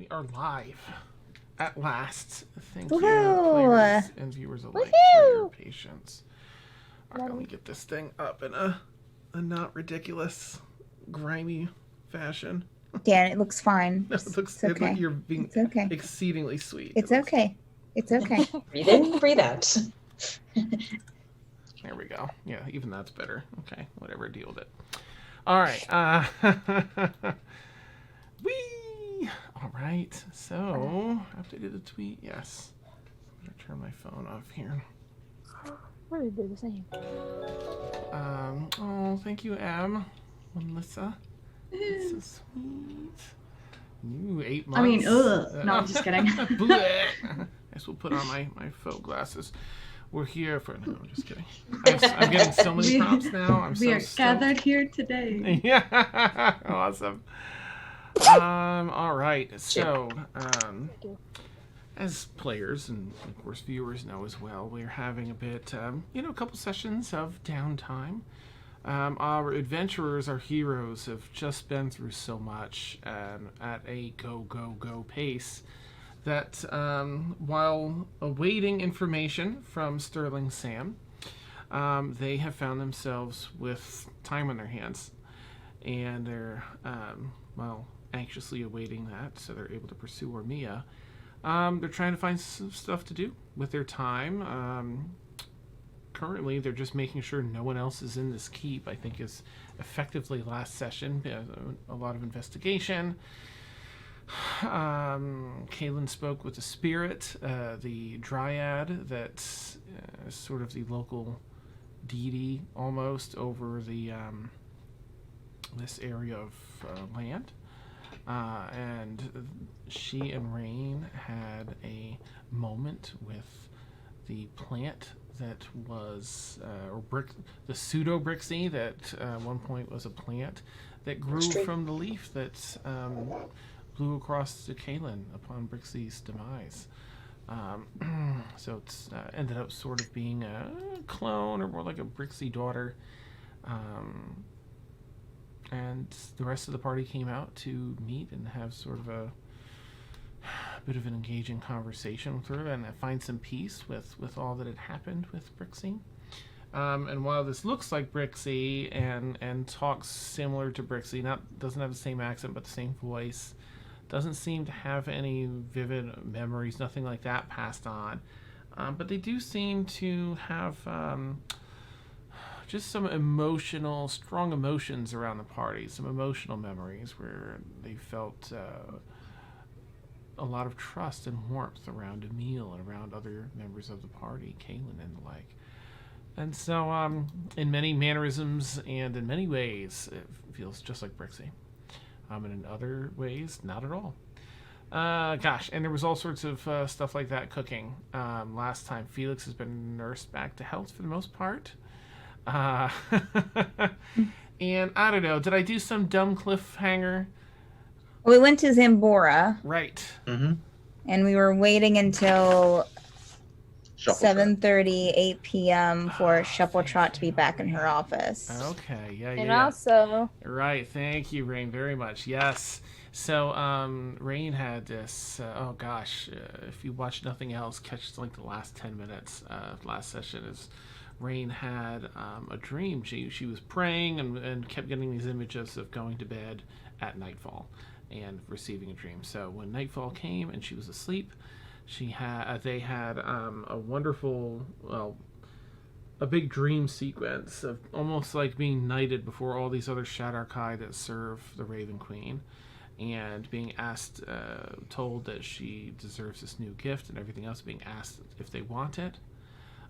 We are live at last. Thank Woohoo! you, players and viewers alike, for your patience. All right, let me get this thing up in a not ridiculous, grimy fashion. Dan, it looks fine. It looks, it's okay. You're being okay. exceedingly sweet. It's okay. It's okay. Breathe in, breathe out. There we go. Yeah, even that's better. Okay, whatever, deal with it. All right. Whee! All right, so updated the tweet. Yes. I'm going to turn my phone off here. Really do the same. Oh, thank you, Em. Melissa. That's so sweet. Ooh, 8 months. I mean, ugh. No, I'm just kidding. I guess we'll put on my faux glasses. We're here for... No, I'm just kidding. I'm getting so many prompts now. We are gathered here today. Yeah. Awesome. All right. So, as players and, of course, viewers know as well, we're having a bit, a couple sessions of downtime. Our adventurers, our heroes, have just been through so much at a go pace that while awaiting information from Sterling Sam, they have found themselves with time on their hands. And they're, anxiously awaiting that, so they're able to pursue Ormia. They're trying to find some stuff to do with their time. Currently, they're just making sure no one else is in this keep, I think is effectively last session. A lot of investigation. Kaylin spoke with the spirit, the dryad that's sort of the local deity almost over the this area of land. And she and Rain had a moment with the plant that was, the pseudo Brixie that at one point was a plant that grew from the leaf that blew across to Kaylin upon Brixie's demise. So it's ended up sort of being a clone or more like a Brixie daughter. And the rest of the party came out to meet and have sort of a bit of an engaging conversation with her and find some peace with all that had happened with Brixie. And while this looks like Brixie and talks similar to Brixie, doesn't have the same accent but the same voice, doesn't seem to have any vivid memories, nothing like that passed on. But they do seem to have just some strong emotions around the party, some emotional memories where they felt a lot of trust and warmth around Emil and around other members of the party, Kaylin and the like. And so, in many mannerisms and in many ways, it feels just like Brixie. And in other ways, not at all. And there was all sorts of stuff like that cooking. Last time, Felix has been nursed back to health for the most part. And I don't know, did I do some dumb cliffhanger? We went to Zambora. Right. Mm-hmm. And we were waiting until 7:30, 8 p.m. for Shuffle Trot to be back in her office. Okay, yeah. And also... Right, thank you, Rain, very much. Yes. So, Rain had this, if you watch nothing else, catch like the last 10 minutes of last session is Rain had a dream. She was praying and kept getting these images of going to bed at nightfall and receiving a dream. So when nightfall came and she was asleep, they had a wonderful, a big dream sequence of almost like being knighted before all these other Shadarkai that serve the Raven Queen, and being asked, told that she deserves this new gift and everything else, being asked if they want it.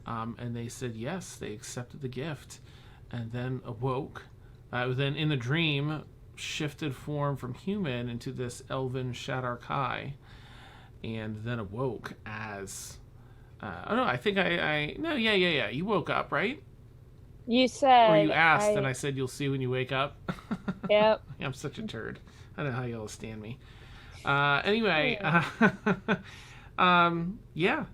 And they said yes, they accepted the gift, and then awoke. Then in the dream, shifted form from human into this elven Shadarkai, and then awoke as... You woke up, right? You said... Or you asked, and I said you'll see when you wake up. Yep. I'm such a turd. I don't know how y'all stand me. Anyway...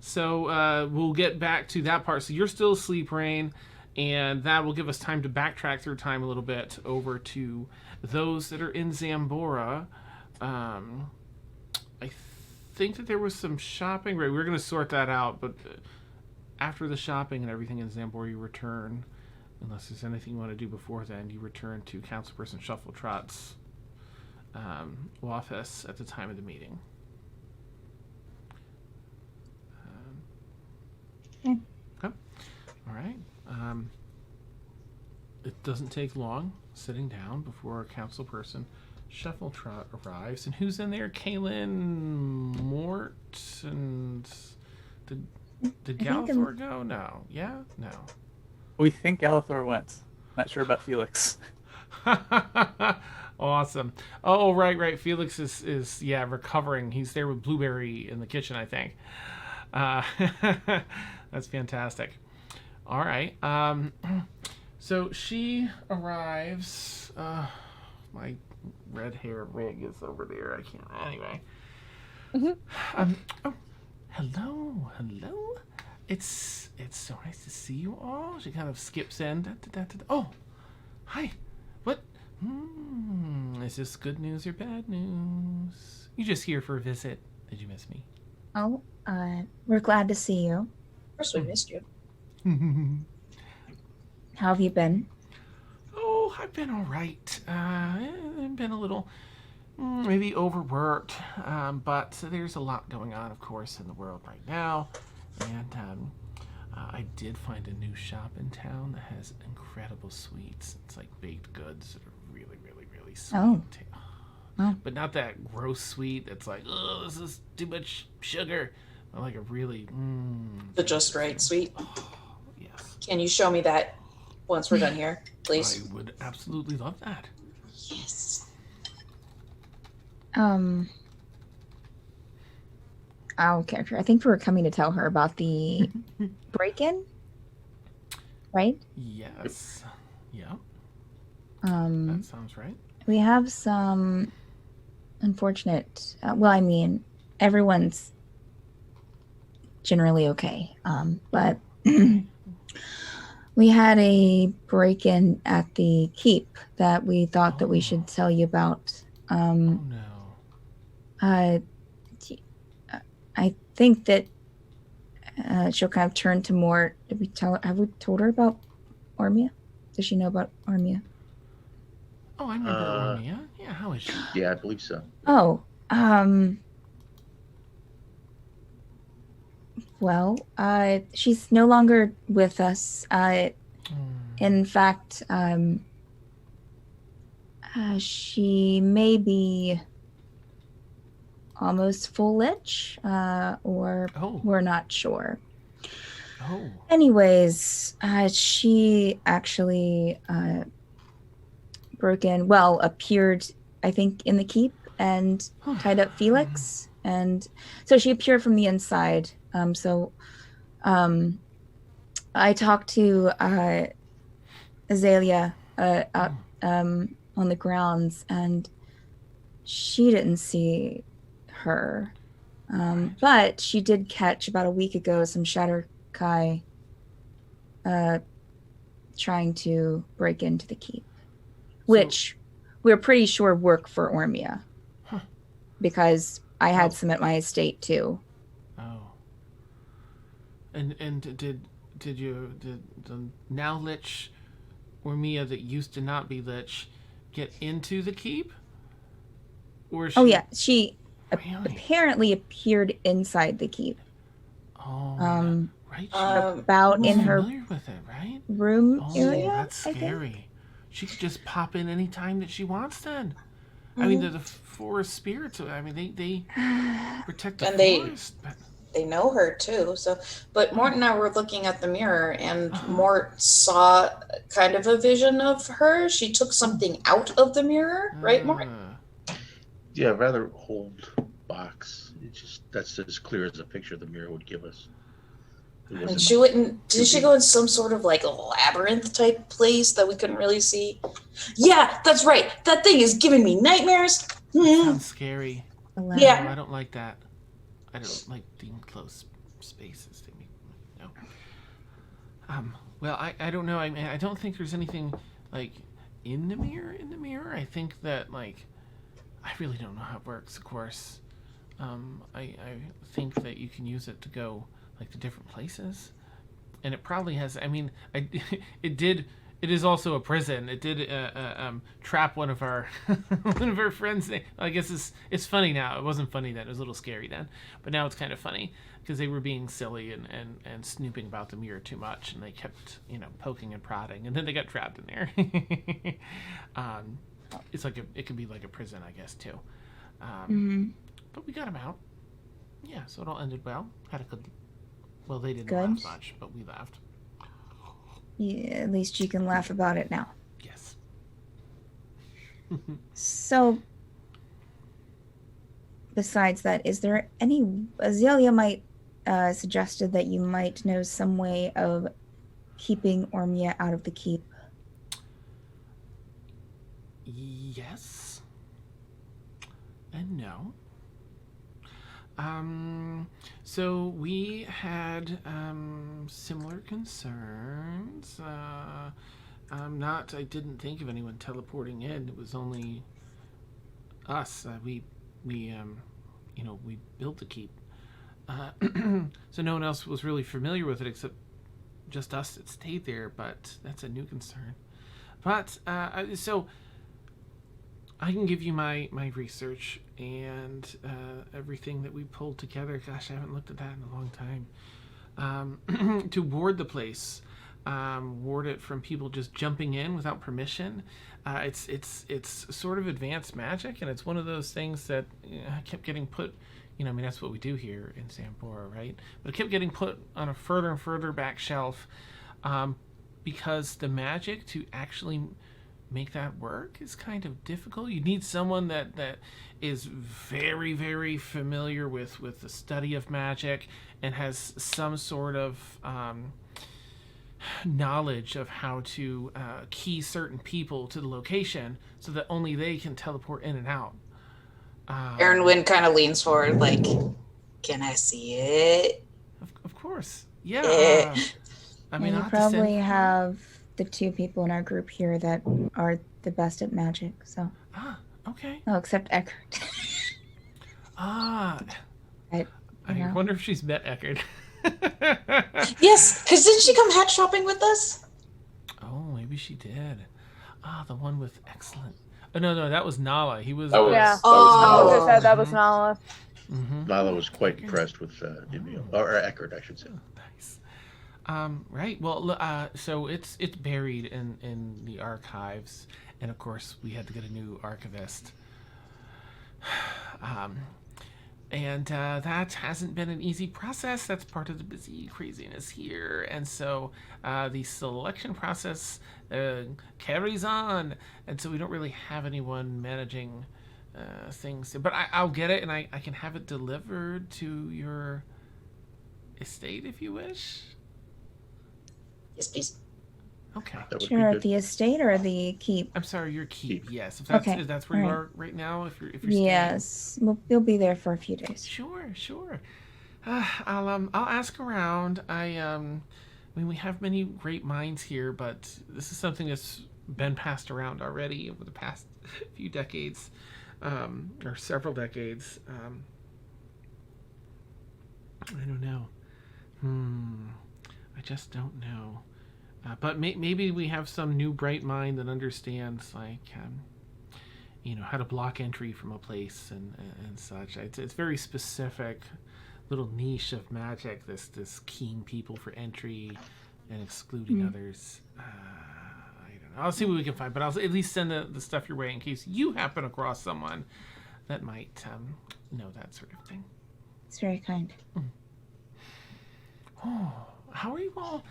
So we'll get back to that part. So you're still asleep, Rain, and that will give us time to backtrack through time a little bit over to those that are in Zambora, I think that there was some shopping. Right, we're going to sort that out, but after the shopping and everything in Zambor, you return, unless there's anything you want to do before then, you return to Councilperson Shuffletrot's office at the time of the meeting. Okay. Okay. All right. It doesn't take long sitting down before Councilperson Shuffletrot arrives. And who's in there? Kaylin, Mort, and did Galathor go? No. Yeah? No. We think Galathor went. Not sure about Felix. Awesome. Oh, right. Felix is recovering. He's there with Blueberry in the kitchen, I think. That's fantastic. All right. So she arrives. My red hair wig is over there. I can't. Anyway. Oh, hello. It's so nice to see you all. She kind of skips in. Oh, hi. What? Is this good news or bad news? You just here for a visit? Did you miss me? Oh, we're glad to see you. Of course, we missed you. How have you been? Oh, I've been all right. I've been a little maybe overworked, but there's a lot going on, of course, in the world right now. And I did find a new shop in town that has incredible sweets. It's like baked goods that are really, really, really sweet. Oh. But not that gross sweet that's like, oh, this is too much sugar. But like a really... The just right sweet. Oh, yes. Can you show me that once we're done here, please? I would absolutely love that. Yes. Our character. I think we were coming to tell her about the break-in, right? Yes. Yeah, that sounds right. We have some unfortunate. Everyone's generally okay. But we had a break-in at the keep that we thought that we should tell you about. Oh no. I think that she'll kind of turn to Mort. Have we told her about Ormia? Does she know about Ormia? Oh, I remember Ormia. Yeah, how is she? Yeah, I believe so. Oh, well, she's no longer with us. In fact, she may be almost full lich, or we're not sure. Oh. Anyways, she actually appeared, I think, in the keep and tied up Felix. And so she appeared from the inside. I talked to Azalea out on the grounds, and she didn't see her. But she did catch about a week ago some Shatterkai trying to break into the keep, which we're pretty sure work for Ormia, because I had some at my estate too. Oh. And did the now lich Ormia that used to not be lich get into the keep? Or she really? apparently appeared inside the keep. Oh, right. About in her with it, right? room area. That's scary. She could just pop in any time that she wants. Then, I mean, the forest spirits. I mean, they protect the forest. They know her too. So, but Mort and I were looking at the mirror, and Mort saw kind of a vision of her. She took something out of the mirror, right, Mort? Yeah, rather old box. That's as clear as a picture the mirror would give us. And she wouldn't. Did she go in some sort of like labyrinth type place that we couldn't really see? Yeah, that's right. That thing is giving me nightmares. Sounds scary. Yeah. No, I don't like that. I don't like the enclosed spaces. No. Well, I don't know. I mean, I don't think there's anything like in the mirror. I think that like I really don't know how it works. Of course, I think that you can use it to go like to different places, and it probably has. I mean, it did. It is also a prison. It did trap one of our one of our friends. I guess it's funny now. It wasn't funny then. It was a little scary then, but now it's kind of funny because they were being silly and snooping about the mirror too much, and they kept poking and prodding, and then they got trapped in there. It's like it could be like a prison, I guess, too. But we got him out. Yeah, so it all ended well. Had a good. Well, they didn't laugh much, but we laughed. Yeah, at least you can laugh about it now. Yes. So, besides that, is there any... Azalea might suggested that you might know some way of keeping Ormia out of the keep. Yes. And no. So we had similar concerns. I didn't think of anyone teleporting in. It was only us. We built the keep. So no one else was really familiar with it except just us that stayed there. But that's a new concern. But so I can give you my research and everything that we pulled together. Gosh, I haven't looked at that in a long time. To ward the place, ward it from people just jumping in without permission. It's sort of advanced magic, and it's one of those things that kept getting put. That's what we do here in Zambora, right? But it kept getting put on a further and further back shelf because the magic to actually make that work is kind of difficult. You need someone that is very, very familiar with the study of magic and has some sort of knowledge of how to key certain people to the location so that only they can teleport in and out. Aaron Wynn kind of leans forward like, can I see it? Of course. Yeah. I mean, you probably have the two people in our group here that are the best at magic, so. Okay. Oh, except Eckert. I wonder if she's met Eckert. Yes, because didn't she come hat shopping with us? Oh, maybe she did. The one with excellent. Oh, no, that was Nala. He was. Yeah. was I was Nala. gonna say that was Nala. Nala was quite impressed with Emil, or Eckert, I should say. Nice. Right. Well, so it's buried in the archives, and of course we had to get a new archivist. And that hasn't been an easy process. That's part of the busy craziness here, and so the selection process carries on, and so we don't really have anyone managing things. But I'll get it, and I can have it delivered to your estate if you wish. Yes, please. Okay. That would Sure, be at good. the estate or the keep? I'm sorry, your keep. Keep. Yes, if that's Okay, if that's where you all right. are right now. If you're staying. Yes, we'll be there for a few days. Sure. I'll ask around. I mean, we have many great minds here, but this is something that's been passed around already over the past few decades, or several decades. I don't know. I just don't know. But maybe we have some new bright mind that understands, like, how to block entry from a place and such. It's very specific, little niche of magic. This keying people for entry and excluding others. I don't know. I'll see what we can find, but I'll at least send the stuff your way in case you happen across someone that might know that sort of thing. It's very kind. Oh, how are you all?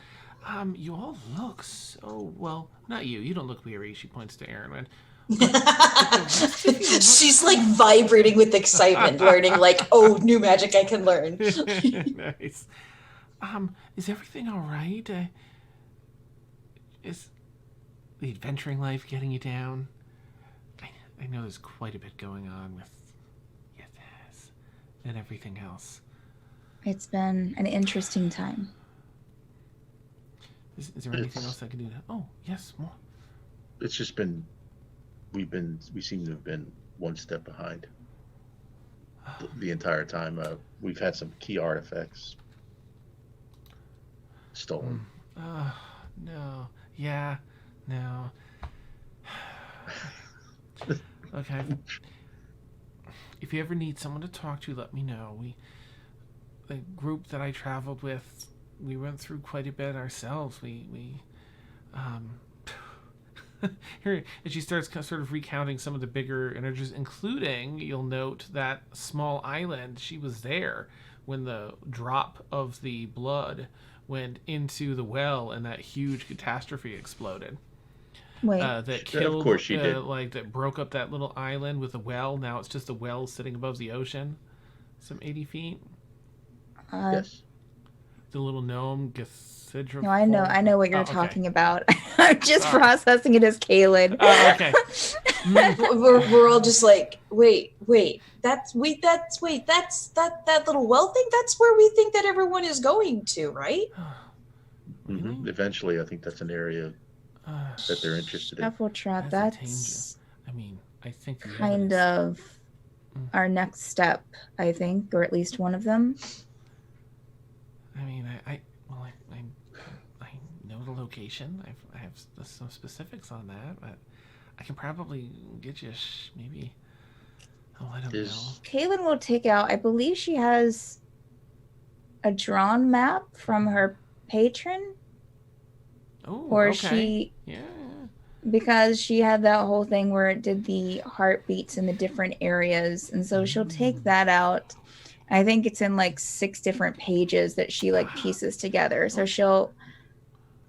You all look so well. Not you. You don't look weary. She points to Aaron. She's like vibrating with excitement, learning like, oh, new magic I can learn. Nice. Is everything all right? Is the adventuring life getting you down? I know there's quite a bit going on with this and everything else. It's been an interesting time. Is there anything else I can do? Oh, yes, more. It's just been, we seem to have been one step behind. the entire time. We've had some key artifacts stolen. No. Yeah. No. Okay. If you ever need someone to talk to, let me know. The group that I traveled with, we went through quite a bit ourselves. Here, and she starts sort of recounting some of the bigger energies, including, you'll note, that small island. She was there when the drop of the blood went into the well and that huge catastrophe exploded. Wait, That killed, of course she did. that broke up that little island with a well. Now it's just a well sitting above the ocean, some 80 feet. Yes. The little gnome, Githidra. no, I know what you're okay. talking about. I'm just Sorry. processing it as Kaylin. Oh, okay. We're all just like, wait, that little well thing. That's where we think that everyone is going to, right? Really? Eventually, I think that's an area that they're interested in. Shuffle trap. That's That's I think the kind evidence- of our next step, I think, or at least one of them. I know the location. I have some specifics on that, but I can probably get you maybe. Oh, I don't know. Kaylin will take out, I believe she has a drawn map from her patron, Oh, or okay. Yeah. because she had that whole thing where it did the heartbeats in the different areas, and so she'll take that out. I think it's in like 6 different pages that she like pieces together. So she'll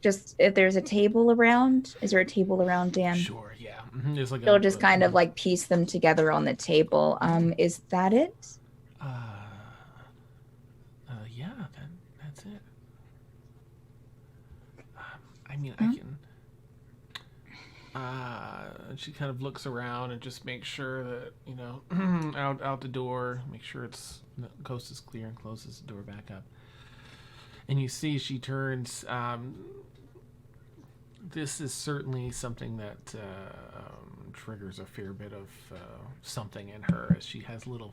just, if there's a table around, is there a table around, Dan? Sure. Yeah. There's like She'll just kind of like piece them together on the table. Is that it? Yeah. That's it. I can. She kind of looks around and just makes sure that, out the door, make sure the coast is clear, and closes the door back up. And you see she turns. This is certainly something that triggers a fair bit of something in her, as she has little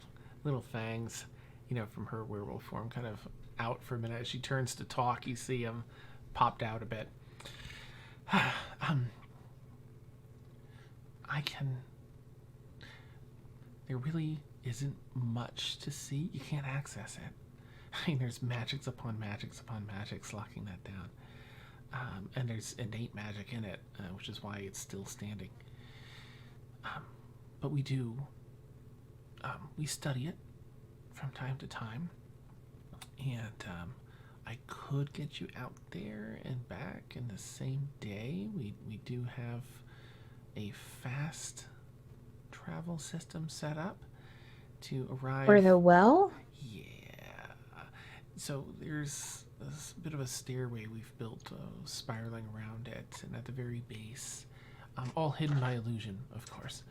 fangs, from her werewolf form, kind of out for a minute. As she turns to talk, you see them popped out a bit. There really isn't much to see. You can't access it. There's magics upon magics upon magics locking that down. And there's innate magic in it, which is why it's still standing. But we study it from time to time. And I could get you out there and back in the same day. We do have a fast travel system set up to arrive. For the well? Yeah. So there's a bit of a stairway we've built, spiraling around it, and at the very base, all hidden by illusion, of course.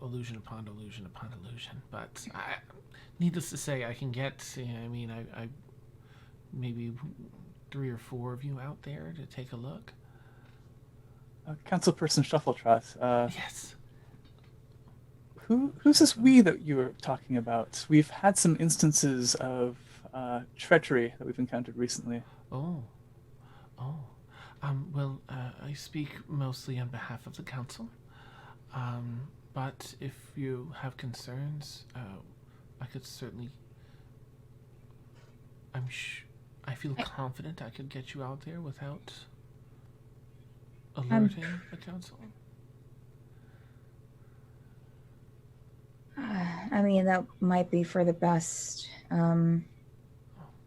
Illusion upon illusion upon illusion. But needless to say, I can get. I maybe 3 or 4 of you out there to take a look. Councilperson Shuffletrot. Yes. Who's this we that you were talking about? We've had some instances of treachery that we've encountered recently. Oh. Well, I speak mostly on behalf of the council. But if you have concerns, I could certainly. I feel confident I could get you out there without alerting the council. That might be for the best.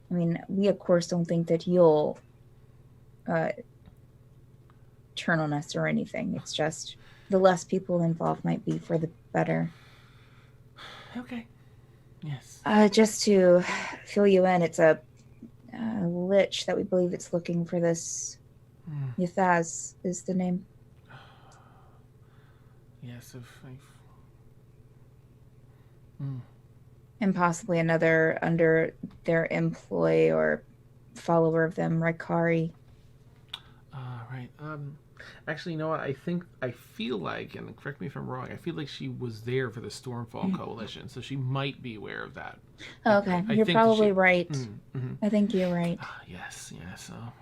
We of course don't think that you'll turn on us or anything. It's just the less people involved might be for the better. Okay. Yes. Just to fill you in, it's a lich that we believe it's looking for this. Yathaz is the name. Yes, And possibly another under their employ or follower of them, Rikari. Right. Actually, you know what? I feel like, and correct me if I'm wrong, I feel like she was there for the Stormfall Coalition, so she might be aware of that. Okay, I you're think that probably she- right. Mm-hmm. I think you're right. Yes. Oh,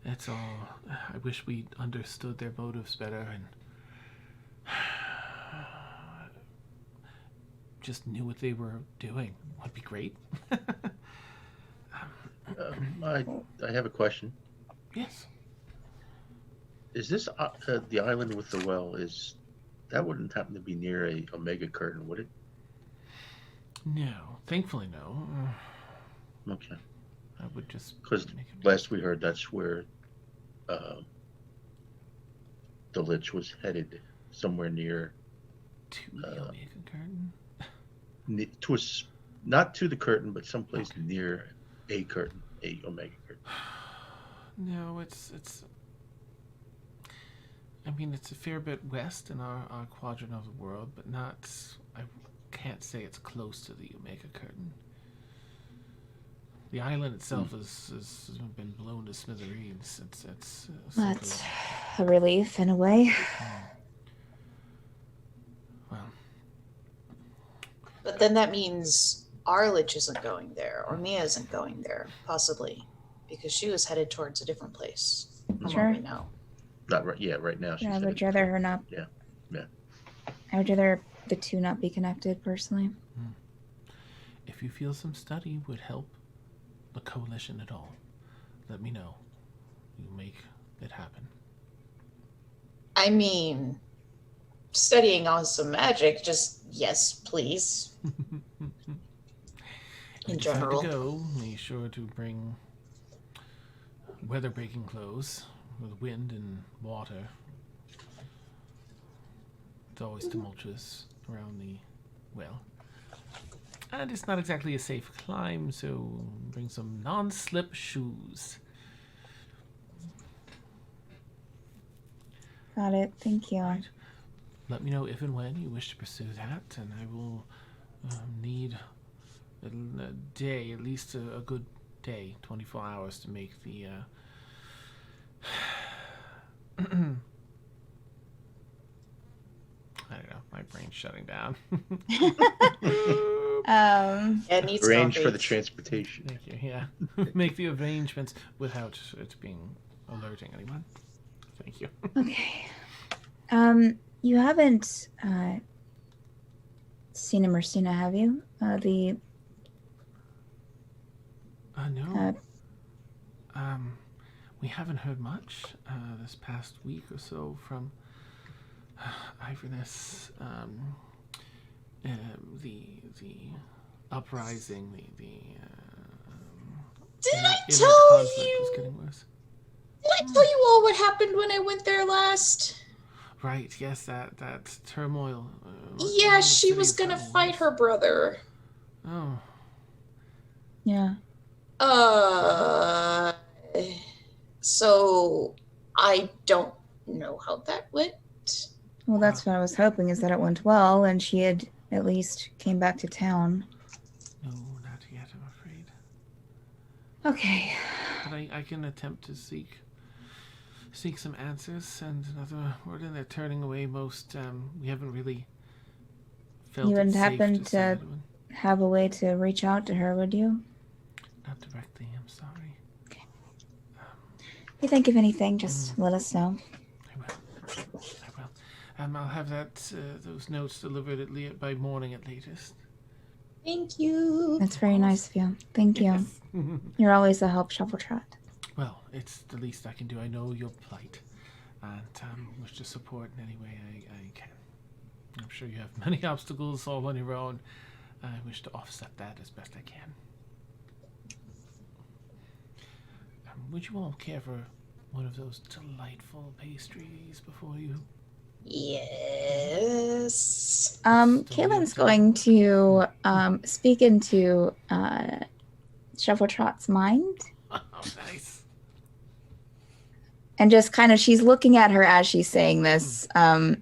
it's all. I wish we understood their motives better and just knew what they were doing. Would be great. I have a question. Yes. Is this the island with the well? Is that wouldn't happen to be near a Omega curtain, would it? No, thankfully no. Okay. I would just Because make it last we heard, that's where the Lich was headed, somewhere near to the Omega curtain. to not to the curtain, but someplace near a curtain, a Omega curtain. No, it's. I mean, it's a fair bit west in our quadrant of the world, but not. I can't say it's close to the Omega curtain. The island itself has been blown to smithereens. It's That's a relief in a way. Well, But then that means our Lich isn't going there, or Mia isn't going there, possibly, because she was headed towards a different place. From Sure. what we know. Not right. Yeah, right now. Yeah, I would rather her not. Yeah. I would rather the two not be connected, personally. if you feel some study would help the coalition at all, let me know. We'll make it happen. I mean, studying awesome magic, just yes, please. You In decide general. to go, be sure to bring weather-breaking clothes with wind and water. It's always tumultuous around the well. And it's not exactly a safe climb, so bring some non-slip shoes. Got it. Thank you. Right. Let me know if and when you wish to pursue that, and I will need a day, at least a good day, 24 hours to make the I don't know, my brain's shutting down. Yeah, it needs Arrange coffee. for the transportation. Thank you, yeah. Make the arrangements without it being alerting anyone. Thank you. Okay. You haven't seen him or Sina, have you? No. We haven't heard much this past week or so from Iverness. The uprising, Did inner I conflict tell was you? getting worse. Did I tell you all what happened when I went there last? Right, yes, that turmoil. Yeah, around the she city was is gonna getting fight worse. her brother. Oh, Yeah. So I don't know how that went. Well, that's what I was hoping, is that it went well and she had at least came back to town. no, not yet, I'm afraid. Okay. But I can attempt to seek some answers, send another word in. They're turning away most. We haven't really felt You it wouldn't safe happen to say to anyone. have a way to reach out to her, would you? Not directly, I'm sorry. If you think of anything, just let us know. I will. I'll have those notes delivered by morning at latest. Thank you. That's very nice of you. Thank you. Yes. You're always a help, Shuffletrot. Well, it's the least I can do. I know your plight, and wish to support in any way I can. I'm sure you have many obstacles all on your own. I wish to offset that as best I can. Would you all care for one of those delightful pastries before you? Yes. Kaylin's going to speak into Shuffletrot's mind. Oh, nice. And just kind of, she's looking at her as she's saying this. I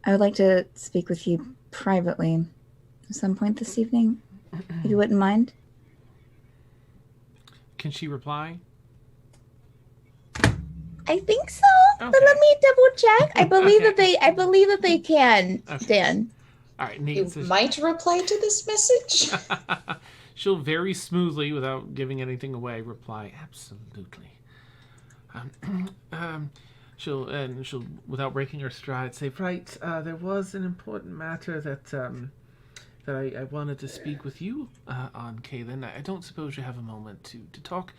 would like to speak with you privately at some point this evening, if you wouldn't mind. Can she reply? I think so, but Okay. let me double check. I believe that they can, Okay. Dan. All right, You Nate says might reply to this message. she'll very smoothly, without giving anything away, reply absolutely. She'll without breaking her stride say, right, there was an important matter that I wanted to speak with you on, Kaylin. I don't suppose you have a moment to talk.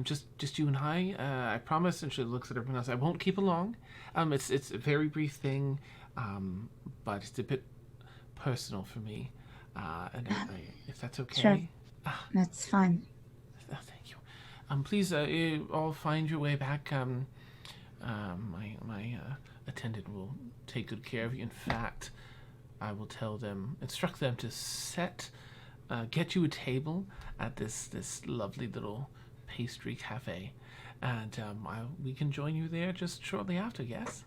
Just you and I promise. And she looks at everyone else. I won't keep long. It's a very brief thing, but it's a bit personal for me. And if that's okay. Sure. That's fine. Thank you. Please, all find your way back. My attendant will take good care of you. In fact, I will instruct them to get you a table at this lovely little pastry cafe, and we can join you there just shortly after. Yes.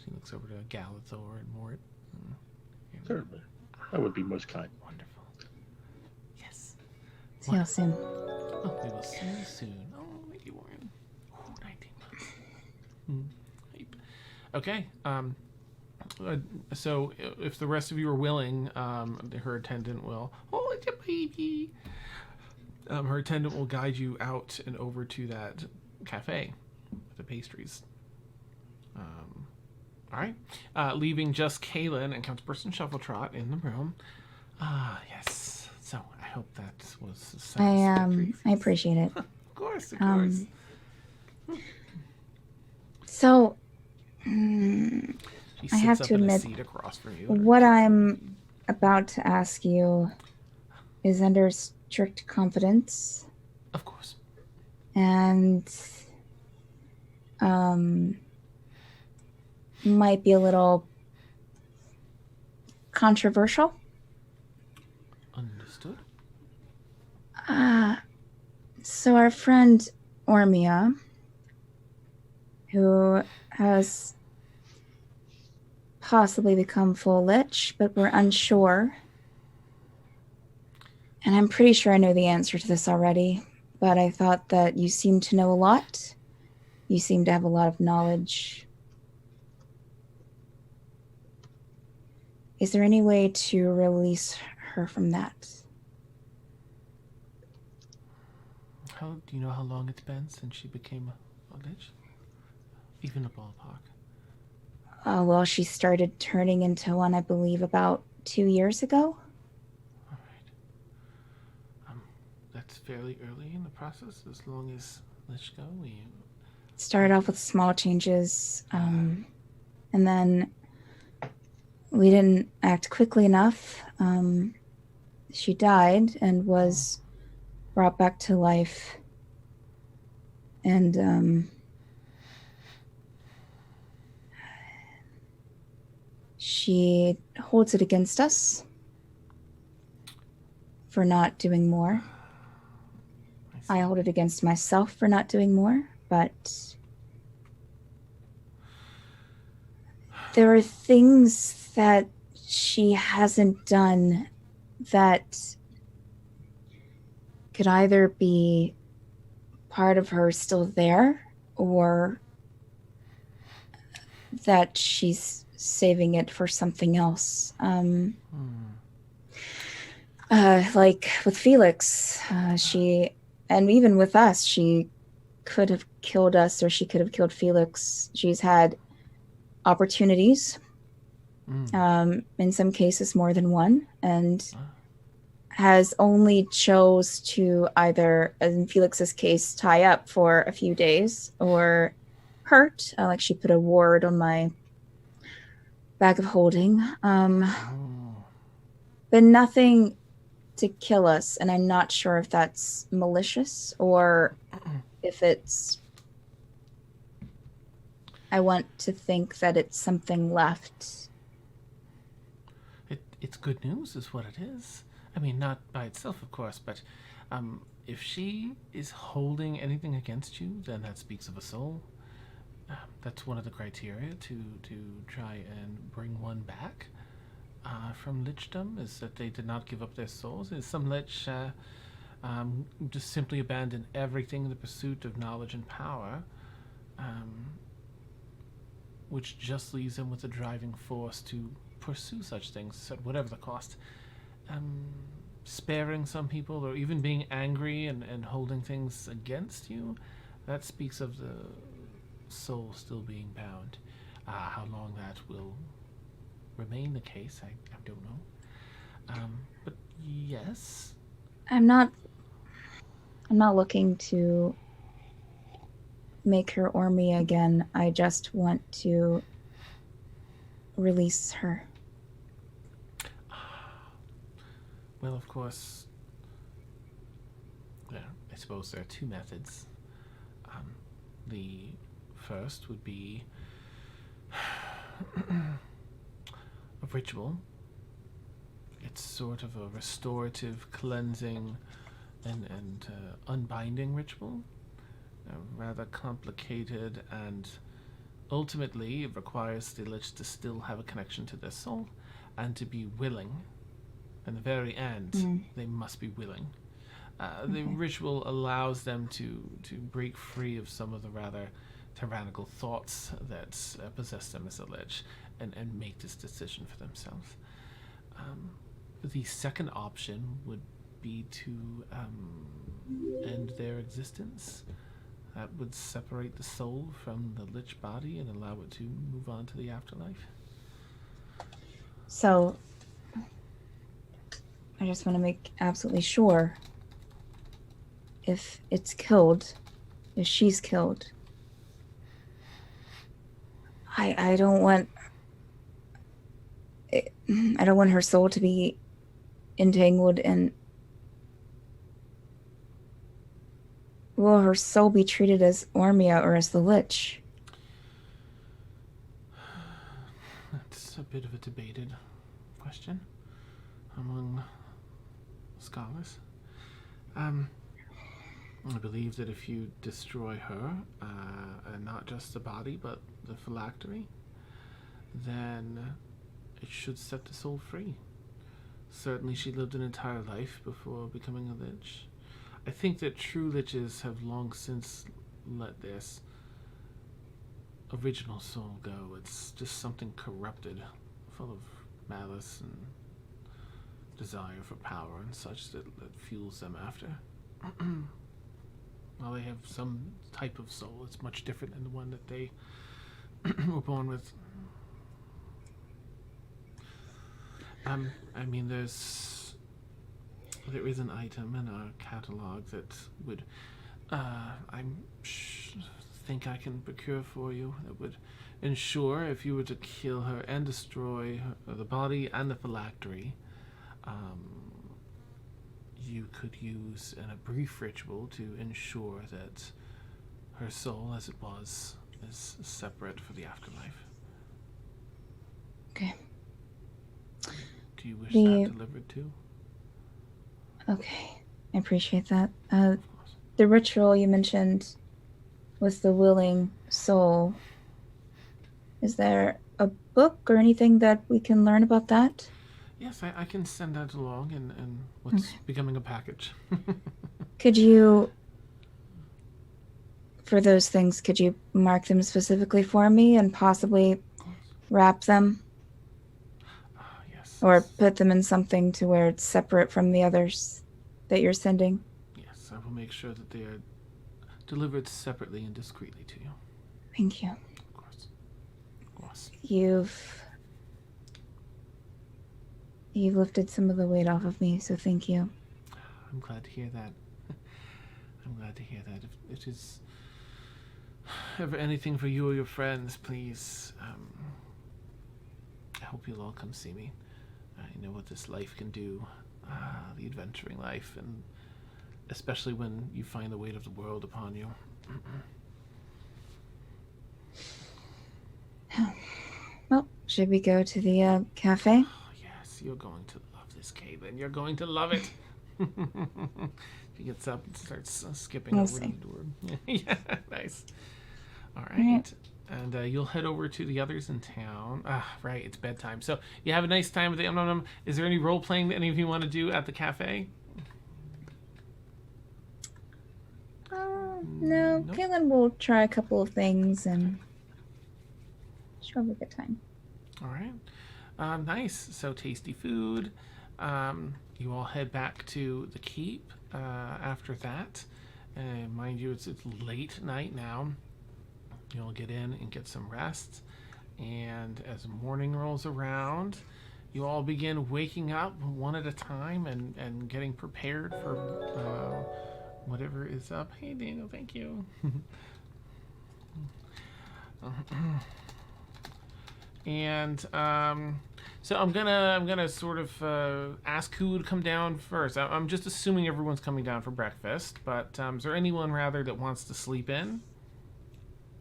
She looks over to Galathor and Mort. Certainly. That would be most kind. Wonderful. Yes. See you soon. Oh, we will see you soon. Oh, thank you, Warren. 19 months. Okay. So if the rest of you are willing, her attendant will. Oh, it's a baby. Her attendant will guide you out and over to that cafe with the pastries. All right. Leaving just Kaylin and Countperson Shuffletrot in the room. Yes. So I hope that was satisfactory. I appreciate it. Of course. So, She I have sits to up in a admit, seat across from you. what I'm about to ask you is under strict confidence, Of course. and might be a little controversial. Understood. So our friend Ormia, who has possibly become full lich, but we're unsure. And I'm pretty sure I know the answer to this already, but I thought that you seem to know a lot. You seem to have a lot of knowledge. Is there any way to release her from that? Do you know how long it's been since she became a lich? Even a ballpark. Well, she started turning into one, I believe, about 2 years ago. All right. That's fairly early in the process. As long as lich go, we Started off with small changes, and then we didn't act quickly enough. She died and was brought back to life, and she holds it against us for not doing more. I hold it against myself for not doing more, but there are things that she hasn't done that could either be part of her still there, or that she's saving it for something else. Like with Felix, and even with us, she could have killed us, or she could have killed Felix. She's had opportunities, in some cases more than one, and has only chose to either, in Felix's case, tie up for a few days or hurt. Like she put a ward on my bag of holding, but nothing to kill us. And I'm not sure if that's malicious or if it's, I want to think that it's something left. It's good news is what it is. I mean, not by itself, of course, but if she is holding anything against you, then that speaks of a soul. That's one of the criteria to try and bring one back from lichdom, is that they did not give up their souls. Some lich just simply abandon everything in the pursuit of knowledge and power, which just leaves them with a driving force to pursue such things at whatever the cost. Sparing some people or even being angry and holding things against you, that speaks of the soul still being bound. How long that will remain the case, I don't know. But yes. I'm not looking to make her Ormia again. I just want to release her. Well, of course, I suppose there are two methods. The first would be a ritual. It's sort of a restorative, cleansing, and unbinding ritual. Rather complicated, and ultimately it requires the Lich to still have a connection to their soul and to be willing. In the very end, they must be willing. The ritual allows them to break free of some of the rather tyrannical thoughts that possess them as a Lich and make this decision for themselves. The second option would be to end their existence. That would separate the soul from the Lich body and allow it to move on to the afterlife. So, I just want to make absolutely sure if it's killed, if she's killed. I don't want her soul to be entangled in. Will her soul be treated as Ormia or as the Lich? That's a bit of a debated question among scholars. I believe that if you destroy her, and not just the body, but the phylactery, then it should set the soul free. Certainly she lived an entire life before becoming a Lich. I think that true Liches have long since let this original soul go. It's just something corrupted, full of malice and desire for power and such that fuels them after. While they have some type of soul, it's much different than the one that they were born with. I mean, there is an item in our catalog that would, think I can procure for you, that would ensure if you were to kill her and destroy the body and the phylactery, you could use in a brief ritual to ensure that her soul, as it was, is separate for the afterlife. Okay. Do you wish that delivered too? Okay, I appreciate that. The ritual you mentioned with the willing soul, is there a book or anything that we can learn about that? Yes, I can send that along in what's becoming a package. Could you, for those things, could you mark them specifically for me and possibly wrap them? Yes. Or put them in something to where it's separate from the others that you're sending? Yes, I will make sure that they are delivered separately and discreetly to you. Thank you. Of course. Of course. You've lifted some of the weight off of me, so thank you. I'm glad to hear that. I'm glad to hear that. If it is ever anything for you or your friends, please, I hope you'll all come see me. I know what this life can do, the adventuring life, and especially when you find the weight of the world upon you. Well, should we go to the cafe? You're going to love this, Caitlin. You're going to love it. She gets up and starts skipping over to the door. Yeah, nice. All right. And you'll head over to the others in town. Right, it's bedtime. So you have a nice time with the Is there any role-playing that any of you want to do at the cafe? No, Nope. Kaylin will try a couple of things and she'll have a good time. All right. Nice. So tasty food. You all head back to the keep after that. And mind you, it's late night now. You'll get in and get some rest. And as morning rolls around, you all begin waking up one at a time and getting prepared for whatever is up. Hey, Daniel, thank you. And so I'm gonna sort of ask who would come down first. I'm just assuming everyone's coming down for breakfast, but is there anyone rather that wants to sleep in?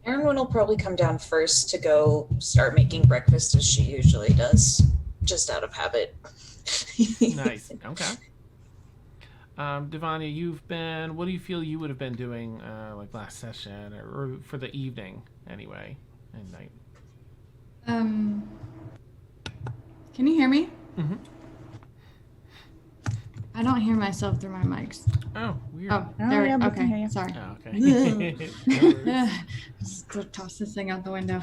Erin will probably come down first to go start making breakfast as she usually does, just out of habit. Nice. Okay. Devanya, what do you feel you would have been doing like last session or for the evening anyway, and night? Can you hear me? Mm-hmm. I don't hear myself through my mics. Oh, weird. Oh, Oh, there yeah, we we can hear Okay, you. sorry. Oh, okay. No worries. Just toss this thing out the window.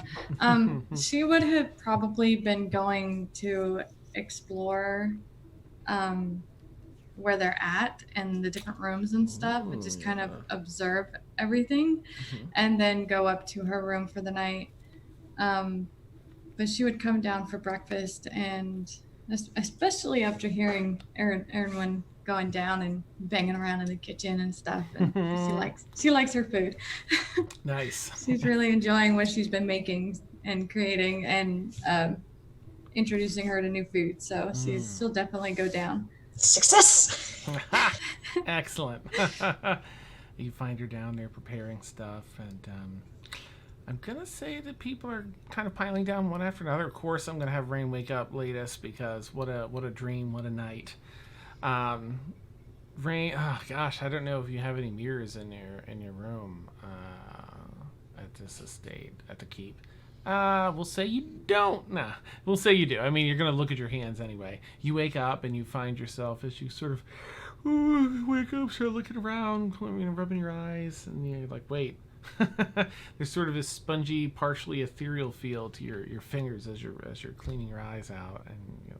She would have probably been going to explore where they're at and the different rooms and stuff, and just kind of observe everything, and then go up to her room for the night. But she would come down for breakfast, and especially after hearing Erin going down and banging around in the kitchen and stuff, and she likes her food. Nice. She's really enjoying what she's been making and creating, and introducing her to new food. So she'll definitely go down. Success! Excellent. You find her down there preparing stuff, and I'm gonna say that people are kind of piling down one after another. Of course, I'm gonna have Rain wake up latest because what a dream, what a night. Rain, oh gosh, I don't know if you have any mirrors in your room at this estate, at the keep. We'll say you don't. Nah, we'll say you do. I mean, you're gonna look at your hands anyway. You wake up and you find yourself as you sort of wake up, start looking around, rubbing your eyes, and you're like, wait. There's sort of this spongy, partially ethereal feel to your fingers as you're cleaning your eyes out, and you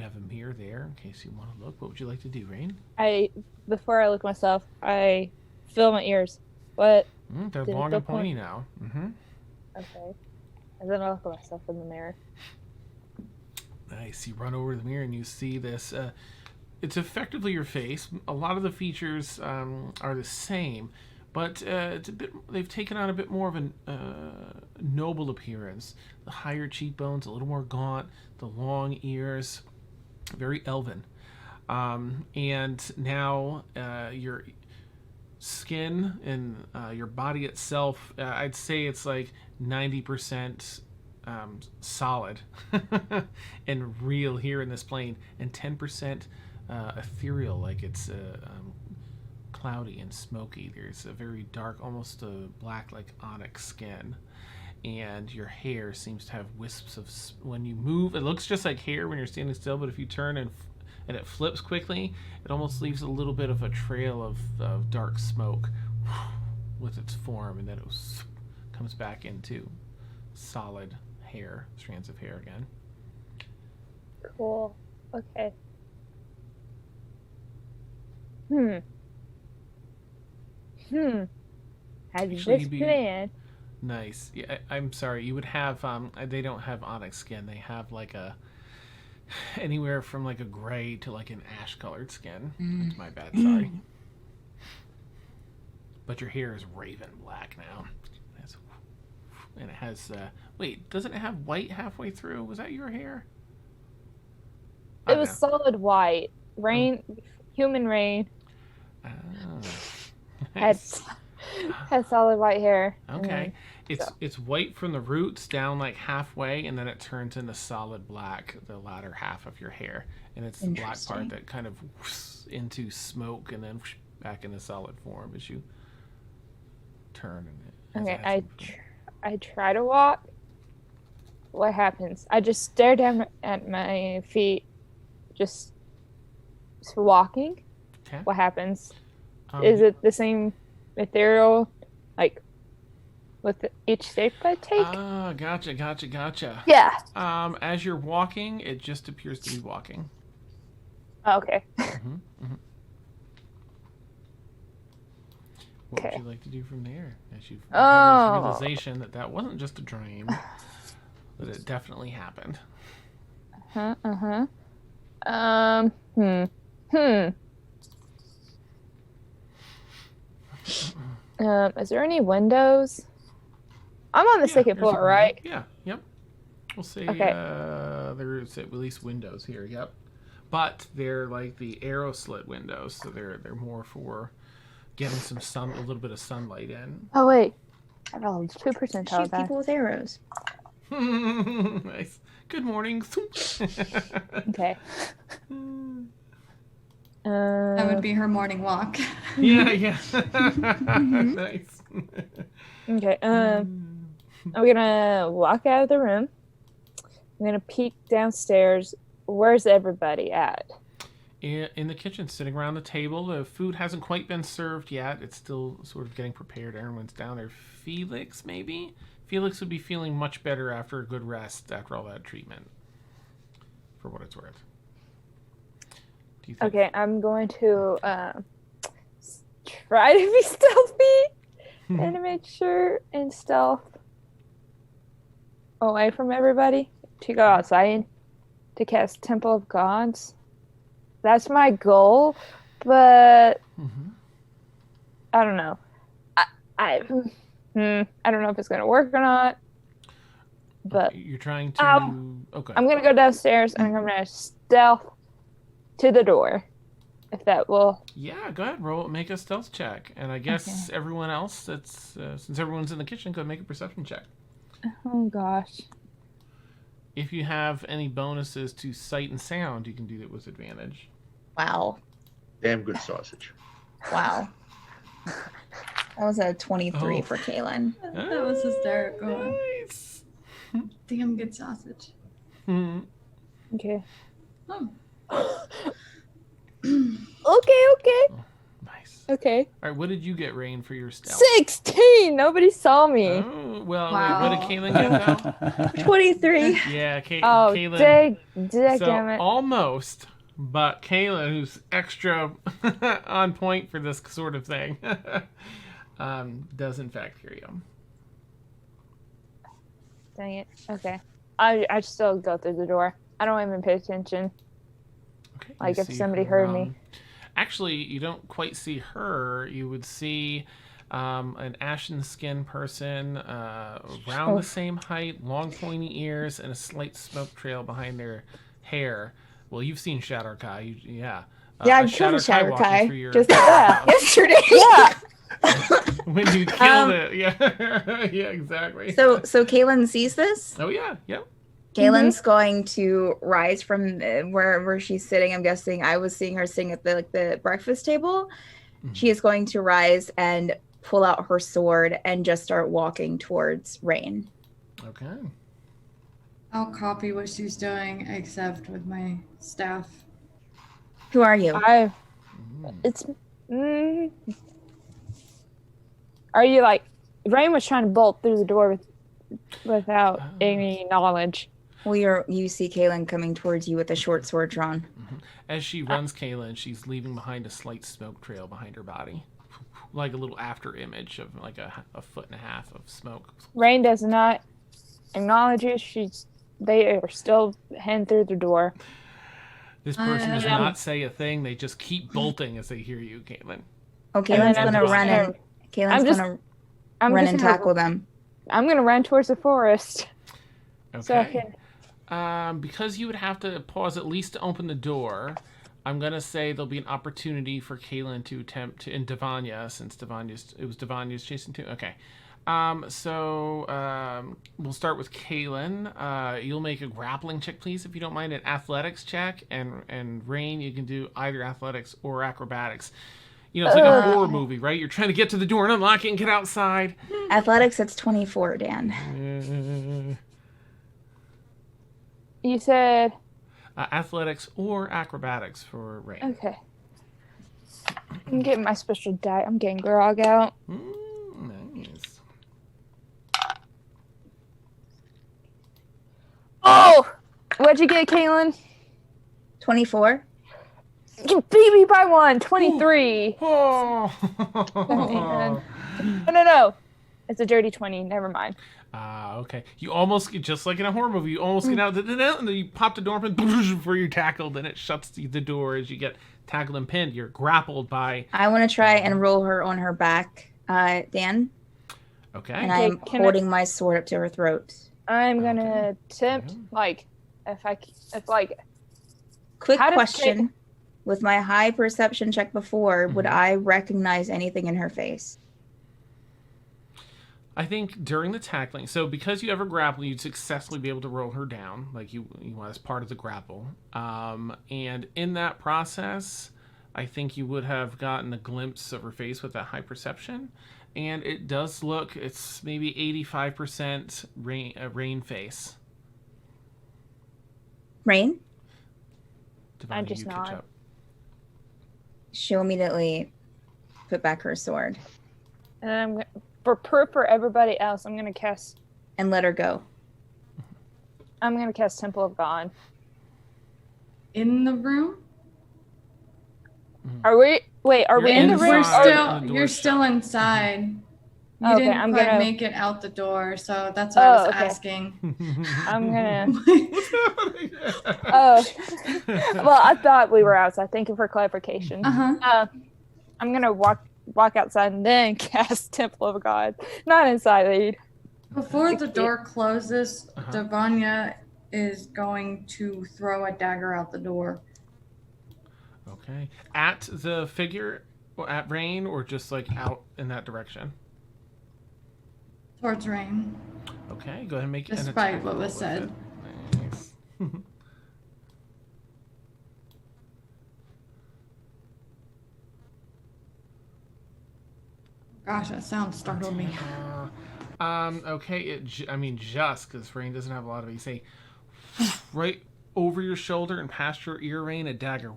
have a mirror there in case you want to look. What would you like to do, Rain? Before I look myself, I fill my ears. What? They're Did it long go and pointy now. Okay. And then I look at myself in the mirror. Nice. You run over to the mirror and you see this. It's effectively your face. A lot of the features are the same, but it's a bit. They've taken on a bit more of a noble appearance. The higher cheekbones, a little more gaunt. The long ears, very elven. And now your skin and your body itself, I'd say it's like 90% solid and real here in this plane, and 10% ethereal, like it's cloudy and smoky. There's a very dark, almost a black, like onyx skin, and your hair seems to have wisps of when you move, it looks just like hair when you're standing still, but if you turn and it flips quickly, it almost leaves a little bit of a trail of dark smoke with its form, and then it comes back into solid hair, strands of hair again. Cool. Okay. Had Actually, this plan. Nice. Yeah, I'm sorry. You would have they don't have onyx skin. They have like a anywhere from like a gray to like an ash colored skin. That's my bad. Sorry. But your hair is raven black now. And it has wait, doesn't it have white halfway through? Was that your hair? It was solid white. Rain, human Rain Oh, had nice. had solid white hair. Okay. It's white from the roots down like halfway, and then it turns into solid black the latter half of your hair, and it's the black part that kind of into smoke and then back into solid form as you turn. And Okay, I try to walk. What happens? I just stare down at my feet, just walking. Okay. What happens? Is it the same ethereal, like with each step I take? Ah, gotcha. Yeah. As you're walking, it just appears to be walking. Oh, okay. What Okay. would you like to do from there? As you have Oh. this realization that wasn't just a dream, that it definitely happened. Is there any windows? I'm on the second there's a floor, window. right? Yeah, yep. We'll say Okay. there's at least windows here, yep. But they're like the arrow slit windows, so they're more for getting some a little bit of sunlight in. Oh wait, I rolled 2% Shoot people with arrows. Nice. Good morning. Okay. That would be her morning walk. Yeah. Nice. Okay. I'm gonna walk out of the room. I'm gonna peek downstairs. Where's everybody at? In the kitchen, sitting around the table. The food hasn't quite been served yet. It's still sort of getting prepared. Everyone's down there. Felix, maybe? Felix would be feeling much better after a good rest after all that treatment, for what it's worth. Do you think? Okay, I'm going to try to be stealthy and to make sure and stealth away from everybody to go outside to cast Temple of Gods. That's my goal, but I don't know. I don't know if it's gonna work or not. But You're trying to. Okay. I'm gonna go downstairs and I'm gonna stealth to the door. If that will. Yeah, go ahead. Make a stealth check, and I guess everyone else that's since everyone's in the kitchen, go make a perception check. Oh gosh. If you have any bonuses to sight and sound, you can do that with advantage. Wow. Damn good sausage. Wow. That was a 23 for Kaylin. That was hysterical. Nice. Damn good sausage. Okay. Oh. Okay. Nice. Okay. All right, what did you get, Rain, for your stealth? 16. Nobody saw me. Oh, well, Wow. what did Kaylin get, though? 23. Yeah, Oh, Kaylin. damn it. Almost, but Kaylin, who's extra on point for this sort of thing, does in fact hear you. Dang it. Okay. I still go through the door. I don't even pay attention. Okay, Like you if see somebody her, heard me. Actually, you don't quite see her. You would see an ashen skin person around the same height, long pointy ears, and a slight smoke trail behind their hair. Well, you've seen Shadow Kai. Yeah, I killed a Shadow walking Kai. through your Just house. yesterday. Yeah. When you killed it. Yeah. Yeah, exactly. So Kaylin sees this. Oh, yeah. Yep. Kaylin's going to rise from wherever she's sitting. I'm guessing I was seeing her sitting at the breakfast table. She is going to rise and pull out her sword and just start walking towards Rain. Okay. I'll copy what she's doing, except with my staff. Who are you? It's. Are you like. Rain was trying to bolt through the door without any knowledge. Well, you see Kaylin coming towards you with a short sword drawn. As she runs, Kaylin, she's leaving behind a slight smoke trail behind her body. Like a little after image of like a foot and a half of smoke. Rain does not acknowledge you. They are still heading through the door. This person does not say a thing. They just keep bolting as they hear you, Caitlin. Oh, Kaylin's And gonna run and Kaylin's gonna run and tackle them. I'm gonna run towards the forest. Okay. So I can. Because you would have to pause at least to open the door, I'm gonna say there'll be an opportunity for Kaylin to attempt to, and Devanya, since it was Devanya's chasing too. Okay. We'll start with Kaylin. You'll make a grappling check, please, if you don't mind, an athletics check, and Rain, you can do either athletics or acrobatics. You know, it's like a horror movie, right? You're trying to get to the door and unlock it and get outside. Athletics, it's 24, Dan. You said. Athletics or acrobatics for Rain. Okay. I'm getting my special die. I'm getting grog out. Nice. Oh! What'd you get, Caitlin? 24. You beat me by 1. 23. Oh. No. It's a dirty 20. Never mind. Okay. You almost get, just like in a horror movie, you almost get out, and then you pop the door open before you're tackled, and it shuts the door as you get tackled and pinned. You're grappled by. I want to try and roll her on her back, Dan. Okay. And I'm holding my sword up to her throat. I'm gonna attempt, Quick question. With my high perception check before, would I recognize anything in her face? I think during the tackling, so because you ever grapple, you'd successfully be able to roll her down, like you as part of the grapple. And in that process, I think you would have gotten a glimpse of her face with that high perception. And it does look, it's maybe 85% rain face. Rain? Devon, I just you catch nod. up. She'll immediately put back her sword And I'm for proof for everybody else, I'm gonna cast and let her go. Temple of God. In the room? Are we we You're in the inside. room? the door You're shut. still inside. You Okay, didn't I'm quite gonna- make it out the door, so that's what I was okay. asking. I'm gonna What's happening? Oh well, I thought we were outside. Thank you for clarification. Uh-huh. I'm gonna walk outside and then cast Temple of God. Not inside. Before the door closes, Uh-huh. Devanya is going to throw a dagger out the door. Okay. At the figure, or at Rain, or just like out in that direction? Towards Rain. Okay, go ahead and make an Despite attack what roll was with said. it. Nice. Gosh, that sound startled me. Okay, just because Rain doesn't have a lot of it. You say, right over your shoulder and past your ear, Rain, a dagger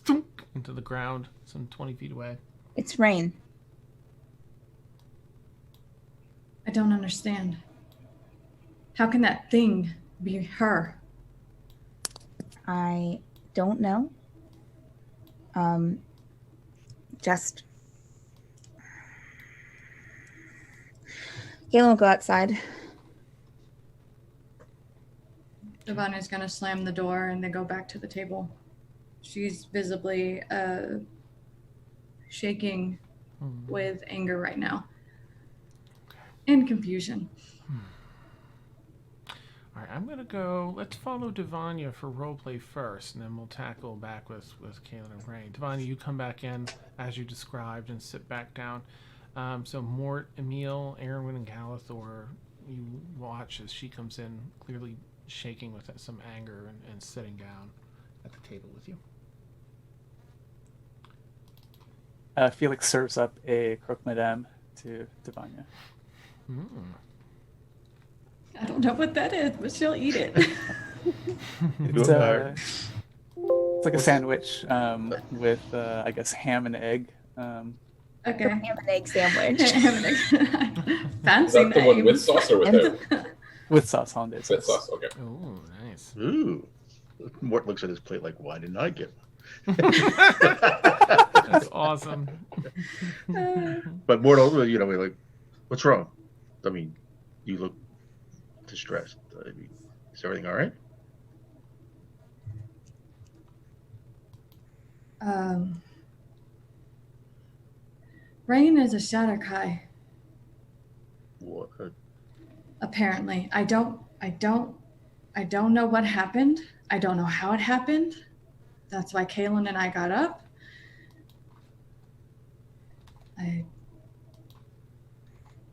thunk, into the ground, some 20 feet away. It's Rain. I don't understand. How can that thing be her? I don't know. Just Galen will go outside. Devanya's gonna slam the door and then go back to the table. She's visibly shaking with anger right now. And confusion. All right, I'm going to go. Let's follow Devanya for roleplay first, and then we'll tackle back with Kaylin and Rain. Devanya, you come back in as you described and sit back down. So Mort, Emil, Erwin, and Galithor, you watch as she comes in, clearly shaking with some anger and sitting down at the table with you. Felix serves up a croque madame to Devanya. I don't know what that is, but she'll eat it. It's like a sandwich with, I guess, ham and egg. Okay. Ham and egg sandwich. Fancy Is that the one name. with sauce or without? With sauce, hollandaise With sauce. sauce, okay. Oh, nice. Ooh. Mort looks at his plate like, why didn't I get one? That's awesome. But moreover, we're like, what's wrong? I mean, you look distressed. I mean, is everything all right? Rain is a Shatterkai. What? Apparently. I don't know what happened. I don't know how it happened. That's why Kaylin and I got up. I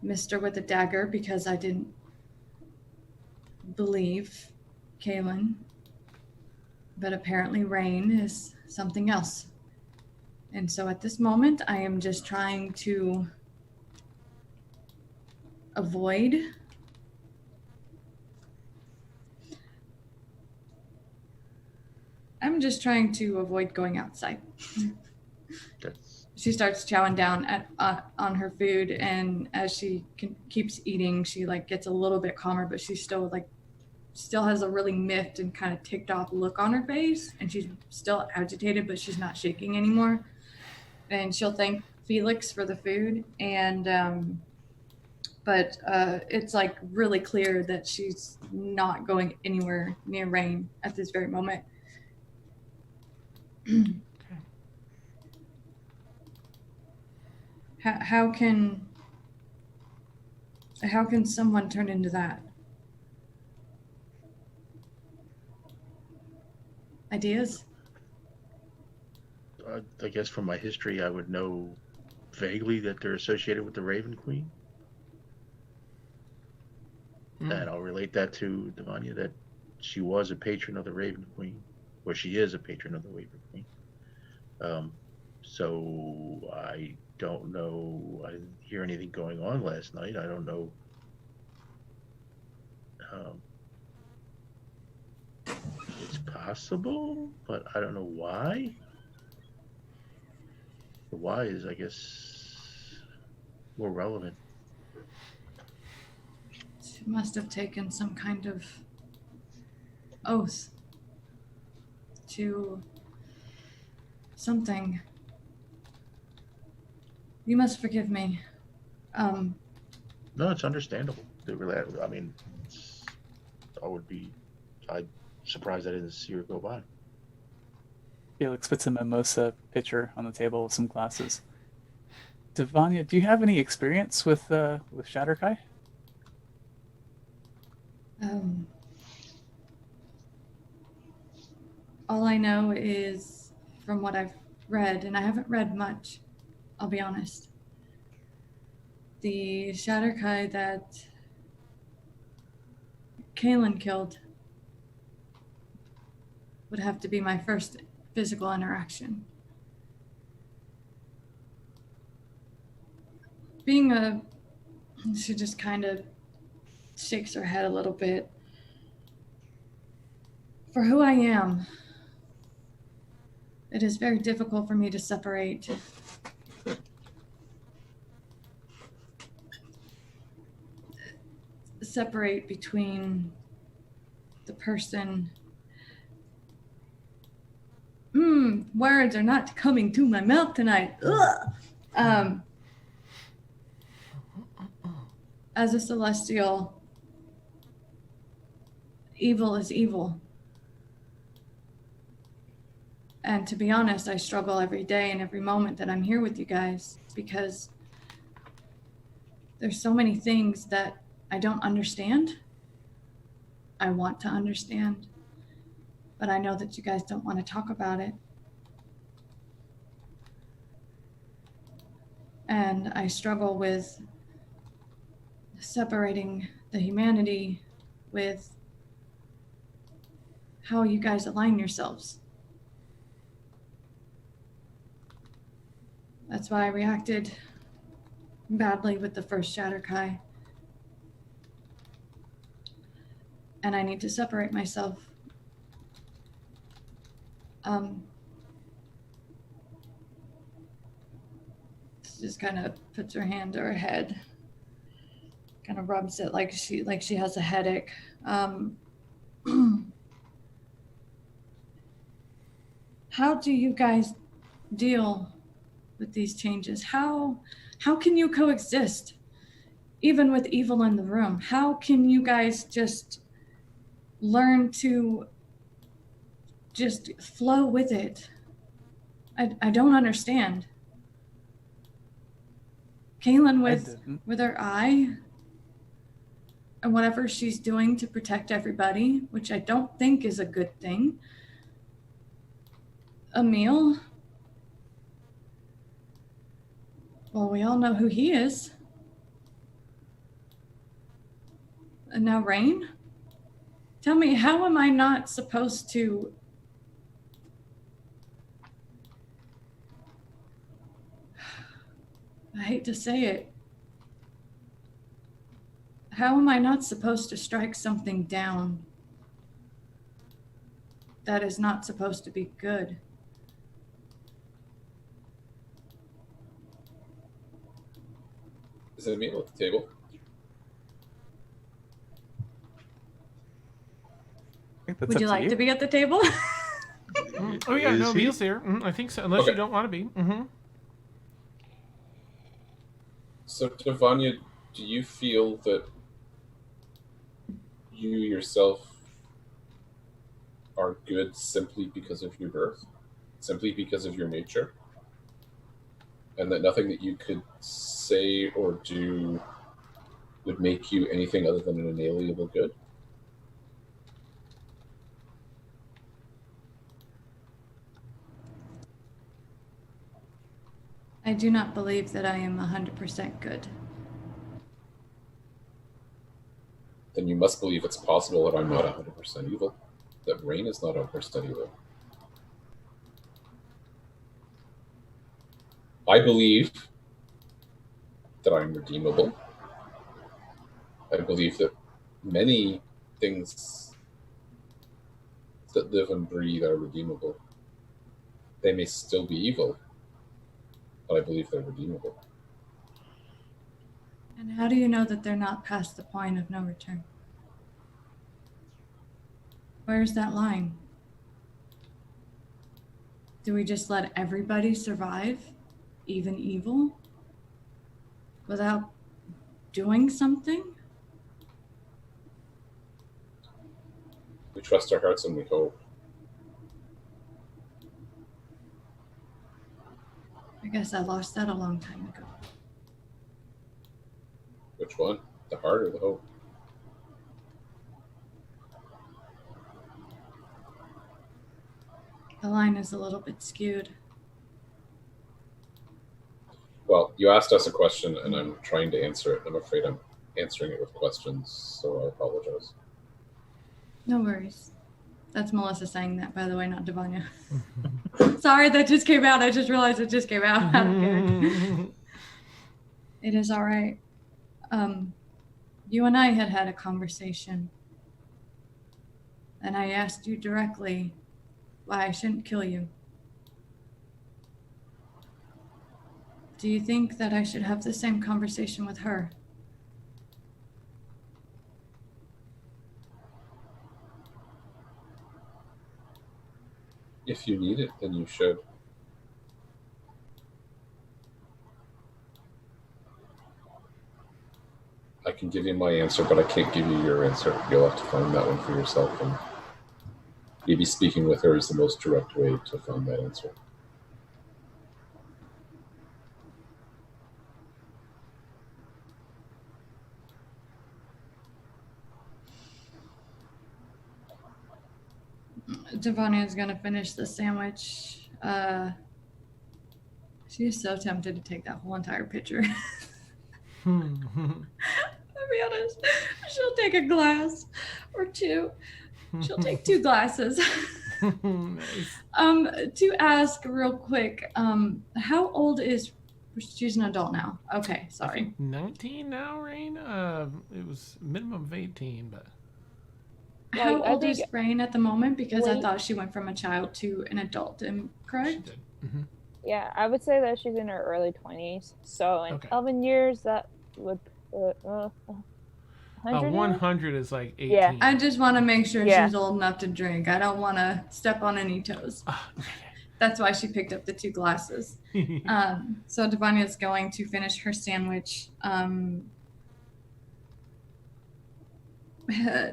missed her with a dagger because I didn't believe Kaylin. But apparently Rain is something else. And so at this moment, I am just trying to avoid going outside. That's She starts chowing down on her food, and as she keeps eating, she like gets a little bit calmer, but she's still has a really miffed and kind of ticked off look on her face, and she's still agitated, but she's not shaking anymore. And she'll thank Felix for the food, and but it's like really clear that she's not going anywhere near Rain at this very moment. How can someone turn into that? Ideas? I guess from my history, I would know vaguely that they're associated with the Raven Queen. And I'll relate that to Devanya, that she was a patron of the Raven Queen, or she is a patron of the Raven Queen. So I don't know. I didn't hear anything going on last night. I don't know. It's possible, but I don't know why. The why is, I guess, more relevant. She must have taken some kind of oath to something. You must forgive me. No, it's understandable. I mean, I'm surprised I didn't see her go by. Felix puts a mimosa pitcher on the table with some glasses. Devanya, do you have any experience with Shatterkai? All I know is from what I've read, and I haven't read much, I'll be honest. The Shatterkai that Kaelin killed would have to be my first physical interaction. She just kind of shakes her head a little bit. For who I am, it is very difficult for me to separate between the person. Words are not coming to my mouth tonight. Ugh. As a celestial, evil is evil. And to be honest, I struggle every day and every moment that I'm here with you guys, because there's so many things that I don't understand. I want to understand, but I know that you guys don't want to talk about it. And I struggle with separating the humanity with how you guys align yourselves. That's why I reacted badly with the first Shatterkai. And I need to separate myself. Just kind of puts her hand to her head, kind of rubs it like she has a headache. How do you guys deal with these changes? How can you coexist, even with evil in the room? How can you guys just learn to just flow with it? I don't understand. Kaelin with her eye and whatever she's doing to protect everybody, which I don't think is a good thing. Emil, well, we all know who he is. And now Rain? Tell me, how am I not supposed to... I hate to say it. How am I not supposed to strike something down that is not supposed to be good? Is it a meal at the table? I think that's Would up you to like you. to be at the table? Oh yeah, Is no, he? meals here. I think so, unless you Okay. don't want to be. So, Tavanya, do you feel that you yourself are good simply because of your birth? Simply because of your nature? And that nothing that you could say or do would make you anything other than an inalienable good? I do not believe that I am 100% good. Then you must believe it's possible that I'm not 100% evil. That Rain is not 100% evil. I believe that I'm redeemable. I believe that many things that live and breathe are redeemable. They may still be evil, but I believe they're redeemable. And how do you know that they're not past the point of no return? Where's that line? Do we just let everybody survive, even evil, without doing something? We trust our hearts and we hope. I guess I lost that a long time ago. Which one? The heart or the hope? The line is a little bit skewed. Well, you asked us a question and I'm trying to answer it. I'm afraid I'm answering it with questions, so I apologize. No worries. That's Melissa saying that, by the way, not Devanya. Sorry, that just came out. I just realized it just came out. Out of character. It is all right. You and I had a conversation, and I asked you directly why I shouldn't kill you. Do you think that I should have the same conversation with her? If you need it, then you should. I can give you my answer, but I can't give you your answer. You'll have to find that one for yourself, and maybe speaking with her is the most direct way to find that answer. Devanya is going to finish the sandwich. She's so tempted to take that whole entire picture. I'll be honest. She'll take a glass or two. She'll take 2 glasses. Nice. To ask real quick, how old is she's an adult now? Okay, I sorry. think 19 now, Rain. It was minimum of 18, but Yeah, How I old is think Rain at the moment? Because I late- thought she went from a child to an adult. Am I she correct? did. Yeah, I would say that she's in her early 20s. So in Okay. 11 years, that would 100 years? 100 is like 18. Yeah. I just want to make sure Yeah. she's old enough to drink. I don't want to step on any toes. Ah, That's why she picked up the 2 glasses. So Devanya is going to finish her sandwich.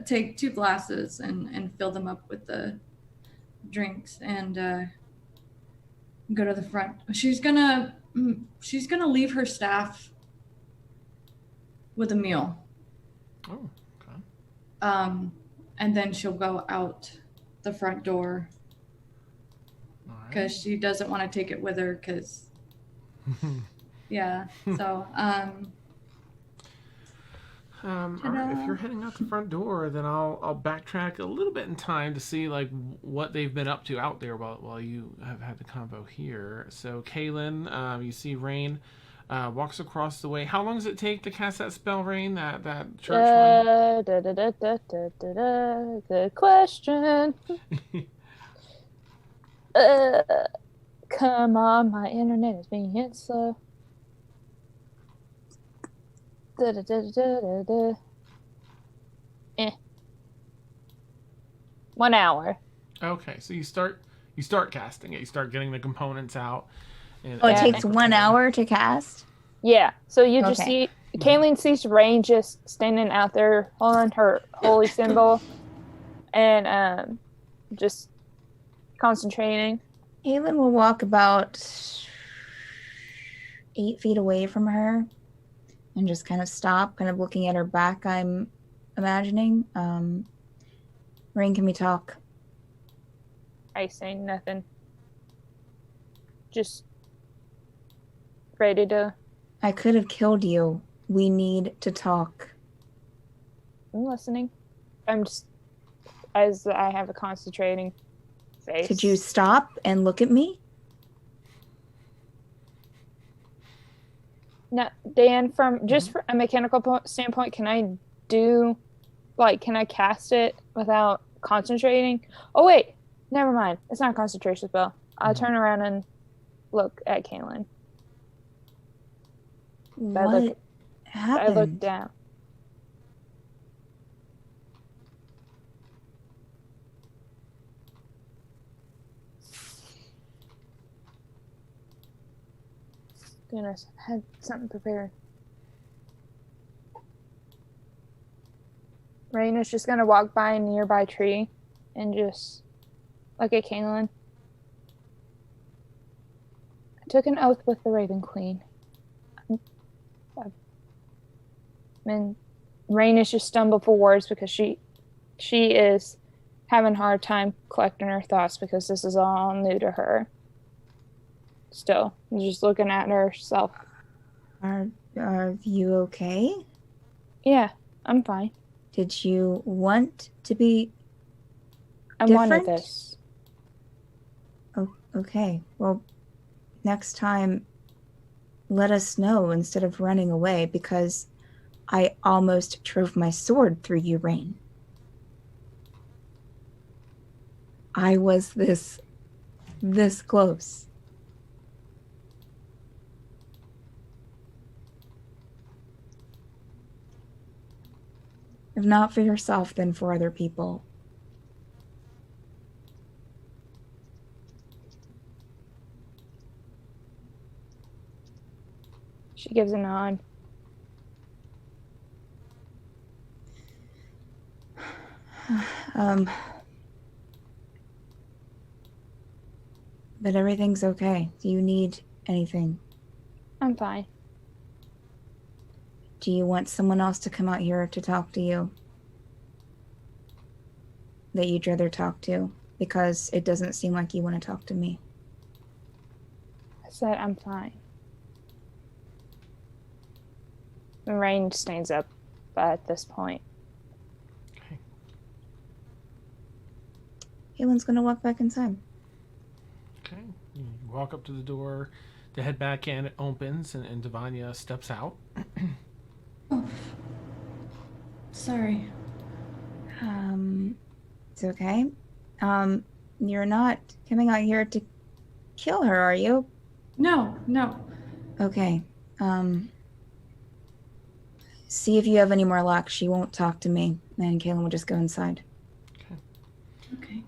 Take 2 glasses and fill them up with the drinks and go to the front. She's gonna leave her staff with a meal. Oh, okay. And then she'll go out the front door All right. because she doesn't want to take it with her because yeah. So All right, if you're heading out the front door, then I'll backtrack a little bit in time to see like what they've been up to out there while you have had the combo here. So Kaylin, you see Rain walks across the way. How long does it take to cast that spell, Rain? That church one? Good question. Come on, my internet is being hit slow. 1 hour. Okay, so you start casting it. You start getting the components out. And, Oh, it Yeah. takes 1 hour to cast? Yeah, so you just Okay. see Kayleen sees Rain just standing out there holding her holy symbol and just concentrating. Aelin will walk about 8 feet away from her and just kind of stop, kind of looking at her back, I'm imagining. Rain, can we talk? I say nothing. Just ready to. I could have killed you. We need to talk. I'm listening. I'm just. As I have a concentrating face. Could you stop and look at me? No, Dan, from just for a mechanical standpoint, can I cast it without concentrating? Oh, wait. Never mind. It's not a concentration spell. I'll turn around and look at Kaylin. What I happened? look down. Goodness, I had something prepared. Rain is just gonna walk by a nearby tree and just look at Kaylin. I took an oath with the Raven Queen. And Rain is just stumbled for words because she is having a hard time collecting her thoughts because this is all new to her. Still, just looking at herself. Are you okay? Yeah, I'm fine. Did you want to be I wanted different? this. Oh, okay. Well, next time, let us know instead of running away, because I almost drove my sword through you, Rain. I was this close. If not for yourself, then for other people. She gives a nod. But everything's okay. Do you need anything? I'm fine. Do you want someone else to come out here to talk to you? That you'd rather talk to? Because it doesn't seem like you want to talk to me. I said I'm fine. And Rain stands up at this point. Okay. Kalen's gonna walk back inside. Okay. You walk up to the door to head back in. It opens, and Devanya steps out. Oh. Sorry. It's okay. You're not coming out here to kill her, are you? No. Okay. See if you have any more luck. She won't talk to me. And Kaylin will just go inside. Okay.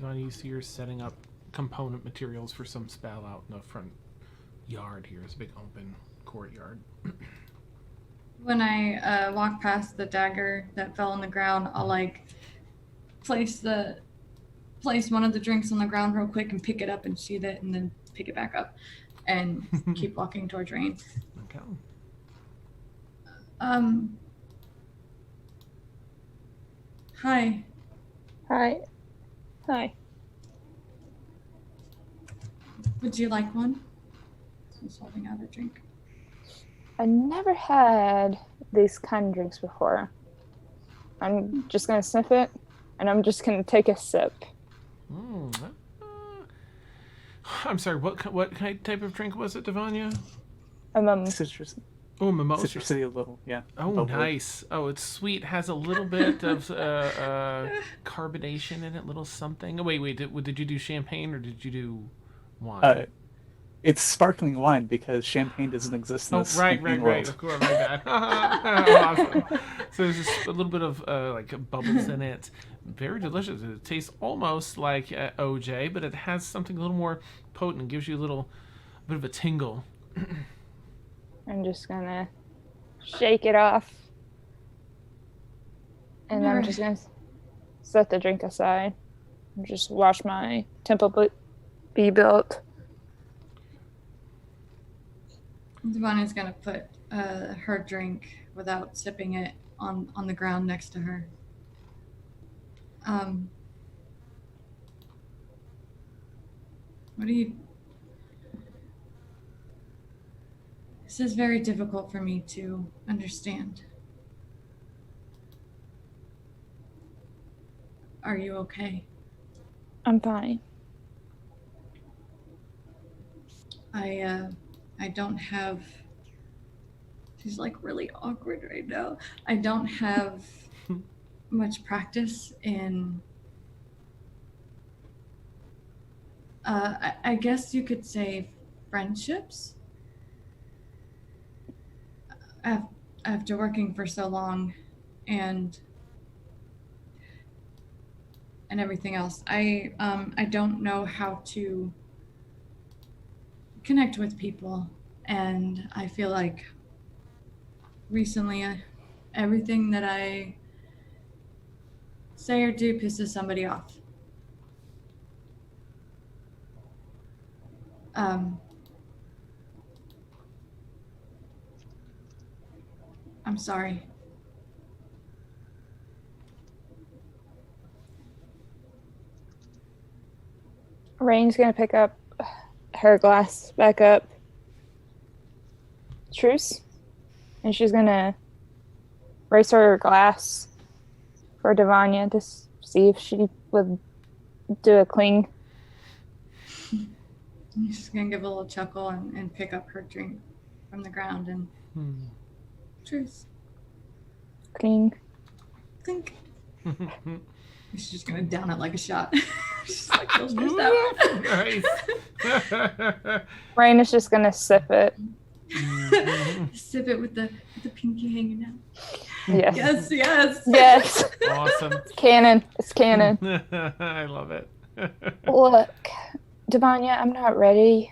Devanya, you see you're setting up component materials for some spell out in the front yard here. It's a big open courtyard. When I walk past the dagger that fell on the ground, I'll place one of the drinks on the ground real quick and pick it up and sheath it and then pick it back up and keep walking towards Rain. Okay. Hi. Hi. Would you like one? He's holding out a drink. I never had these kind of drinks before. I'm just gonna sniff it, and I'm just gonna take a sip. I'm sorry. What type of drink was it, Devanya? Citrus. Oh, mimosa. Citrusy a little, yeah. Oh, Bubbly. nice. Oh, it's sweet. Has a little bit of carbonation in it, little something. Oh, wait. Did you do champagne or did you do wine? It's sparkling wine because champagne doesn't exist in Oh, this right, campaign right, world. of course, my bad. Awesome. So there's just a little bit of like bubbles in it. Very delicious. It tastes almost like OJ, but it has something a little more potent. Gives you a little bit of a tingle. I'm just gonna shake it off. And I'm just gonna set the drink aside and just watch my temple be built. Devonia's gonna put her drink without sipping it on the ground next to her. What do you? This is very difficult for me to understand. Are you okay? I'm fine. I don't have. She's like really awkward right now. I don't have much practice in. I guess you could say friendships. After working for so long, and everything else, I don't know how to connect with people, and I feel like recently everything that I say or do pisses somebody off. I'm sorry. Rain's gonna pick up her glass back up. Truce. And she's gonna raise her glass for Devania to see if she would do a cling. She's gonna give a little chuckle and pick up her drink from the ground and truce. Cling. Clink. She's just gonna down it like a shot. She's like real stressed out. Nice. Rain is just gonna sip it. Sip it with the pinky hanging out. Yes. Yes. Yes. Awesome. It's canon. It's canon. I love it. Look, Devania, I'm not ready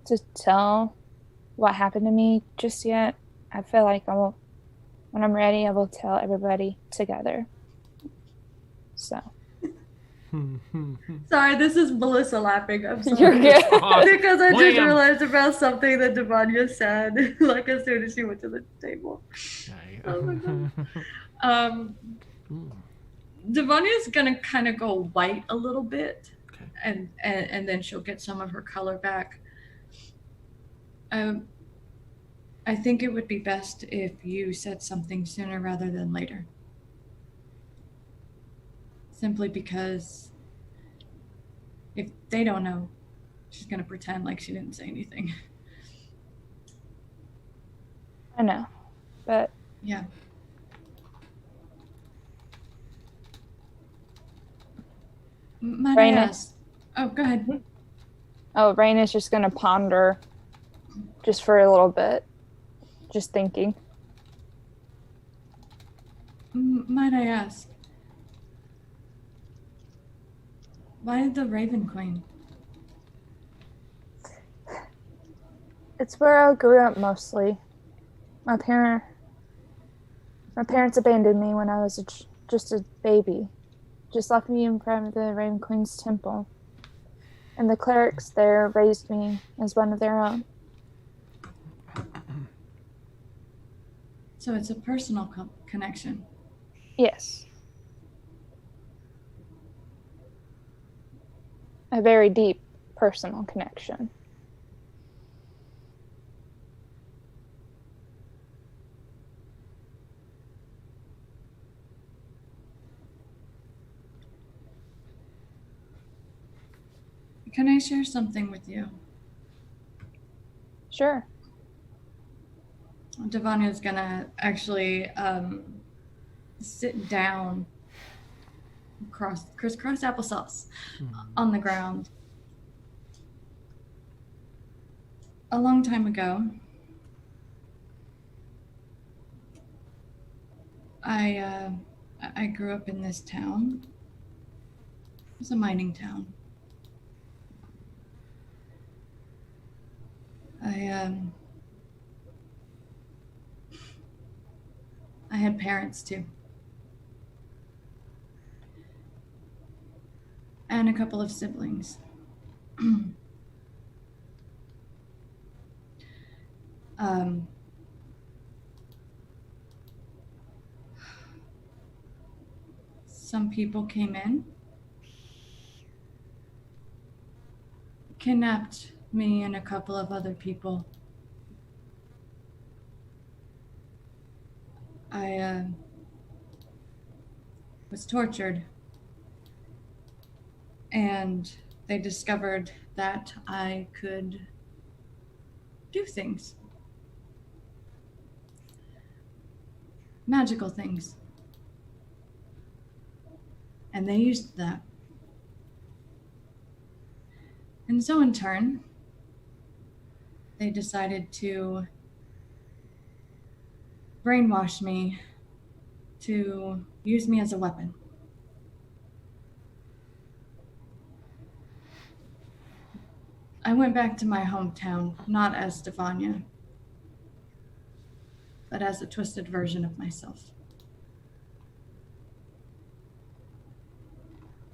to tell what happened to me just yet. I feel like when I'm ready, I will tell everybody together. So. Sorry, this is Melissa laughing. I'm sorry. You're good. Because I just Wham. realized about something that Devania said, like as soon as she went to the table. Oh my god. Devonia's gonna kind of go white a little bit, Okay. and then she'll get some of her color back. I think it would be best if you said something sooner rather than later. Simply because if they don't know, she's gonna pretend like she didn't say anything. I know, but Yeah. Might I Raina. ask? Oh, go ahead. Rain is just gonna ponder just for a little bit, just thinking. Might I ask? Why the Raven Queen? It's where I grew up mostly. My parents abandoned me when I was just a baby. Just left me in front of the Raven Queen's temple. And the clerics there raised me as one of their own. So it's a personal connection. Yes. A very deep personal connection. Can I share something with you? Sure. Devonia's gonna actually sit down, crisscross applesauce on the ground, a long time ago, I grew up in this town. It was a mining town. I had parents too. And a couple of siblings. Some people came in, kidnapped me and a couple of other people. I was tortured, and they discovered that I could do things. Magical things. And they used that. And so in turn, they decided to brainwash me to use me as a weapon. I went back to my hometown, not as Stefania, but as a twisted version of myself.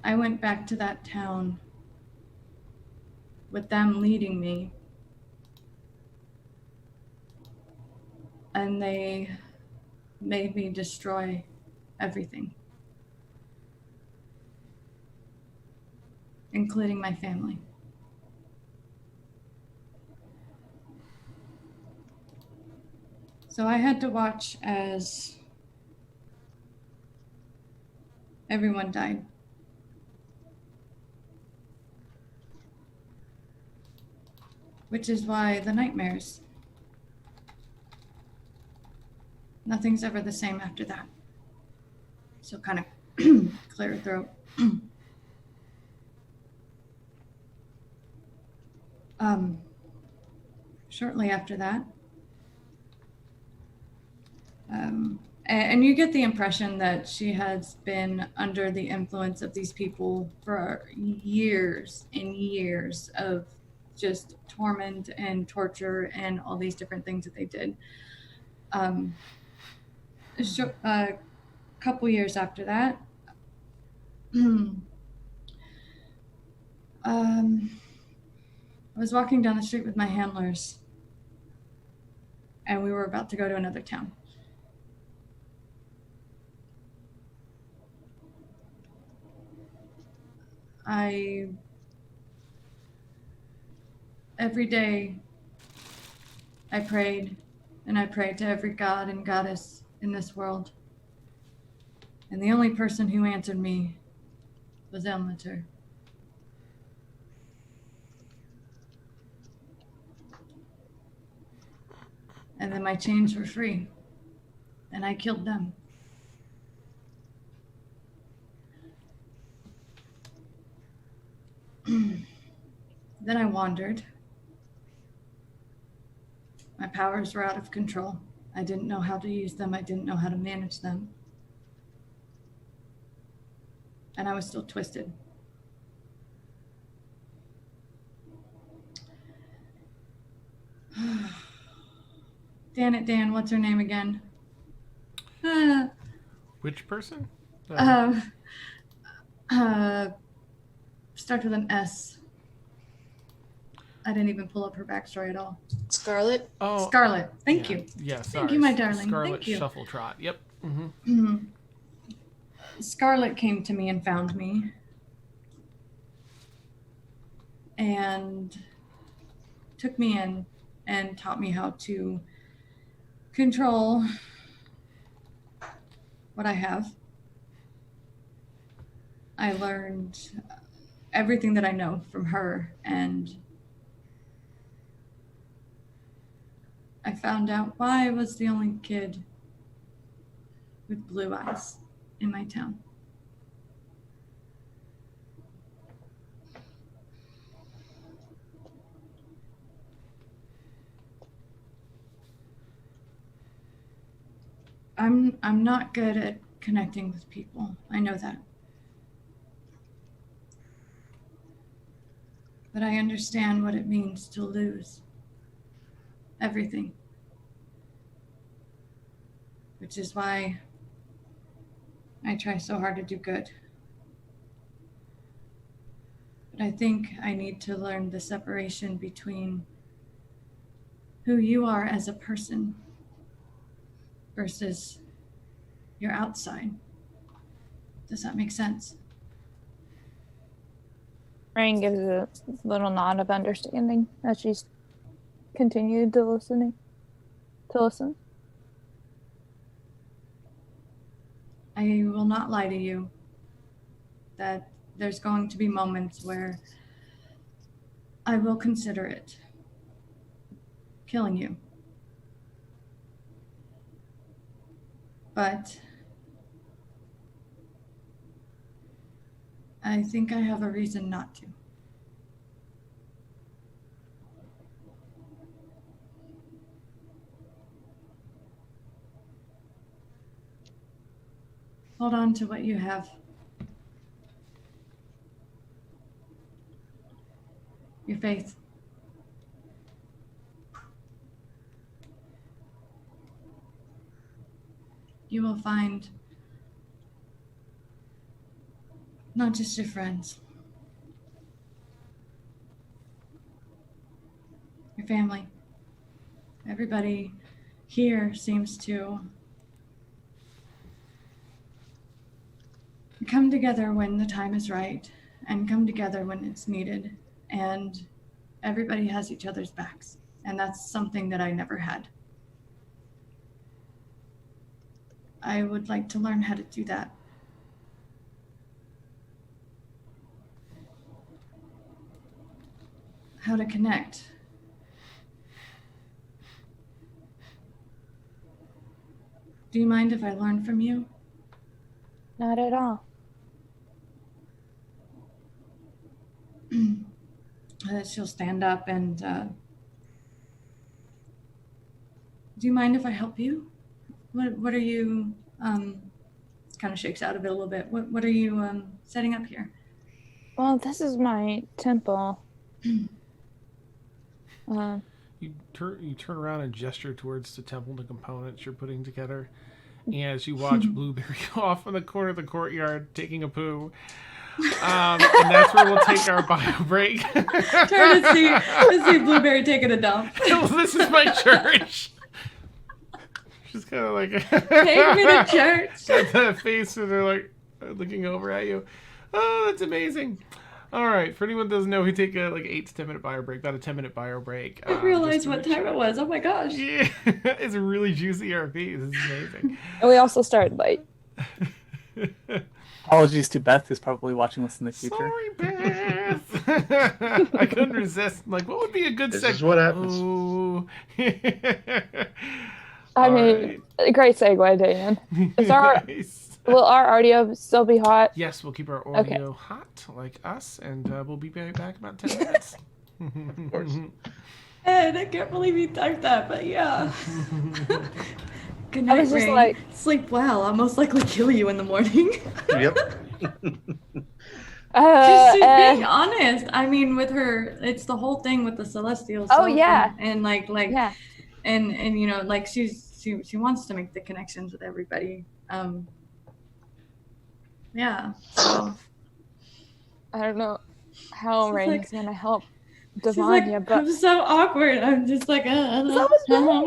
I went back to that town with them leading me, and they made me destroy everything, including my family. So I had to watch as everyone died. Which is why the nightmares. Nothing's ever the same after that. So kind of clear throat. Shortly after that, and you get the impression that she has been under the influence of these people for years and years of just torment and torture and all these different things that they did. A couple years after that, I was walking down the street with my handlers, and we were about to go to another town. Every day, I prayed, and I prayed to every god and goddess in this world. And the only person who answered me was Elmater. And then my chains were free, and I killed them. Then I wandered. My powers were out of control. I didn't know how to use them. I didn't know how to manage them. And I was still twisted. Dan it, Dan. What's her name again? Which person? Starts with an S. I didn't even pull up her backstory at all. Scarlet? Oh, Scarlet. Thank you. Yeah, sorry. Thank you, my darling. Scarlet Thank you. Shuffletrot. Yep. Scarlet came to me and found me. And took me in and taught me how to control what I have. I learned everything that I know from her, and I found out why I was the only kid with blue eyes in my town. I'm not good at connecting with people. I know that. But I understand what it means to lose everything. Which is why I try so hard to do good. But I think I need to learn the separation between who you are as a person versus your outside. Does that make sense? Rain gives a little nod of understanding as she's continued to listen. I will not lie to you that there's going to be moments where I will consider it killing you. But I think I have a reason not to. Hold on to what you have. Your faith. You will find not just your friends, your family. Everybody here seems to come together when the time is right and come together when it's needed. And everybody has each other's backs. And that's something that I never had. I would like to learn how to do that. How to connect. Do you mind if I learn from you? Not at all. She'll stand up and do you mind if I help you? What are you kind of shakes out of it a little bit. What are you setting up here? Well, this is my temple. You turn around and gesture towards the temple, the components you're putting together. And as you watch Blueberry go off in the corner of the courtyard taking a poo. And that's where we'll take our bio break. Turn to see Blueberry taking a dump. Well, this is my church. She's kind of like Take me to church. Got that face and they're like looking over at you. Oh, that's amazing. All right, for anyone that doesn't know, we take a 8 to 10 minute bio break, about a 10-minute bio break. I realized what time it was. Oh my gosh. Yeah, it's a really juicy RP. This is amazing. And we also started late. Apologies to Beth, who's probably watching this in the future. Sorry, Beth. I couldn't resist. I'm like, what would be a good This segue? is what happens. Oh. I mean, great segue, Dan. Is Nice. Will our audio still be hot? Yes, we'll keep our audio hot like us, and we'll be right back in about 10 minutes. Of course. Ed, I can't believe you typed that, but yeah. Good night, I was just Rain. like- Sleep well. I'll most likely kill you in the morning. Yep. She's being honest. I mean, with her, it's the whole thing with the celestial. Oh, self yeah. and like Yeah. and you know, like she wants to make the connections with everybody. Yeah. So I don't know how She's Rain like- is going to help she's like, Devanya, but I'm so awkward. I'm just like, I don't know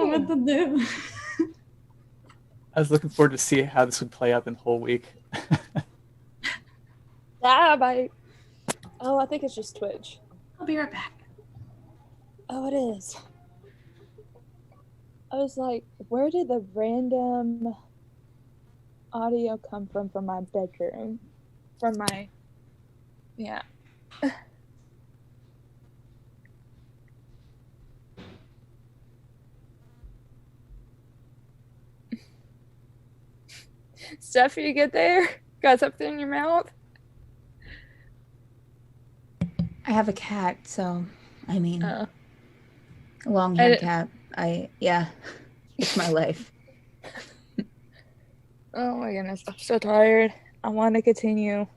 what to do. I was looking forward to see how this would play out in the whole week. I think it's just Twitch. I'll be right back. Oh, it is. I was like, where did the random audio come from my bedroom? From my... Yeah. Stuff you get there? Got something in your mouth? I have a cat, so I mean, Oh. a long-haired cat. Yeah, it's my life. Oh my goodness, I'm so tired. I want to continue.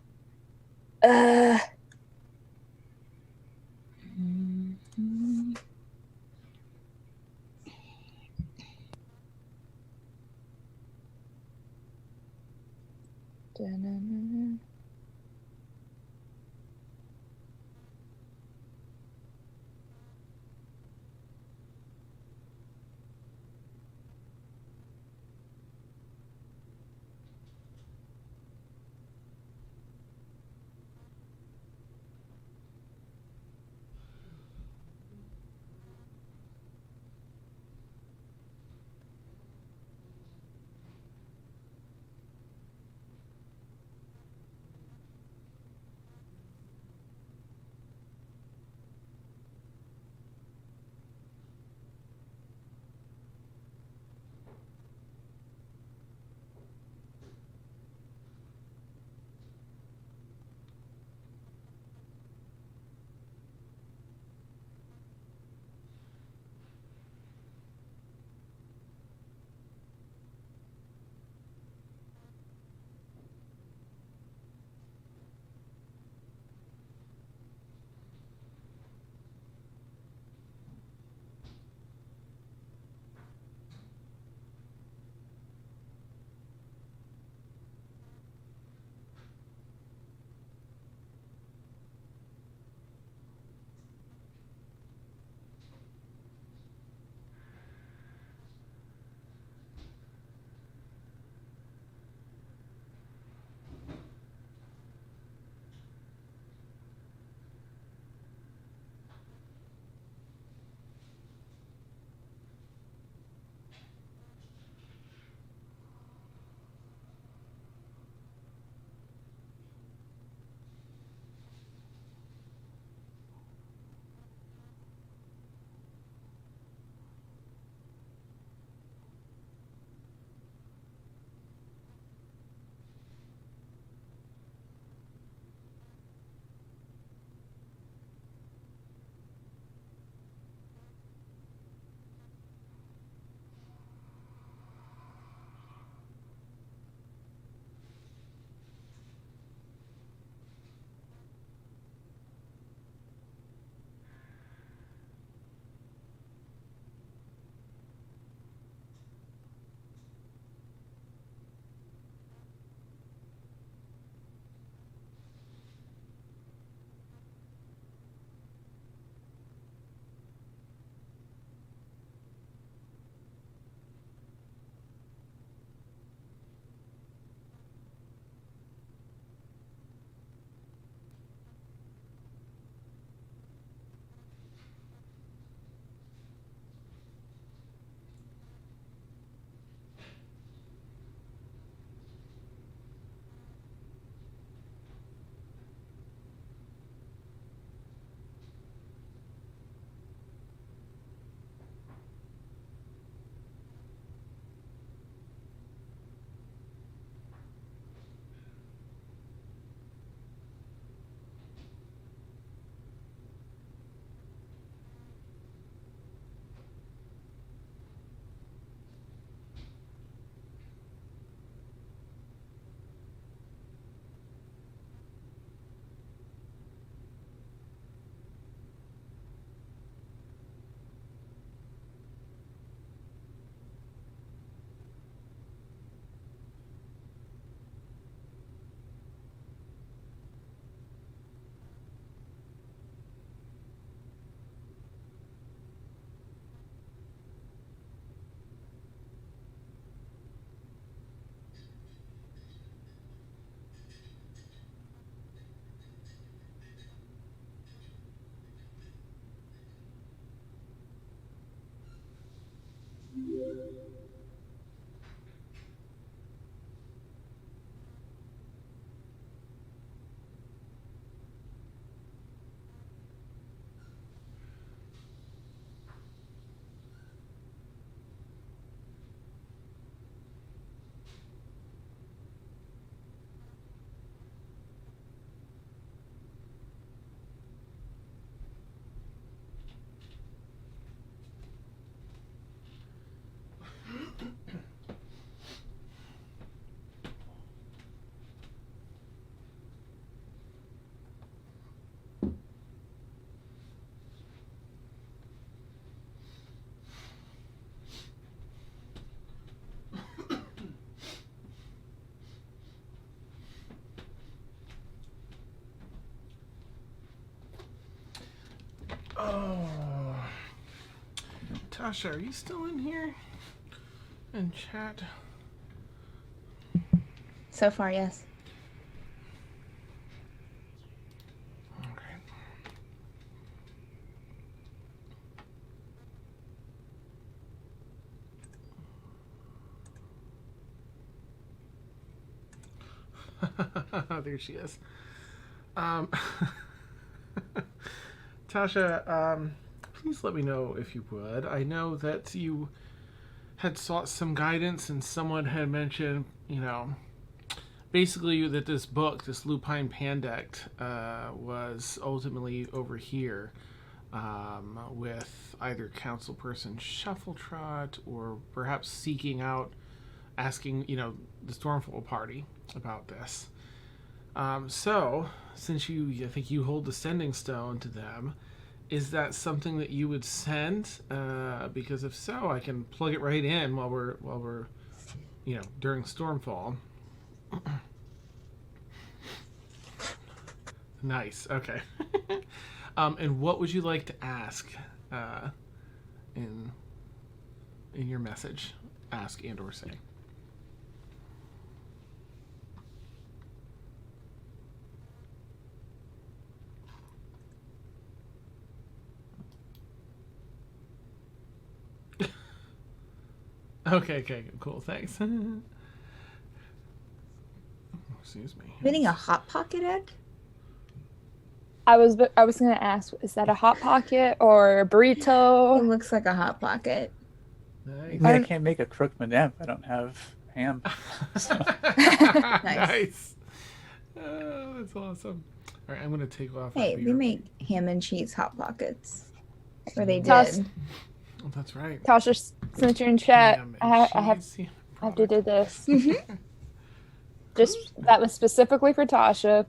Tasha, are you still in here? In chat? So far, yes. Okay. There she is. Tasha, please let me know if you would. I know that you had sought some guidance and someone had mentioned, basically that this book, this Lupine Pandect, was ultimately over here with either council person Shuffletrot or perhaps seeking out, asking, the Stormfall party about this. So, since I think you hold the sending stone to them, is that something that you would send? Because if so, I can plug it right in while we're during Stormfall. Nice. Okay. And what would you like to ask in your message? Ask and or say. Okay, cool, thanks. Excuse me. Getting a hot pocket, Ed? I was gonna ask, is that a hot pocket or a It burrito? looks like a hot pocket. Nice. I can't make a croque madame if I don't have ham. So. Nice. Oh, that's awesome. All right, I'm gonna take off. Hey, that we beer. make ham and cheese hot pockets. Or they Toss- did. Oh, that's right. Tasha, since you're in chat, Ham I and have cheese I have to do this. Mm-hmm. Just that was specifically for Tasha,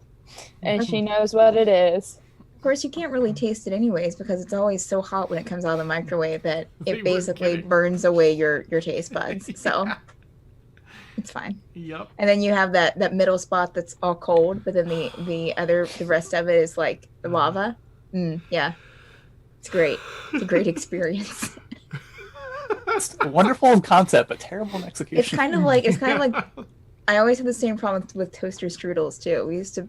and she knows what it is. Of course, you can't really taste it anyways because it's always so hot when it comes out of the microwave that They it weren't basically kidding. burns away your taste buds. So Yeah. it's fine. Yep. And then you have that middle spot that's all cold, but then the rest of it is like lava. Yeah, it's great. It's a great experience. It's wonderful in concept, but terrible in It's execution. kind of like I always had the same problem with toaster strudels too. We used to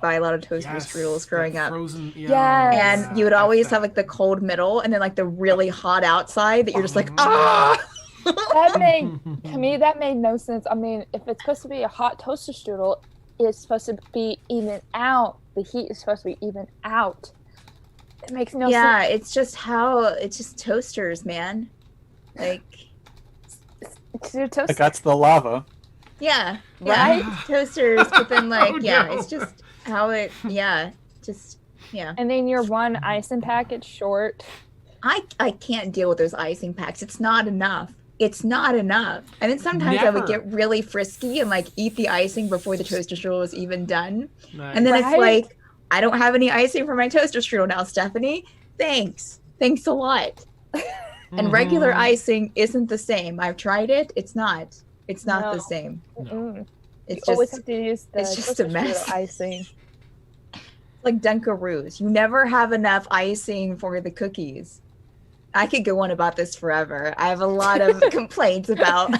buy a lot of toaster strudels growing up. Frozen, Yes. And you would always have like the cold middle and then like the really hot outside that you're just like, ah! That made no sense. I mean, if it's supposed to be a hot toaster strudel, it's supposed to be even out. The heat is supposed to be even out. It makes no sense. Yeah, it's just toasters, man. Like, Your toast- That's the lava. yeah, Right? toasters, but then like, Oh, yeah, no. it's just how it, yeah, just, yeah. And then you're one icing packet short. I can't deal with those icing packs. It's not enough. It's not enough. And then sometimes I would Never. get really frisky and like eat the icing before the toaster strudel was even done. Nice. And then it's Right? like, I don't have any icing for my toaster strudel now, Stephanie. Thanks a lot. And regular Mhm. icing isn't the same. I've tried it. It's not. It's not the No. same. Mm-mm. It's You always just have to use the it's just toaster a mess. strudel icing. like Dunkaroos. You never have enough icing for the cookies. I could go on about this forever. I have a lot of complaints about.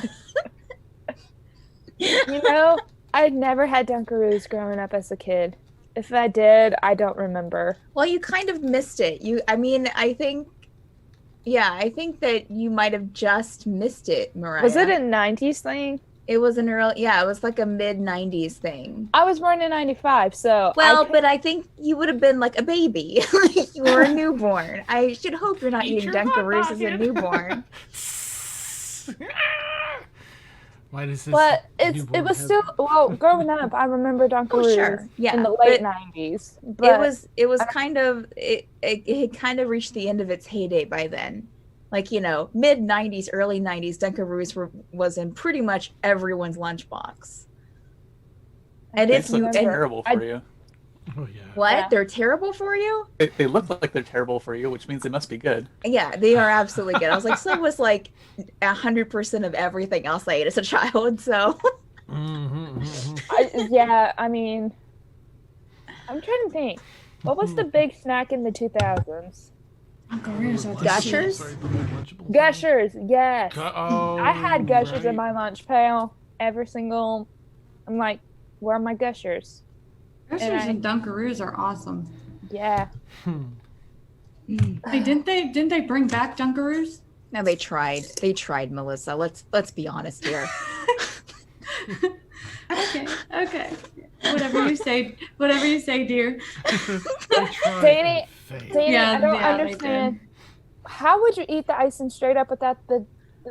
You know, I'd never had Dunkaroos growing up as a kid. If I did, I don't remember. Well, you kind of missed it. I think that you might have just missed it, Mariah. Was it a 90s thing? It was an early, it was like a mid 90s thing. I was born in 95, so Well, but I think you would have been like a baby. You were a newborn. I should hope you're not Eat eating your hot Dunkaroos as a pocket. newborn. Why does this? But it newborn was have- still, well, growing up, I remember Dunkaroos sure. Yeah, in the late but 90s. But it was kind of it had kind of reached the end of its heyday by then. Like, mid 90s, early 90s, Dunkaroos was in pretty much everyone's lunchbox. And They if you look and terrible for you. Oh yeah. what? Yeah. They're terrible for you? They look like they're terrible for you, which means they must be good. Yeah, they are absolutely good. I was like, so was like 100% of everything else I ate as a child. So I mean, I'm trying to think. What was the big snack in the 2000s? Dunkaroos are the Gushers? Sorry, the Lunchable thing? Gushers, yes. Oh, I had gushers in right. my lunch pail every single. I'm like, where are my gushers? Gushers and Dunkaroos are awesome. Yeah. Hey, didn't they bring back Dunkaroos? No, they tried. They tried, Melissa. Let's be honest here. Okay. Whatever you say, dear. Danny, Yeah, I don't yeah, they understand. How would you eat the icing straight up without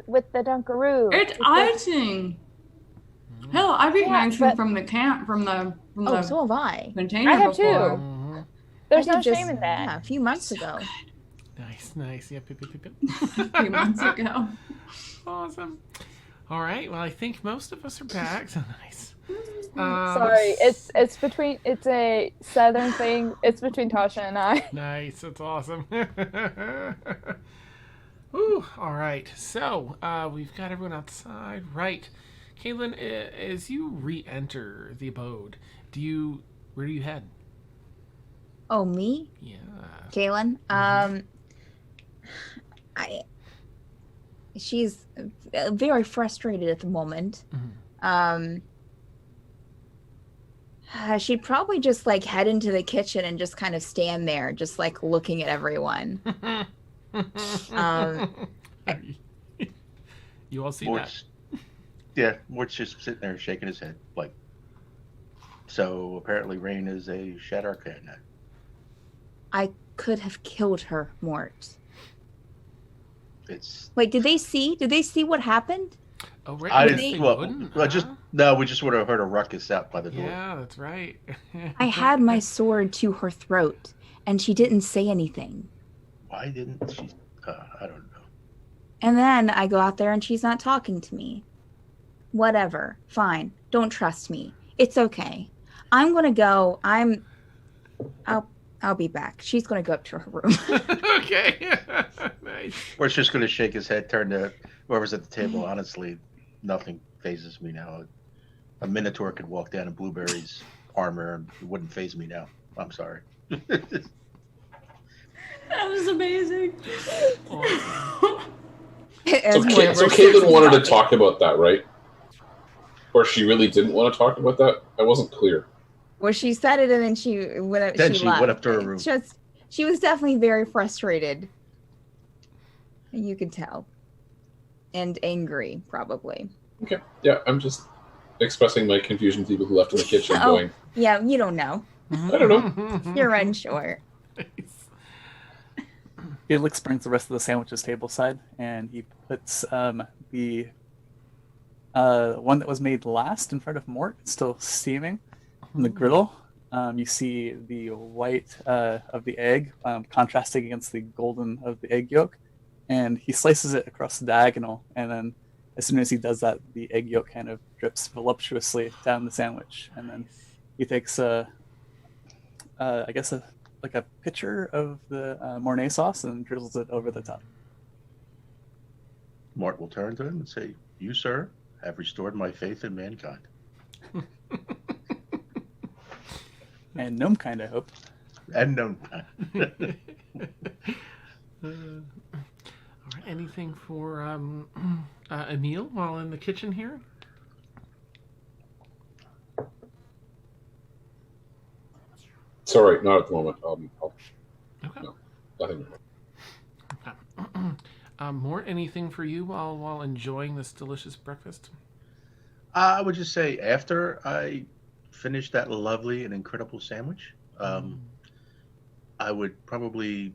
with the Dunkaroo? It's icing. Hell, I've eaten ice cream but- from the camp from the Oh, so have I. container I have before. too. Mhm. There's I no did just- shame in that. Yeah, a few months ago. Nice. Yeah, pip. A few months ago. Awesome. All right. Well, I think most of us are back. So nice. Sorry, it's a southern thing. It's between Tasha and I. Nice. That's awesome. Ooh, all right. So we've got everyone outside. Right. Caitlin, as you re-enter the abode, where do you head? Oh, me? Yeah. Kaylin? She's very frustrated at the moment. She'd probably just like head into the kitchen and just kind of stand there, just like looking at everyone. You all see Mort's, yeah, Mort's just sitting there shaking his head. Like, so apparently Rain is a Shadow Arcane now. I could have killed her, Mort. It's. Wait, did they see what happened? Oh, right. I yes, didn't. they Well, wouldn't, well, just huh? no. We just would have heard a ruckus out by the door. Yeah, that's right. I had my sword to her throat, and she didn't say anything. Why didn't she? I don't know. And then I go out there and she's not talking to me. Whatever. Fine. Don't trust me. It's okay. I'm gonna go. I'll be back. She's gonna go up to her room. Okay. Nice. Or it's just going to shake his head, turn to whoever's at the table. Honestly, nothing phases me now. A Minotaur could walk down in Blueberry's armor and it wouldn't phase me now. I'm sorry. That was amazing. So Caitlin wanted to talk about that, right? Or she really didn't want to talk about that? I wasn't clear. Well, she said it, and then she went up. Then she left. went up to her room. She was definitely very frustrated. You could tell, and angry, probably. Okay. Yeah, I'm just expressing my confusion to people who left in the kitchen going, Yeah, you don't know. I don't know. You're unsure. Nice. Felix brings the rest of the sandwiches tableside, and he puts the one that was made last in front of Mort. It's still steaming from the griddle. You see the white of the egg contrasting against the golden of the egg yolk, and he slices it across the diagonal, and then as soon as he does that, the egg yolk kind of drips voluptuously down the sandwich, and then he takes a pitcher of the Mornay sauce and drizzles it over the top. Mort will turn to him and say, "You, sir, have restored my faith in mankind." And gnome kind, I hope. And no. All right. Anything for Emil while in the kitchen here? It's all right, not at the moment. Okay. No, nothing. Mort, anything for you while enjoying this delicious breakfast? I would just say after I finished that lovely and incredible sandwich, I would probably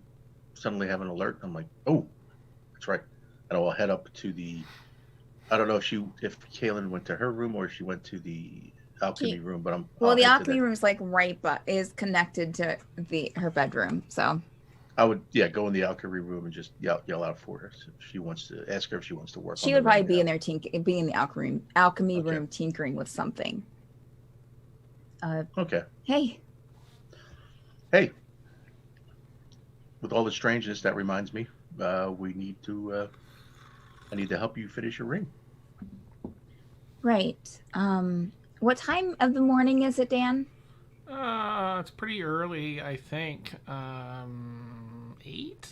suddenly have an alert. I'm like, oh, that's right. And I'll head up to the, I don't know if Kaylin went to her room or she went to the alchemy room, but Well, the alchemy room is like is connected to her bedroom, so. I would, go in the alchemy room and just yell out for her. So if she wants to, ask her if she wants to work. She would probably be in there, be in the alchemy room tinkering with something. Okay. Hey. With all the strangeness, that reminds me, I need to help you finish your ring. Right. What time of the morning is it, Dan? It's pretty early, I think. 8?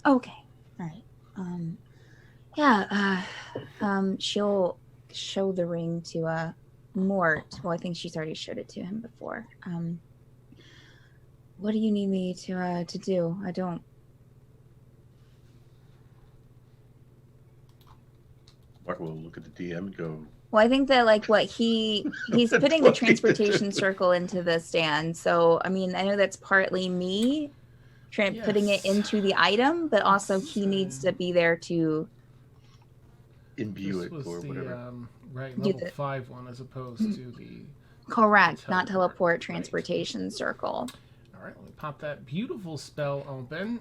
Okay. All right. Yeah. She'll show the ring to Mort. Well, I think she's already showed it to him before. What do you need me to do? I don't. Mark will look at the DM and go, Well, I think that like what he's putting the transportation circle into the stand. So I mean, I know that's partly me putting it Yes. into the item, but also he needs to be there to imbue This it was or the whatever. right Do level the- 5 one as opposed to the. correct, The not teleport, teleport right. transportation circle. All right, let me pop that beautiful spell open.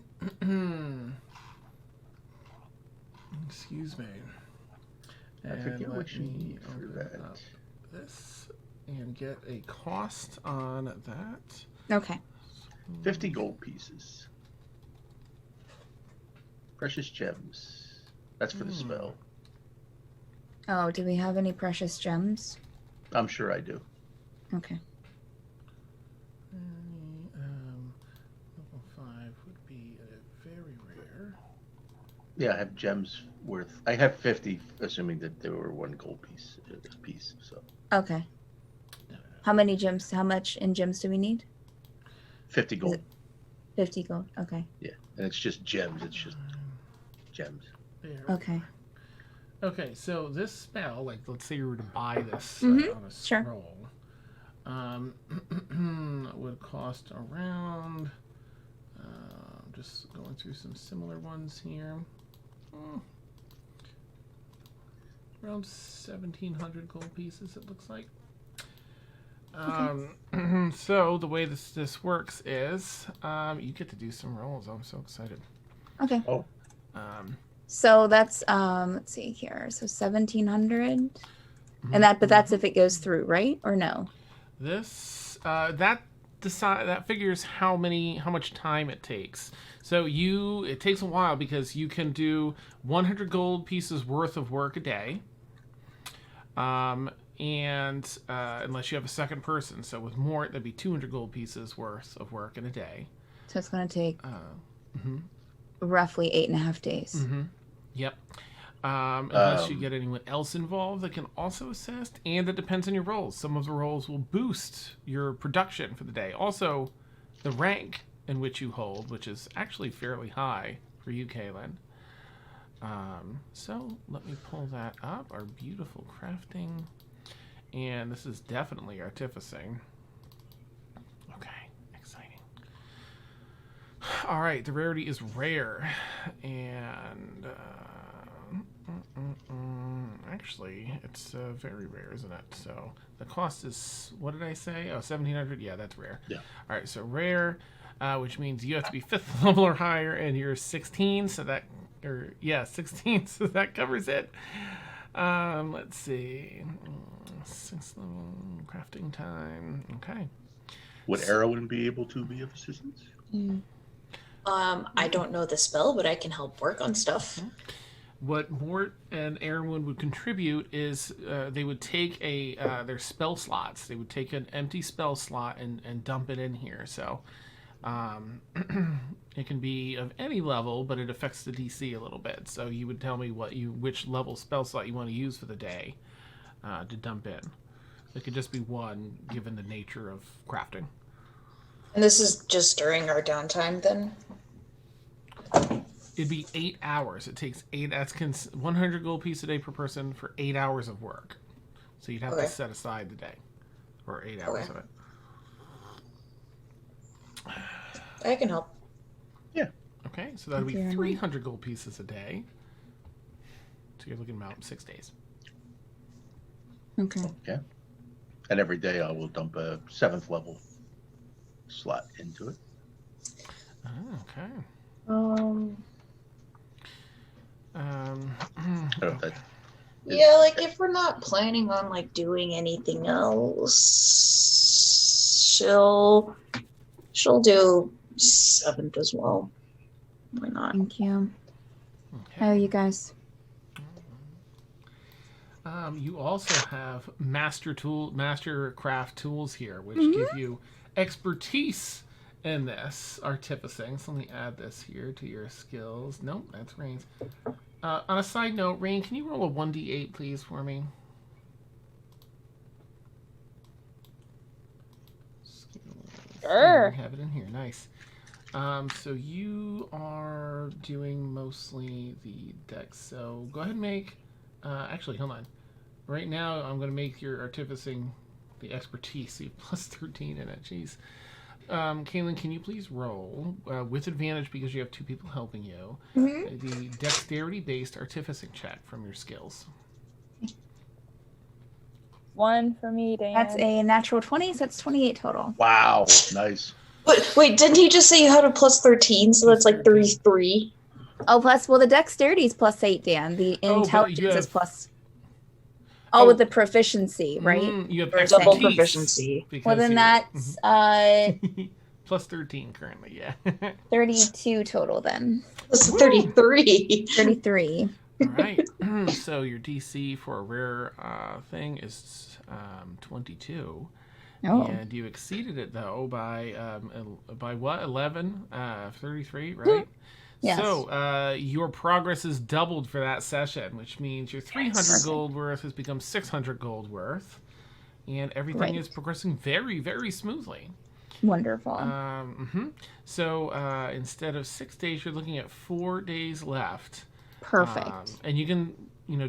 Excuse me. I forget let what you me need for open that. up this and get a cost on that. Okay. 50 gold pieces. Precious gems. That's for the spell. Oh, do we have any precious gems? I'm sure I do. Okay. Level 5 would be a very rare. Yeah, I have gems worth. I have 50, assuming that they were 1 gold piece. So Okay. How many gems? How much in gems do we need? 50 gold. 50 gold. Okay. Yeah, and it's just gems. It's just gems. There. Okay. Okay, so this spell, like, let's say you were to buy this Mhm, on a sure. scroll, would cost around, just going through some similar ones here, around 1,700 gold pieces, it looks like. So the way this works is, you get to do some rolls. I'm so excited. Okay. Oh. So that's let's see here. So 1,700, and but that's if it goes through, right? Or no? This that figures how much time it takes. So it takes a while because you can do 100 gold pieces worth of work a day. And unless you have a second person, so with Mort, that'd be 200 gold pieces worth of work in a day. So it's going to take roughly 8.5 days. Yep. Unless you get anyone else involved that can also assist, and it depends on your roles. Some of the roles will boost your production for the day. Also, the rank in which you hold, which is actually fairly high for you, Kaylin. So let me pull that up. Our beautiful crafting. And this is definitely artificing. Okay, exciting. All right, the rarity is rare. And actually, it's very rare, isn't it? So the cost is, what did I say? Oh, 1,700? Yeah, that's rare. Yeah. All right, so rare, which means you have to be 5th level or higher, and you're 16, so that, 16, so that covers it. Let's see. 6th level crafting time. Okay. Would Arrowin be able to be of assistance? I don't know the spell, but I can help work on stuff. What Mort and Erwin would contribute is they would take their spell slots. They would take an empty spell slot and dump it in here. So it can be of any level, but it affects the DC a little bit. So you would tell me which level spell slot you want to use for the day to dump in. It could just be one, given the nature of crafting. And this is just during our downtime, then? It'd be 8 hours. It takes 100 gold piece a day per person for 8 hours of work. So you'd have to set aside the day, or 8 hours of it. I can help. Yeah. Okay, so that would be 300 gold pieces a day. So you're looking about 6 days. Okay. Okay. And every day I will dump a 7th level slot into it. Okay. I don't know if that Yeah, like if we're not planning on like doing anything else, she'll do 7th as well. Why not? Thank you. Okay. How are you guys? You also have master craft tools here, which give you expertise in this artificing. So let me add this here to your skills. Nope, that's Rain's. On a side note, Rain, can you roll a 1d8, please, for me? Sure. I have it in here. Nice. So you are doing mostly the dex. So go ahead and make... actually, hold on. Right now, I'm going to make your artificing the expertise. So you have plus 13 in it. Jeez. Kaylin, can you please roll with advantage because you have 2 people helping you the dexterity-based artificing check from your skills. 1 for me, Dan. That's a natural 20, so that's 28 total. Wow, nice. Wait, didn't he just say you had a plus 13? So that's like 33. Oh, plus, well, the dexterity is plus 8, Dan. The intelligence is plus... Oh, with the proficiency, right? You have Or double expertise proficiency. Well, then that's plus 13 currently, yeah. 32 total then. That's 33. 33. All right. So your DC for a rare thing is 22. Oh. And you exceeded it, though, by what? 11? 33, right? Yes. So your progress is doubled for that session, which means your 300 gold worth has become 600 gold worth. And everything is progressing very, very smoothly. Wonderful. So instead of 6 days, you're looking at 4 days left. Perfect. And you can,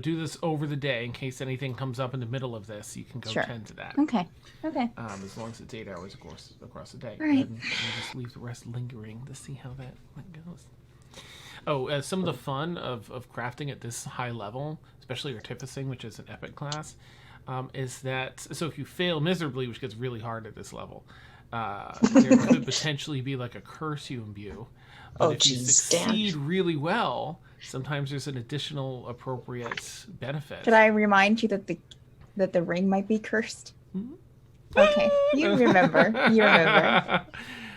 do this over the day in case anything comes up in the middle of this. You can go tend to that. Okay. As long as it's 8 hours, of course, across the day. Right. And just leave the rest lingering to see how that goes. Oh, some of the fun of crafting at this high level, especially artificing, which is an epic class, is that so if you fail miserably, which gets really hard at this level, there could potentially be like a curse you imbue. But if you succeed really well, sometimes there's an additional appropriate benefit. Should I remind you that the ring might be cursed? Okay, you remember.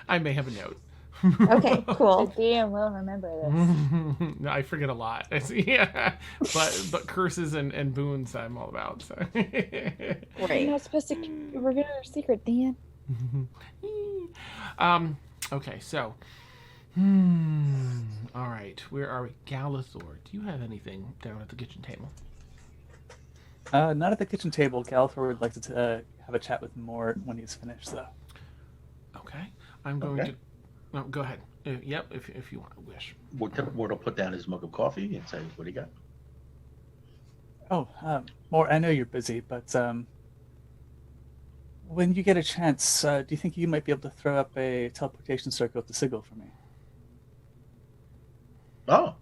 I may have a note. Okay, cool. The DM will remember this. No, I forget a lot. Yeah, but curses and boons I'm all about. So. Right. You're not supposed to reveal your secret, Dan. Okay, so. All right, where are we? Galithor, do you have anything down at the kitchen table? Not at the kitchen table. Galithor would like to have a chat with Mort when he's finished, though. Okay, I'm going to. No, go ahead. Yep, if you want to wish. Mort will put down his mug of coffee and say, "What do you got?" Oh, Mort, I know you're busy, but when you get a chance, do you think you might be able to throw up a teleportation circle at the Sigil for me? Oh,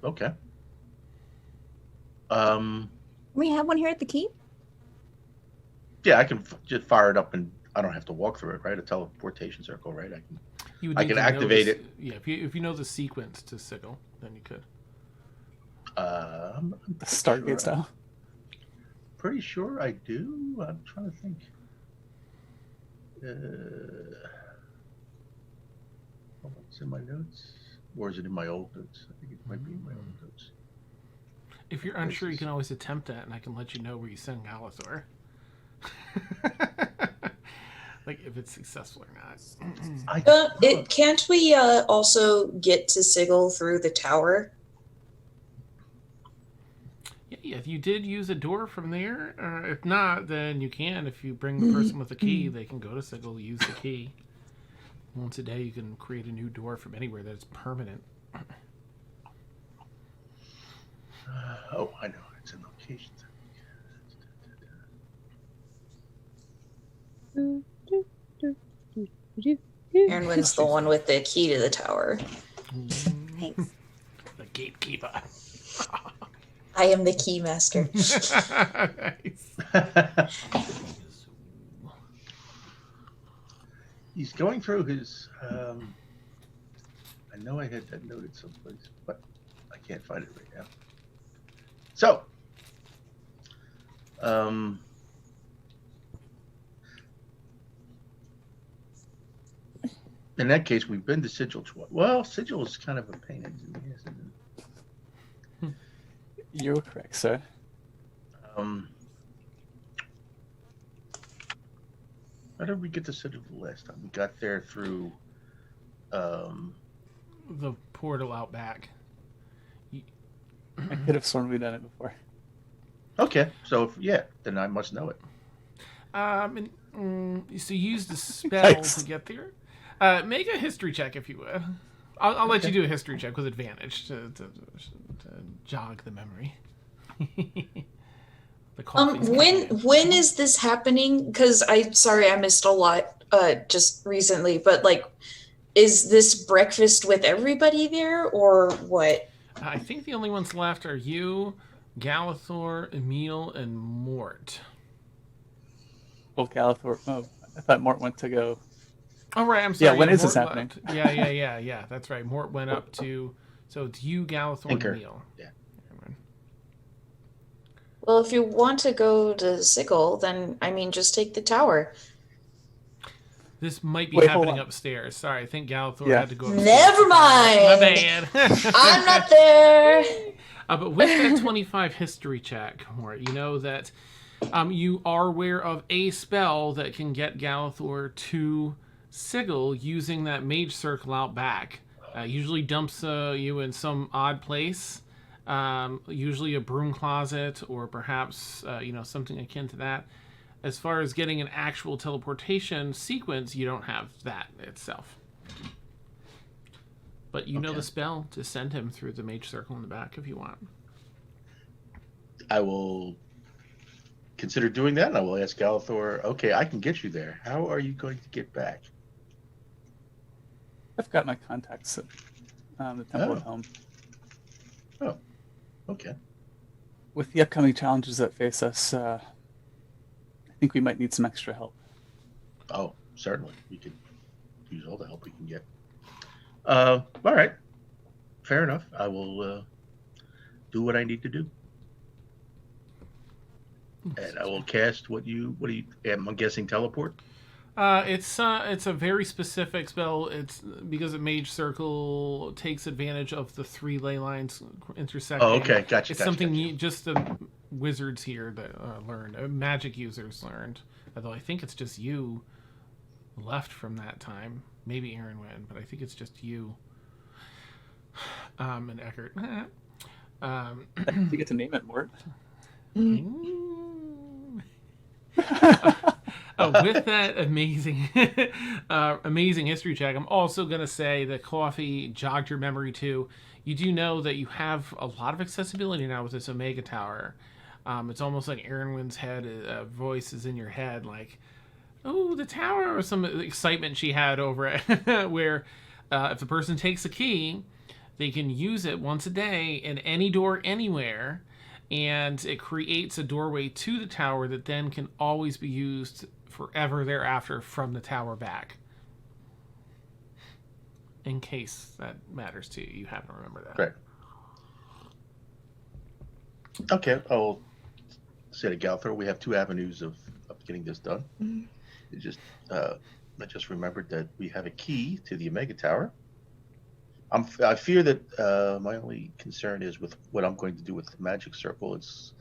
okay. We have one here at the keep? Yeah, I can just fire it up, and I don't have to walk through it, right? A teleportation circle, right? I can activate it. Yeah, if you know the sequence to Sigil, then you could. The Stargate style. Pretty sure I do. I'm trying to think. What's in my notes? Or is it in my old notes? I think it might be in my old notes. If you're unsure, you can always attempt that, and I can let you know where you send Galithor. Like if it's successful or not. Can't we also get to Sigil through the tower? Yeah, if you did use a door from there, if not, then you can. If you bring the person with the key, they can go to Sigil, use the key. Once a day, you can create a new door from anywhere that's permanent. Oh, I know. It's in locations. Aaron's the one with the key to the tower. Thanks. The gatekeeper. I am the key master. Nice. He's going through his. I know I had that noted someplace, but I can't find it right now. So, in that case, we've been to Sigil twice. Well, Sigil is kind of a pain in the ass, isn't it? You're correct, sir. How did we get to Sigil the last time? We got there through The portal out back. I could have sworn we'd done it before. Okay, so then I must know it. So use the spell Nice. to get there. Make a history check if you would. I'll let you do a history check with advantage to jog the memory. The coffee's When is this happening? Because I missed a lot just recently, but like, is this breakfast with everybody there or what? I think the only ones left are you, Galithor, Emil, and Mort. Well, Galithor. Oh, I thought Mort went to go. Oh, right. I'm sorry. Yeah, when is Mort this happening? left. Yeah. That's right. Mort went up to. So it's you, Galithor, Tinker. and Emil. Yeah. Well, if you want to go to Sigil, then just take the tower. This might be Wait, hold happening on. upstairs. Sorry, I think Galithor Yeah. had to go upstairs. Never mind. My bad. I'm not there. But with that 25 history check, Mort, you know that you are aware of a spell that can get Galithor to Sigil using that mage circle out back. Usually dumps you in some odd place, usually a broom closet or perhaps something akin to that. As far as getting an actual teleportation sequence, you don't have that itself. But you know the spell to send him through the mage circle in the back if you want. I will consider doing that, and I will ask Galithor, okay, I can get you there. How are you going to get back? I've got my contacts at the Temple of Home. Oh, okay. With the upcoming challenges that face us, I think we might need some extra help. Oh, certainly. We could use all the help we can get. All right. Fair enough. I will do what I need to do. And I will cast what do you, I'm guessing teleport? It's a very specific spell. It's because a mage circle takes advantage of the 3 ley lines intersecting. Oh, okay. Gotcha. It's something just the wizards here that learned. Magic users learned. Although I think it's just you left from that time. Maybe Aaron went, but I think it's just you. And Eckert. You get to name it, Mort. With that amazing history check, I'm also going to say that coffee jogged your memory too. You do know that you have a lot of accessibility now with this Omega Tower. It's almost like Erinwin's voice is in your head, like, oh, the tower, or some excitement she had over it, where if the person takes a key, they can use it once a day in any door anywhere, and it creates a doorway to the tower that then can always be used forever thereafter from the tower back. In case that matters to you, you have to remember that. Right. Okay, I'll say to Galthor, we have 2 avenues of getting this done. I just remembered that we have a key to the Omega Tower. I fear that my only concern is with what I'm going to do with the magic circle. Its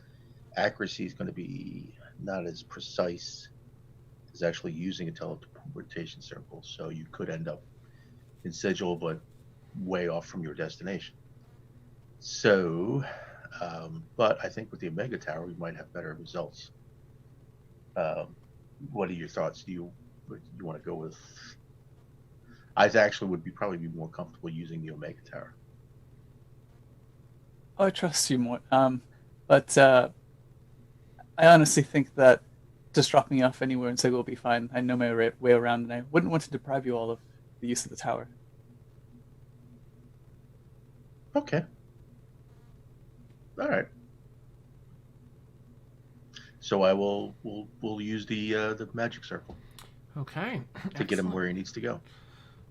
accuracy is going to be not as precise as actually using a teleportation circle. So you could end up in Sigil, but way off from your destination. So, but I think with the Omega Tower, we might have better results. What are your thoughts? Do you want to go with? I actually would probably be more comfortable using the Omega Tower. Oh, I trust you more. But I honestly think that just dropping you off anywhere in Sigil will be fine. I know my way around, and I wouldn't want to deprive you all of the use of the tower. Okay. All right. So we'll use the magic circle Okay. to get him where he needs to go.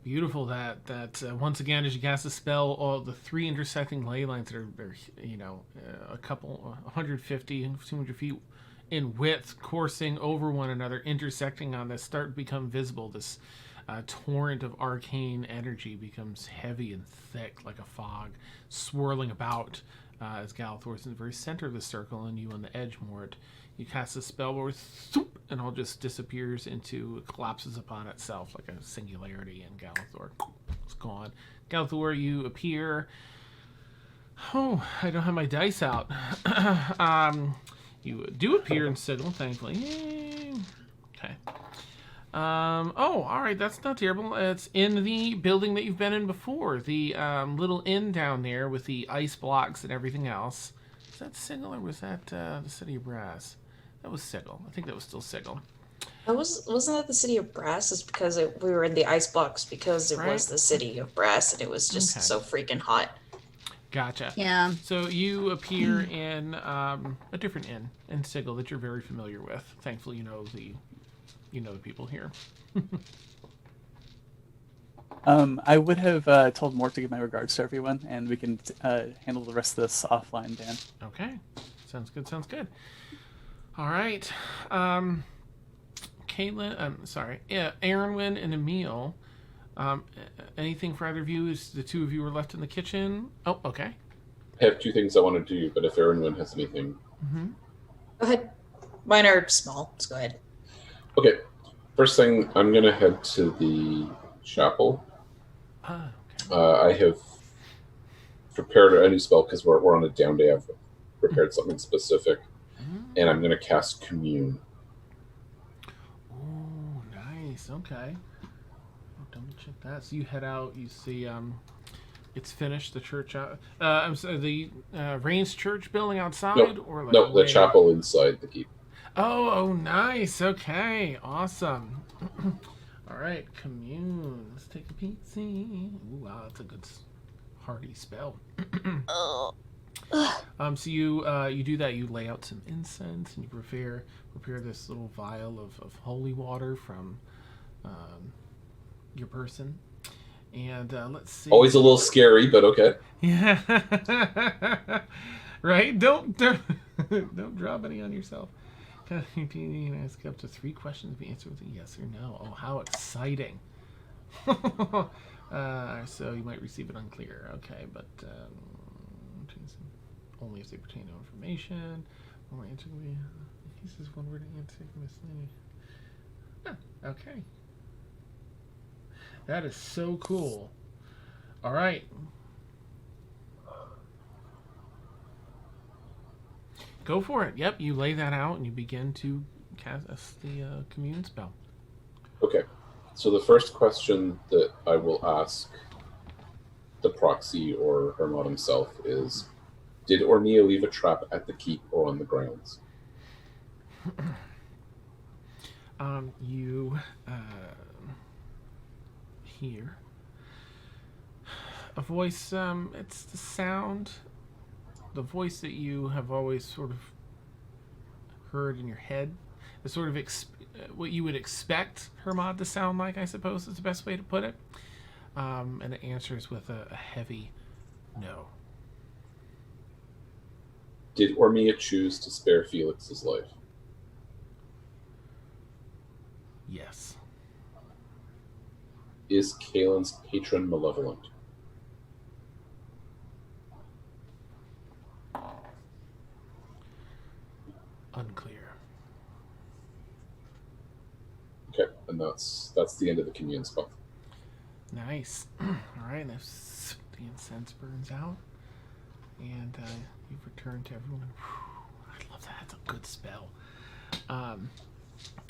Beautiful. That once again, as you cast the spell, all the 3 intersecting ley lines that are a couple 150, 200 feet in width, coursing over one another, intersecting on this, start to become visible. This torrent of arcane energy becomes heavy and thick, like a fog, swirling about as Galithor's in the very center of the circle and you on the edge, Mort. You cast a spell where swoop, and all just disappears into, collapses upon itself like a singularity, and Galithor is gone. Galithor, you appear. Oh, I don't have my dice out. You do appear in Sigil, thankfully. Yay. Okay. Oh, all right, that's not terrible. It's in the building that you've been in before, the little inn down there with the ice blocks and everything else. Is that Sigil or was that the City of Brass? That was Sigil. I think that was still Sigil. Wasn't that the City of Brass? It's because we were in the ice blocks because it Right. was the City of Brass and it was just Okay. so freaking hot. Gotcha. Yeah. So you appear in a different inn in Sigil that you're very familiar with. Thankfully, you know the people here. I would have told Mort to give my regards to everyone, and we can handle the rest of this offline, Dan. Okay. Sounds good. Sounds good. All right. Caitlin, Aaronwyn and Emil. Anything for either of you? Is the two of you are left in the kitchen? Oh, okay. I have two things I want to do, but if Aaron has anything. Mm-hmm. Go ahead. Mine are small. Let's go ahead. Okay. First thing, I'm going to head to the chapel. Okay. I have prepared a new spell because we're on a down day. I've prepared something specific, and I'm going to cast Commune. Oh, nice. Okay. Double check that. So you head out. You see, it's finished. The church out. I'm sorry. The Rains Church building outside, or like No, the way- chapel inside the keep. Oh, nice. Okay, awesome. All right, Commune. Let's take a peek. See. Ooh, wow, that's a good hearty spell. So you do that. You lay out some incense and you prepare this little vial of holy water from your person. And let's see. Always a little scary, but okay. Yeah. Right. Don't drop any on yourself. You can ask up to 3 questions to be answered with a yes or no. Oh, how exciting! So you might receive it unclear. Okay, but only if they pertain to information. Only answer will be. He says one word to answer. Misleading. Okay. That is so cool. All right. Go for it. Yep, you lay that out and you begin to cast the Commune spell. Okay. So the first question that I will ask the proxy or Hermod himself is, did Ormia leave a trap at the keep or on the grounds? You hear a voice. It's the sound, the voice that you have always sort of heard in your head. The sort of what you would expect Hermod to sound like, I suppose, is the best way to put it. And it answers with a heavy no. Did Ormia choose to spare Felix's life? Yes. Is Kaelin's patron malevolent? Unclear. Okay, and that's the end of the Commune spell. Nice. All right, the incense burns out, and you've returned to everyone. Whew, I love that. That's a good spell. I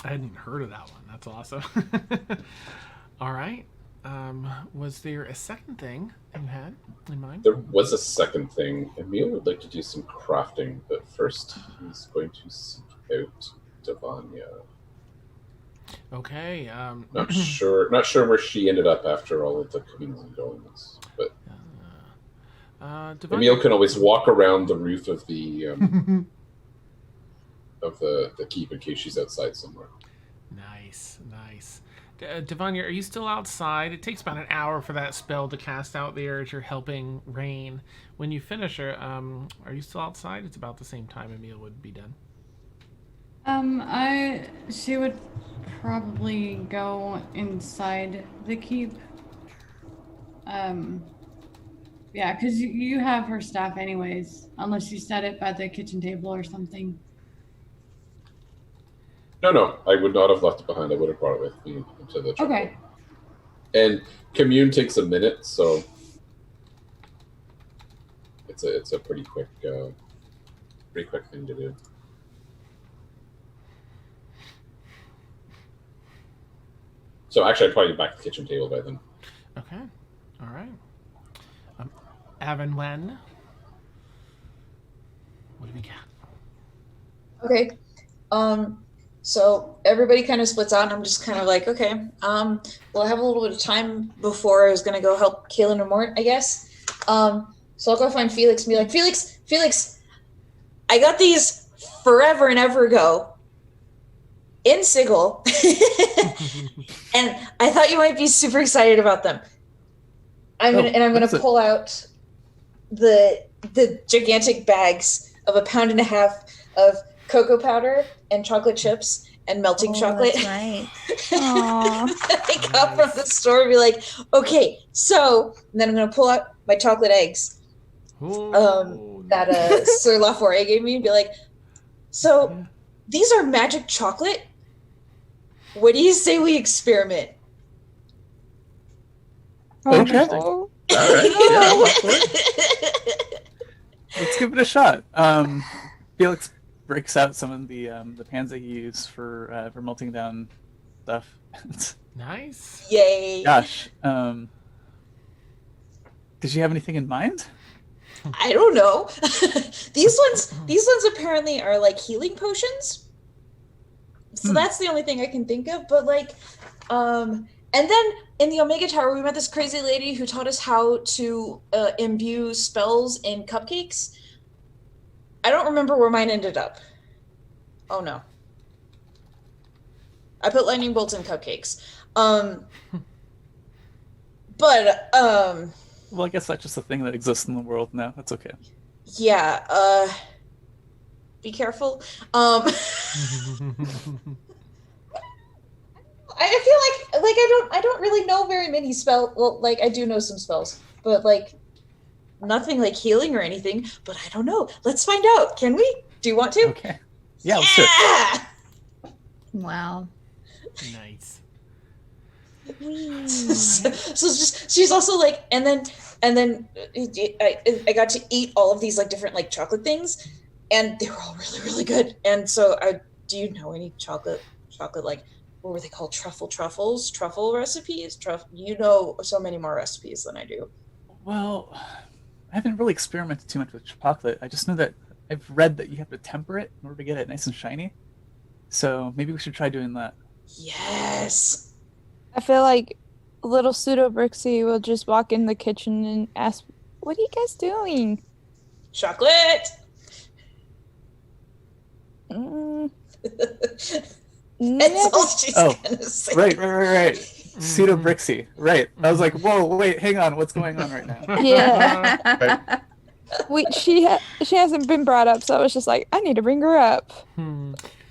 hadn't even heard of that one. That's awesome. All right. Was there a second thing you had in mind? There was a second thing. Emil would like to do some crafting, but first he's going to seek out Devanya. Okay. Not sure where she ended up after all of the comings and goings, but Devanya, Emil can always walk around the roof of the of the keep in case she's outside somewhere. Nice. Devanya, are you still outside? It takes about an hour for that spell to cast out there as you're helping Rain. When you finish her, are you still outside? It's about the same time Emil would be done. She would probably go inside the keep. Yeah, because you have her staff anyways, unless you set it by the kitchen table or something. No, I would not have left it behind. I would have brought it with me into the truck. Okay. And commune takes a minute, so it's a pretty quick thing to do. So actually, I'd probably be back at the kitchen table by then. Okay. All right. Avonwen, what do we got? Okay. So everybody kind of splits out, and I'm just kind of like, okay. Well, I have a little bit of time before I was gonna go help Kaylin and Mort, I guess. So I'll go find Felix and be like, Felix, I got these forever and ever ago in Sigil, and I thought you might be super excited about them. I'm gonna pull out the gigantic bags of 1.5 pounds of cocoa powder and chocolate chips and melting chocolate. That's right. I got from the store and be like, okay, so, and then I'm gonna pull out my chocolate eggs that Sir Laforet gave me and be like, so these are magic chocolate? What do you say we experiment? Interesting. Oh, All right. Yeah, let's give it a shot. Felix breaks out some of the pans that you use for melting down stuff. Nice. Yay. Gosh. Did you have anything in mind? I don't know. These ones apparently are like healing potions. So that's the only thing I can think of. But like, and then in the Omega Tower, we met this crazy lady who taught us how to imbue spells in cupcakes. I don't remember where mine ended up. Oh no. I put lightning bolts in cupcakes. But Well, I guess that's just a thing that exists in the world now. That's okay. yeah, be careful. I feel like I don't really know very many spells. Well, like I do know some spells, but like nothing like healing or anything. But I don't know. Let's find out. Can we? Do you want to? Okay. Yeah, let's do it. Wow. Nice. So just she's also like, and then I got to eat all of these like different like chocolate things, and they were all really really good. And so do you know any chocolate like what were they called, truffle recipes? You know so many more recipes than I do. Well, I haven't really experimented too much with chocolate. I just know that I've read that you have to temper it in order to get it nice and shiny. So maybe we should try doing that. Yes. I feel like little pseudo Brixie will just walk in the kitchen and ask, "What are you guys doing?" Chocolate. That's all she's gonna say. Right. Pseudo Brixie. Right. I was like, whoa, wait, hang on. What's going on right now? Yeah. She hasn't been brought up, so I was just like, I need to bring her up.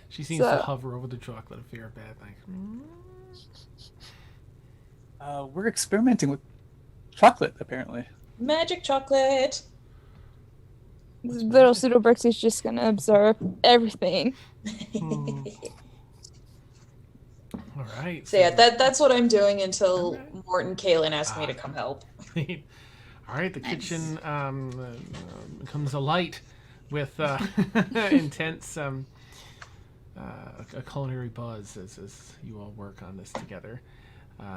She seems to hover over the chocolate if you're a bad thing. We're experimenting with chocolate, apparently. Magic chocolate. Little pseudo Brixie's just gonna observe everything. All right. So yeah, that's what I'm doing until Mort and Kaylin ask me to come help. All right, the kitchen becomes alight with intense a culinary buzz as you all work on this together.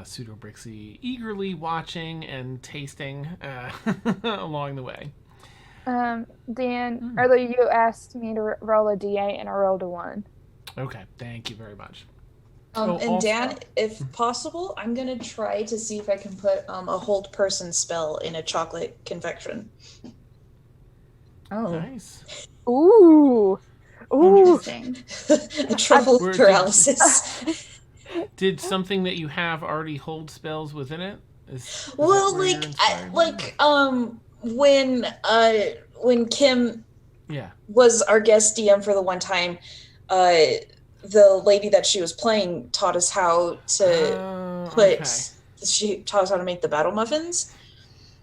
Pseudo Brixie eagerly watching and tasting along the way. Dan, earlier you asked me to roll a D8 and I rolled a 1. Okay, thank you very much. Dan, if possible, I'm gonna try to see if I can put a hold person spell in a chocolate confection. Oh, Nice. Ooh. Interesting. A truffle paralysis. Did something that you have already hold spells within it? Is Well, that where you're inspired? when Kim Yeah. was our guest DM for the one time, the lady that she was playing taught us how to Okay. she taught us how to make the battle muffins.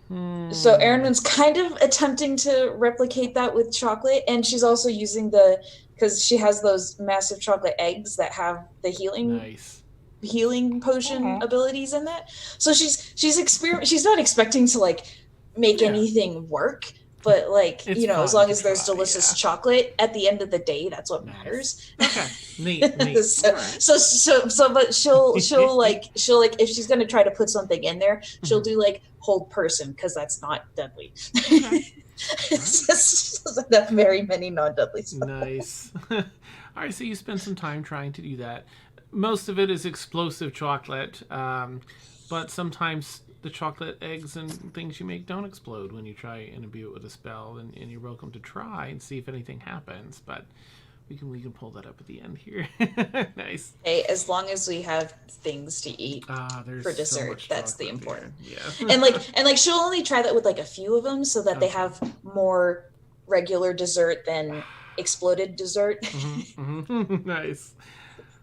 So Erin's kind of attempting to replicate that with chocolate, and she's also using because she has those massive chocolate eggs that have the healing potion abilities in that. So she's not expecting to like make anything work, but like It's as fun long to as there's try, delicious chocolate at the end of the day, that's what matters. Okay, neat. But she'll like if she's gonna try to put something in there, she'll do like hold person because that's not deadly. Okay. That's very many non-deadly spells. Nice. All right, so you spend some time trying to do that. Most of it is explosive chocolate, but sometimes the chocolate eggs and things you make don't explode when you try and imbue it with a spell, and you're welcome to try and see if anything happens, but we can pull that up at the end here. Nice. Hey, as long as we have things to eat for dessert, that's the important. Yeah. and like she'll only try that with like a few of them so that they have more regular dessert than exploded dessert. Nice.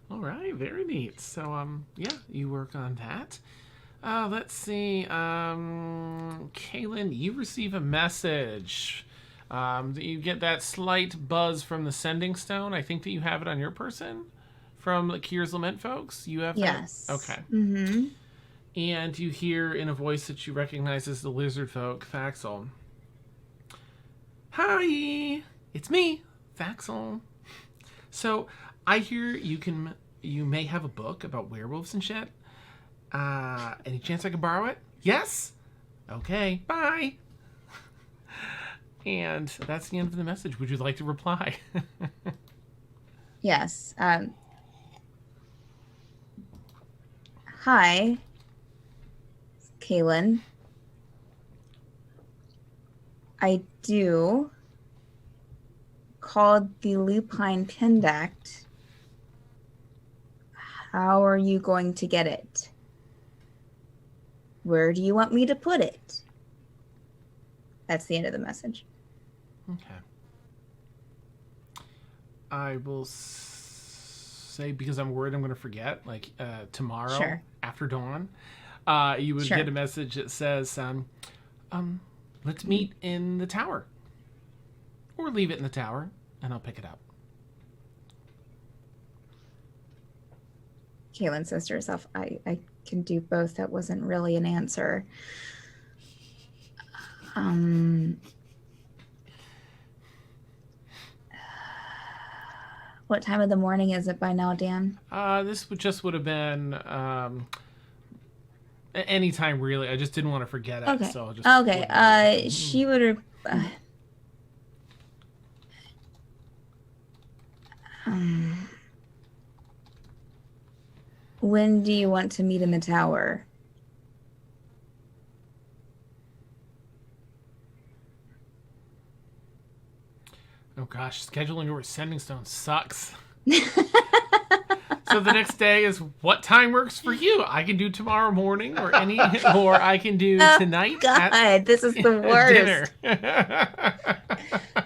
All right, very neat. So yeah, you work on that. Let's see. Kaylin, you receive a message. You get that slight buzz from the sending stone. I think that you have it on your person from the Kier's Lament folks. You have Yes. that? Okay. Mm-hmm. And you hear in a voice that you recognize as the lizard folk, Faxel. Hi, it's me, Faxel. So I hear you may have a book about werewolves and shit. Any chance I can borrow it? Yes? Okay, bye. And that's the end of the message. Would you like to reply? Yes. Hi, Kaylin. I do. Called the Lupine Pendact. How are you going to get it? Where do you want me to put it? That's the end of the message. Okay. I will say, because I'm worried I'm going to forget, like tomorrow after dawn, you would get a message that says, let's meet in the tower. Or leave it in the tower, and I'll pick it up. Kaylin says to herself, I can do both. That wasn't really an answer. What time of the morning is it by now, Dan? This would have been any time, really. I just didn't want to forget it. Okay. So I'll just she would have... when do you want to meet in the tower? Oh gosh, scheduling over sending stone sucks. So the next day is what time works for you? I can do tomorrow morning or I can do tonight. God, this is the worst.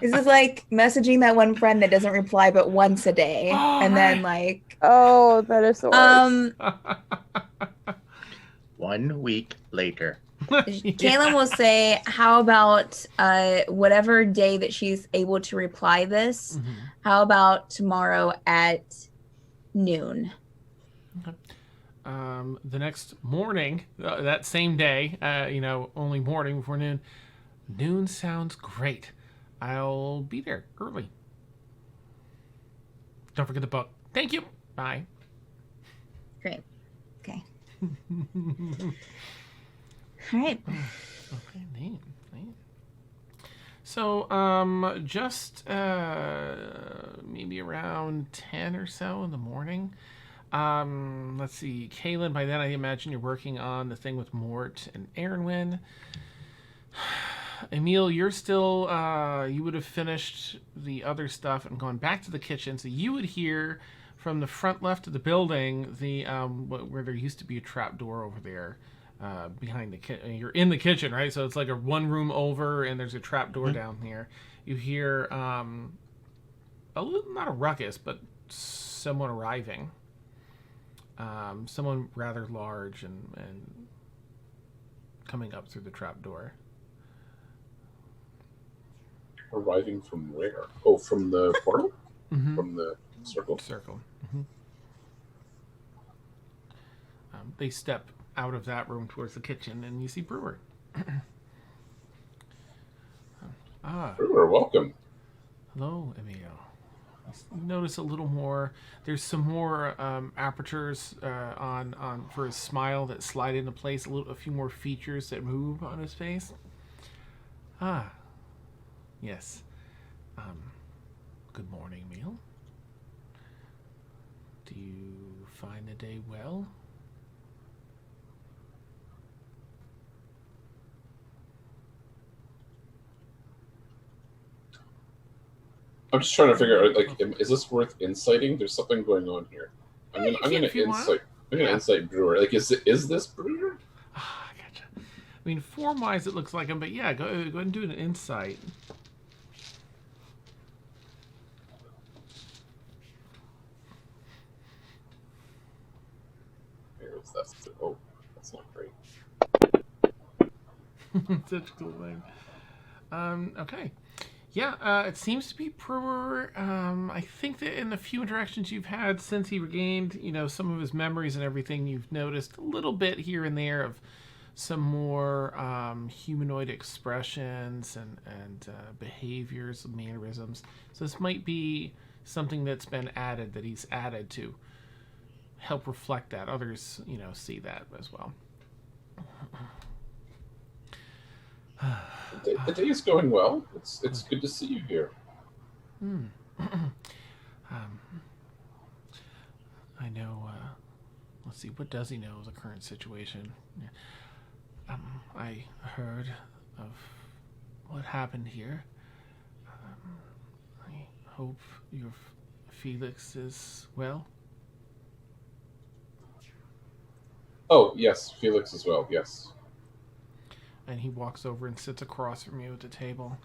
This is like messaging that one friend that doesn't reply but once a day. Then like, oh, that is the worst. 1 week later. Kaylin will say, how about whatever day that she's able to reply this, how about tomorrow at noon? Okay. The next morning, that same day, only morning before noon. Noon sounds great. I'll be there early. Don't forget the book. Thank you. Bye. Great. Okay. All right. Okay, neat. So, just maybe around 10 or so in the morning. Let's see, Kaylin, by then I imagine you're working on the thing with Mort and Erinwin. Emil, you're still, you would have finished the other stuff and gone back to the kitchen, so you would hear from the front left of the building, the where there used to be a trap door over there. Behind the kitchen, you're in the kitchen, right? So it's like a one room over, and there's a trap door down here. You hear a little, not a ruckus, but someone arriving. Someone rather large and coming up through the trap door. arriving from where? Oh, from the portal? Mm-hmm. From the circle? Circle. Mm-hmm. They step out of that room towards the kitchen, and you see Brewer. Brewer, welcome. Hello, Emil. You notice a little more. There's some more apertures on for his smile that slide into place. A few more features that move on his face. Yes. Good morning, Emil. Do you find the day well? I'm just trying to figure out, like, is this worth inciting? There's something going on here. I'm gonna insight Brewer. Like, is this Brewer? I gotcha. I mean, form-wise, it looks like him, but yeah, go ahead and do an insight. Oh, that's not great. Such a cool thing. Okay. Yeah, it seems to be Brewer. I think that in the few interactions you've had since he regained, some of his memories and everything, you've noticed a little bit here and there of some more humanoid expressions and behaviors, mannerisms. So this might be something that's been added, that he's added to help reflect that. Others, see that as well. The day is going well. It's good to see you here. I know. Let's see. What does he know of the current situation? I heard of what happened here. I hope your Felix is well. Oh yes, Felix as well. Yes. And he walks over and sits across from you at the table.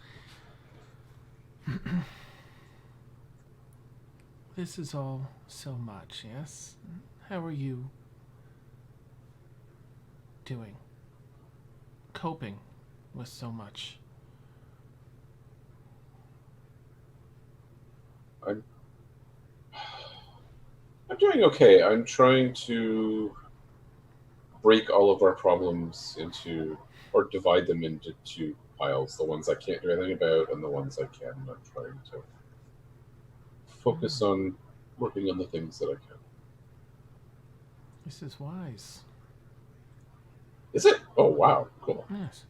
This is all so much, yes? How are you doing? Coping with so much? I'm doing okay. I'm trying to break all of our problems into, or divide them into two piles. The ones I can't do anything about and the ones I can. I'm trying to focus on working on the things that I can. This is wise. Is it? Oh, wow. Cool. Yes.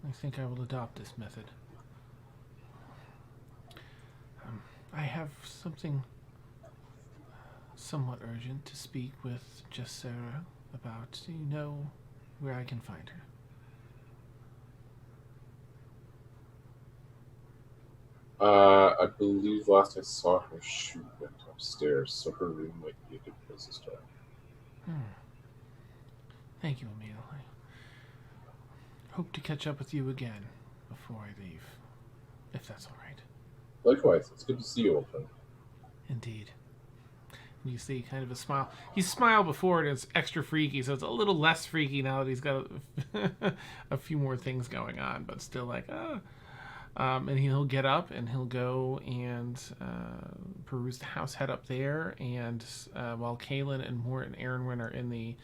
I think I will adopt this method. I have something somewhat urgent to speak with just Sarah about. Do you know where I can find her? I believe last I saw her, she went upstairs, so her room might be a good place to start. Thank you, Emil. I hope to catch up with you again before I leave, if that's all right. Likewise, it's good to see you, old friend. Indeed. You see kind of a smile. He smiled before and it's extra freaky, so it's a little less freaky now that he's got a few more things going on, but still like, and he'll get up and he'll go and peruse the house, head up there, and while Kaylin and Mort and Aaron are in the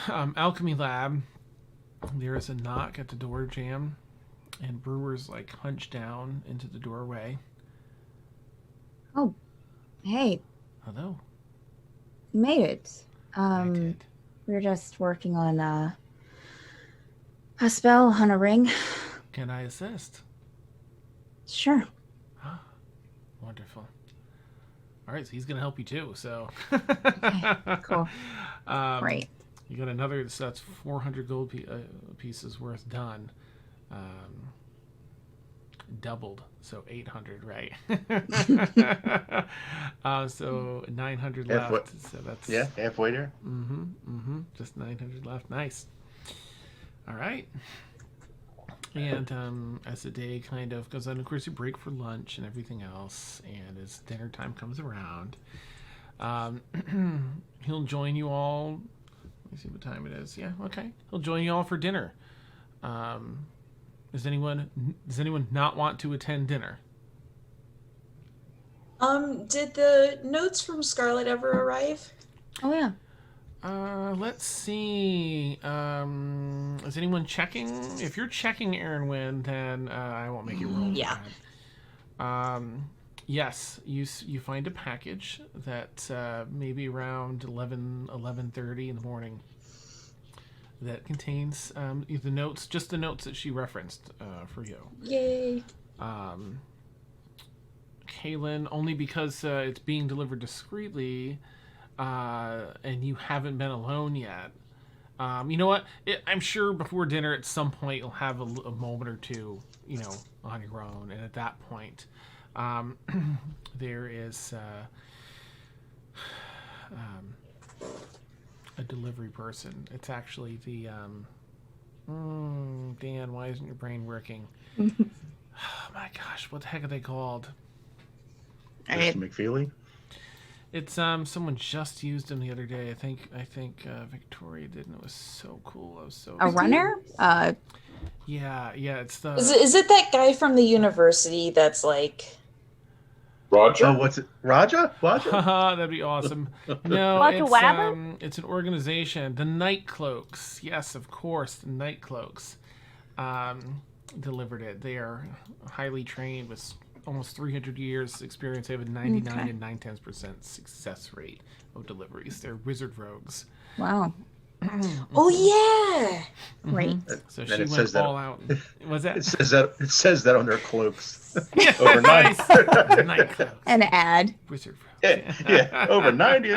alchemy lab, there is a knock at the door jam, and Brewer's like hunched down into the doorway. Oh, hey. Hello. You made it. I did. We were just working on a spell on a ring. Can I assist? Sure. Wonderful. All right, so he's going to help you too. So. Okay, cool. Great. You got another. So that's 400 gold pieces worth done. Doubled, so 800, right? So 900 left. So that's halfway there. Just 900 left. Nice. All right. And as the day kind of goes on, of course, you break for lunch and everything else. And as dinner time comes around, he'll join you all. Let me see what time it is. Yeah, okay. He'll join you all for dinner. Does anyone not want to attend dinner? Did the notes from Scarlet ever arrive? Oh yeah. Let's see. Is anyone checking? If you're checking Aaron Wynn, then I won't make you roll. Yeah. For that. Yes, you find a package that maybe around 11:30 in the morning that contains the notes, just the notes that she referenced for you. Yay. Kaylin, only because it's being delivered discreetly, and you haven't been alone yet. You know what? I'm sure before dinner at some point you'll have a moment or two, on your own, and at that point, there is a delivery person. It's actually the Dan, why isn't your brain working? Oh my gosh, what the heck are they called? Mr. McFeely? It's someone just used them the other day. I think Victoria did, and it was so cool. I was so A runner? yeah, it's the Is it that guy from the university that's like... Roger? Oh, what's it? Raja? Haha, that'd be awesome. No, Roger it's Wabber? it's an organization, the Night Cloaks. Yes, of course, the Night Cloaks. Delivered it. They are highly trained with almost 300 years experience. They have a 99 and 9/10% success rate of deliveries. They're wizard rogues. Wow. Oh yeah. Great. So And she it went says that- all out. Was that? It says that on their cloaks. Yeah, Over nice. 90. Night Cloaks. An ad. Wizard rogues. Yeah, over 90.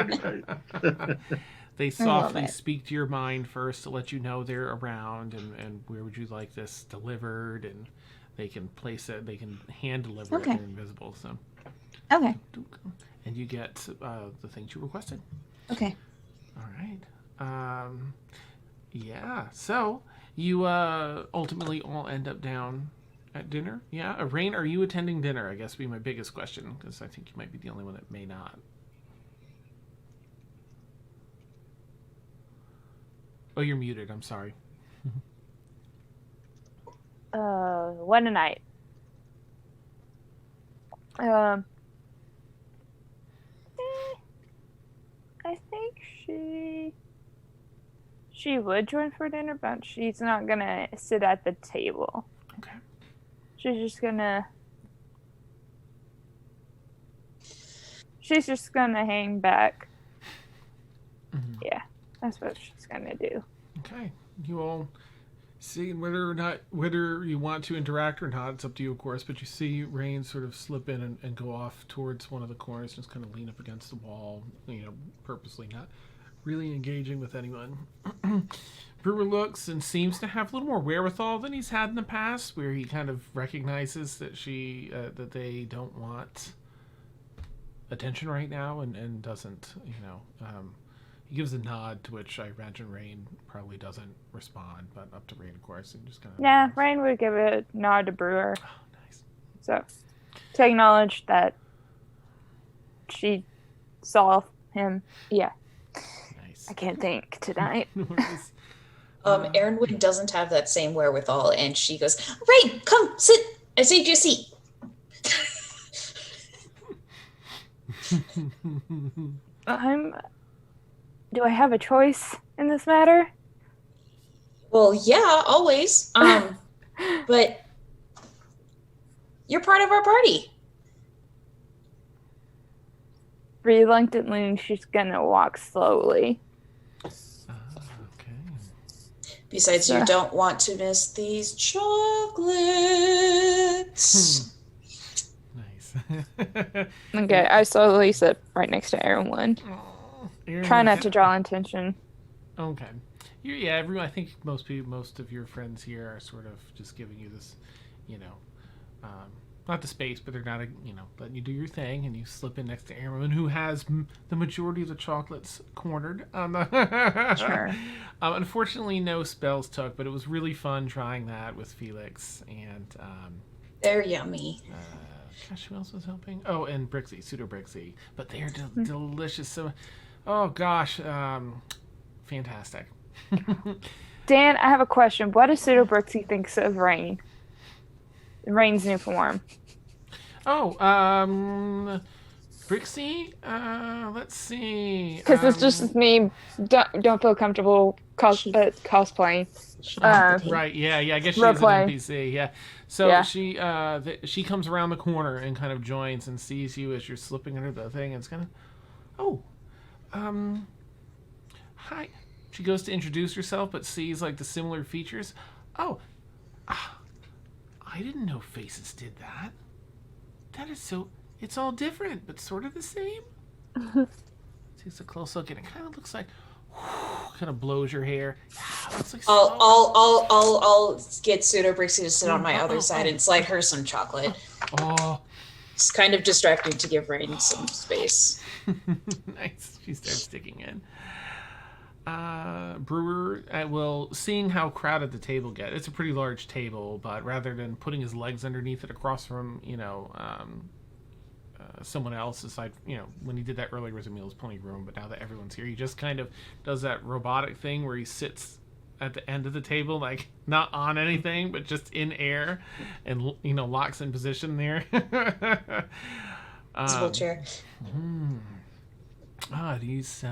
They love softly it. speak to your mind first to let you know they're around and where would you like this delivered, and they can place it, they can hand deliver Okay. it, they're invisible. So, Okay. and you get the things you requested. Okay. All right. Yeah. So you ultimately all end up down at dinner. Yeah. Rain, are you attending dinner? I guess would be my biggest question, because I think you might be the only one that may not. Oh, you're muted. I'm sorry. One a night. I think she would join for dinner, but she's not gonna sit at the table. Okay. She's just gonna hang back. Mhm. Yeah, that's what she's gonna do. Okay. You all see whether you want to interact or not. It's up to you, of course. But you see Rain sort of slip in and go off towards one of the corners, just kind of lean up against the wall, purposely not really engaging with anyone. Brewer looks and seems to have a little more wherewithal than he's had in the past, where he kind of recognizes that that they don't want attention right now, and doesn't, he gives a nod, to which I imagine Rain probably doesn't respond, but up to Rain, of course, and just kind of... Yeah, Rain would give a nod to Brewer. Oh, nice. So, to acknowledge that she saw him. Yeah, Nice. I can't think tonight. Nice. Erin Wood doesn't have that same wherewithal, and she goes, "Rain, come sit. I saved you a seat." Do I have a choice in this matter? Well, yeah, always. But you're part of our party. Reluctantly, she's gonna walk slowly. Okay. Besides, you don't want to miss these chocolates. Nice. Okay, I slowly sit right next to Aaron one. Aaron, Try not to draw attention. Okay. Everyone. I think most of your friends here are sort of just giving you this, not the space, but they're not, letting you do your thing, and you slip in next to Aaron, who has the majority of the chocolates cornered. Sure. Unfortunately, no spells took, but it was really fun trying that with Felix and. They're yummy. Gosh, who else was helping? Oh, and Brixie, Pseudo Brixie. But they are delicious. So, oh gosh, fantastic. Dan, I have a question. What does Pseudo Brixie thinks of Rain? Rain's new form. Oh, Brixie? Let's see. Because it's just me. Don't feel comfortable cosplaying. She had the tape. Right, yeah, I guess she's an Roleplay. NPC, yeah. So Yeah. she comes around the corner and kind of joins and sees you as you're slipping under the thing, and it's kind of, hi. She goes to introduce herself, but sees like the similar features. Oh, I didn't know faces did that. That is so. It's all different, but sort of the same. Takes a close look, and it kind of looks like, kind of blows your hair. Yeah, looks like I'll get Pseudo Brixie to sit on my other side and slide her some chocolate. Oh, It's kind of distracting to give Rain some space. nice. She starts sticking in. Brewer, seeing how crowded the table gets, it's a pretty large table, but rather than putting his legs underneath it across from, someone else, aside, when he did that earlier was there was plenty of room, but now that everyone's here, he just kind of does that robotic thing where he sits at the end of the table, like not on anything, but just in air, and, locks in position there. It's a wheelchair. These,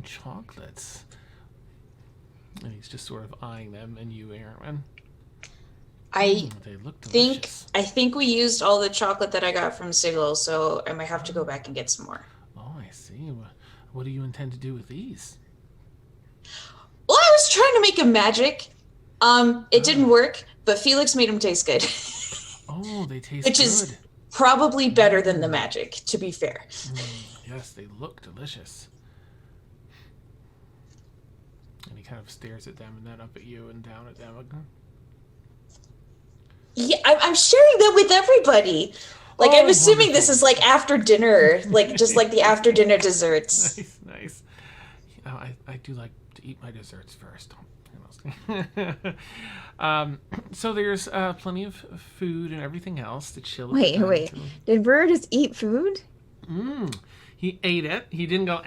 chocolates. And he's just sort of eyeing them, and you, Aaron. I they look delicious. think we used all the chocolate that I got from Sigil, so I might have to go back and get some more. Oh, I see. What do you intend to do with these? Well, I was trying to make a magic. It didn't work, but Felix made them taste good. Oh, they taste Which good. is probably better than the magic, to be fair. Yes, they look delicious. And he kind of stares at them and then up at you and down at them again. Yeah, I'm sharing them with everybody. Like, I'm assuming wonderful. this is like after dinner, like just like the after dinner desserts. Nice. I do like to eat my desserts first. So there's plenty of food and everything else to chill. Wait. Did Brewer just eat food? He ate it. He didn't go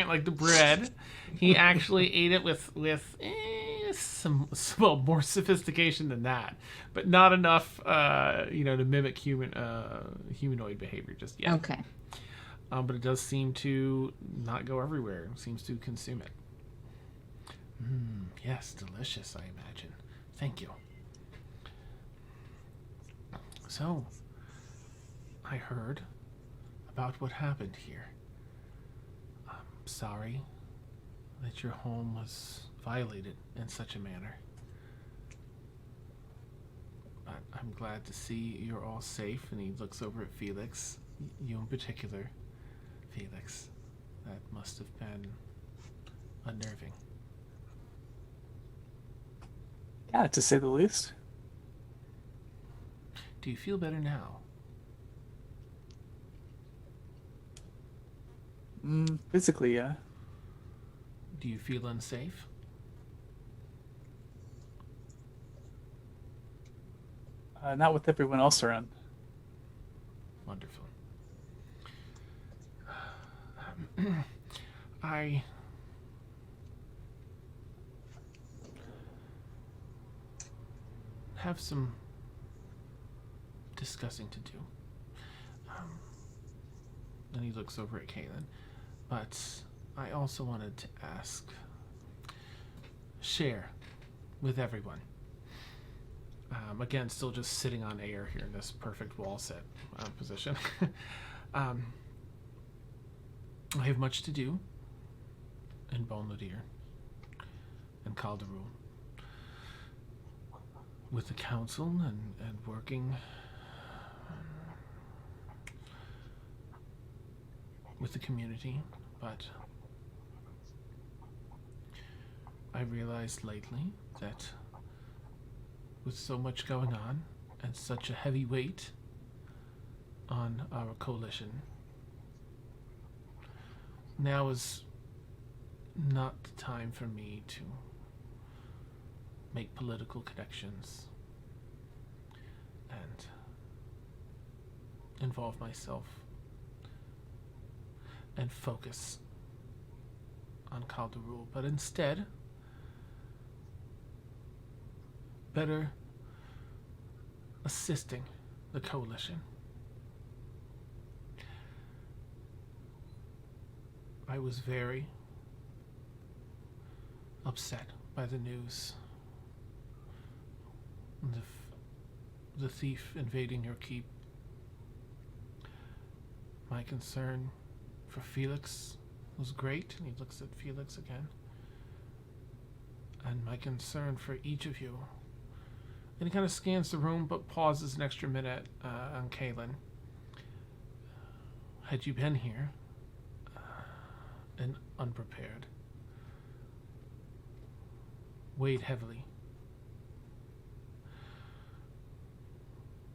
like the bread. He actually ate it with some more sophistication than that, but not enough, to mimic humanoid behavior just yet. Okay. But it does seem to not go everywhere. It seems to consume it. Yes, delicious, I imagine. Thank you. So, I heard about what happened here. I'm sorry that your home was violated in such a manner. But I'm glad to see you're all safe, and he looks over at Felix. You in particular, Felix. That must have been unnerving. Yeah, to say the least. Do you feel better now? Physically, yeah. Do you feel unsafe? Not with everyone else around. Wonderful. I have some discussing to do. And he looks over at Kaylin. But I also wanted to share with everyone. Again, still just sitting on air here in this perfect wall set position. I have much to do in Bonledier and Calderul with the council and working with the community, but I realized lately that with so much going on and such a heavy weight on our coalition, now is not the time for me to make political connections and involve myself and focus on Calderul, but instead better assisting the coalition. I was very upset by the news. The thief invading your keep. My concern for Felix was great, and he looks at Felix again. And my concern for each of you. And he kind of scans the room, but pauses an extra minute on Kaylin. Had you been here and unprepared, weighed heavily,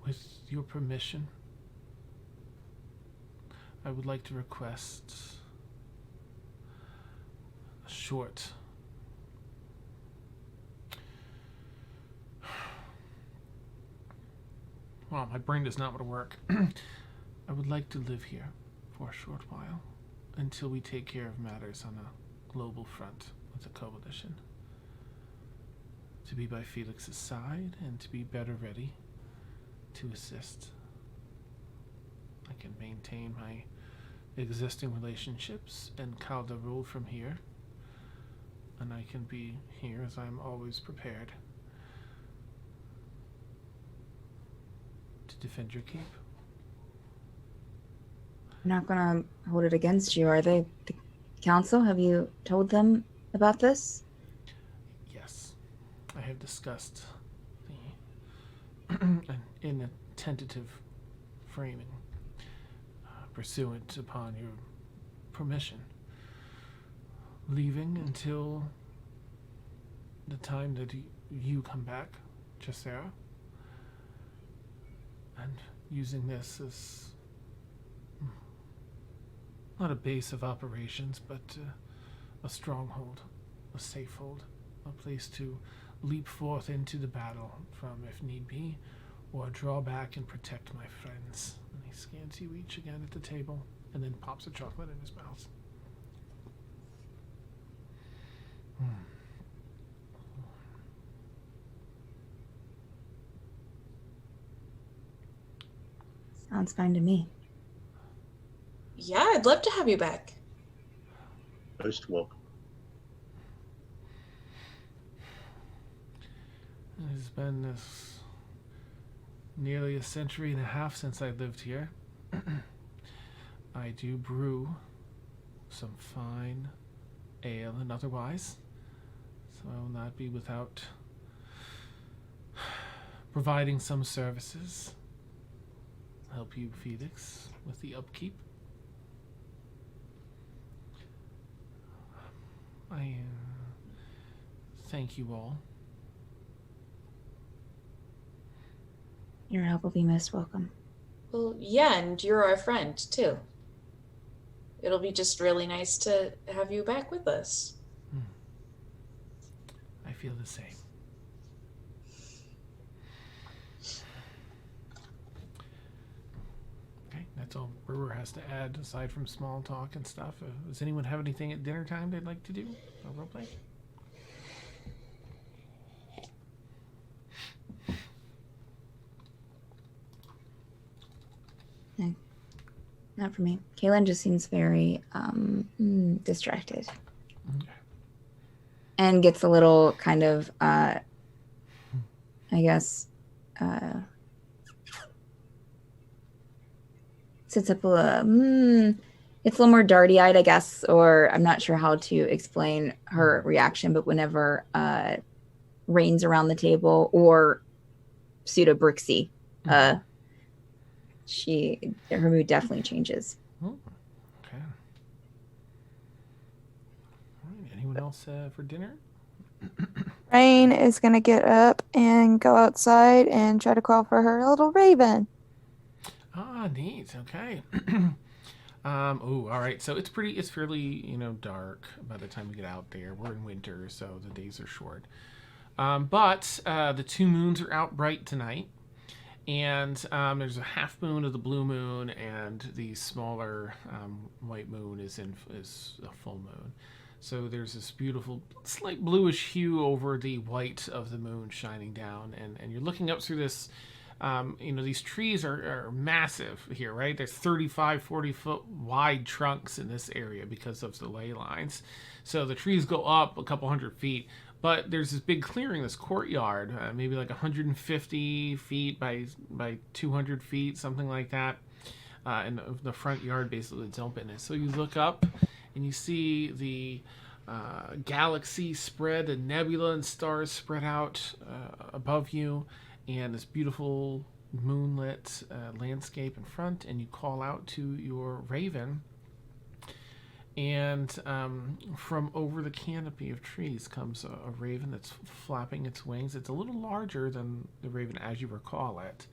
with your permission, I would like to request a short well, my brain does not want to work. I would like to live here for a short while until we take care of matters on a global front with the coalition. To be by Felix's side and to be better ready to assist. I can maintain my existing relationships and Calda rule from here, and I can be here as I'm always prepared to defend your keep. I'm not gonna hold it against you, are they? The council, have you told them about this? Yes, I have discussed the in a tentative framing, pursuant upon your permission, leaving until the time that you come back, Chasera, and using this as not a base of operations, but a stronghold, a safehold, a place to leap forth into the battle from if need be, or draw back and protect my friends. And he scans you each again at the table, and then pops a chocolate in his mouth. Sounds fine to me. Yeah, I'd love to have you back. Most welcome. It has been this nearly a century and a half since I lived here. I do brew some fine ale and otherwise, so I will not be without providing some services. Help you, Felix, with the upkeep. I thank you all. Your help will be most welcome. Well, yeah, and you're our friend, too. It'll be just really nice to have you back with us. I feel the same. Okay, that's all Brewer has to add aside from small talk and stuff. Does anyone have anything at dinner time they'd like to do? Or roleplay? No, not for me. Kaylin just seems very distracted. Okay. And gets a little kind of, I guess, sits up it's a little more darty-eyed, I guess, or I'm not sure how to explain her reaction, but whenever Rain's around the table or pseudo Brixie, her mood definitely changes. Oh, okay. All right. Anyone else for dinner? Rain is going to get up and go outside and try to call for her little raven. Ah, neat. Okay. All right. So it's fairly, dark by the time we get out there. We're in winter, so the days are short. But the two moons are out bright tonight. And there's a half moon of the blue moon, and the smaller white moon is a full moon. So there's this beautiful, slight bluish hue over the white of the moon shining down, and you're looking up through this These trees are massive here, right? There's 35, 40-foot wide trunks in this area because of the ley lines. So the trees go up a couple hundred feet, but there's this big clearing, this courtyard, maybe like 150 feet by 200 feet, something like that. And the front yard basically is open. And so you look up and you see the galaxy spread, and nebula and stars spread out above you, and this beautiful moonlit landscape in front. And you call out to your raven, and from over the canopy of trees comes a raven that's flapping its wings. It's a little larger than the raven as you recall it.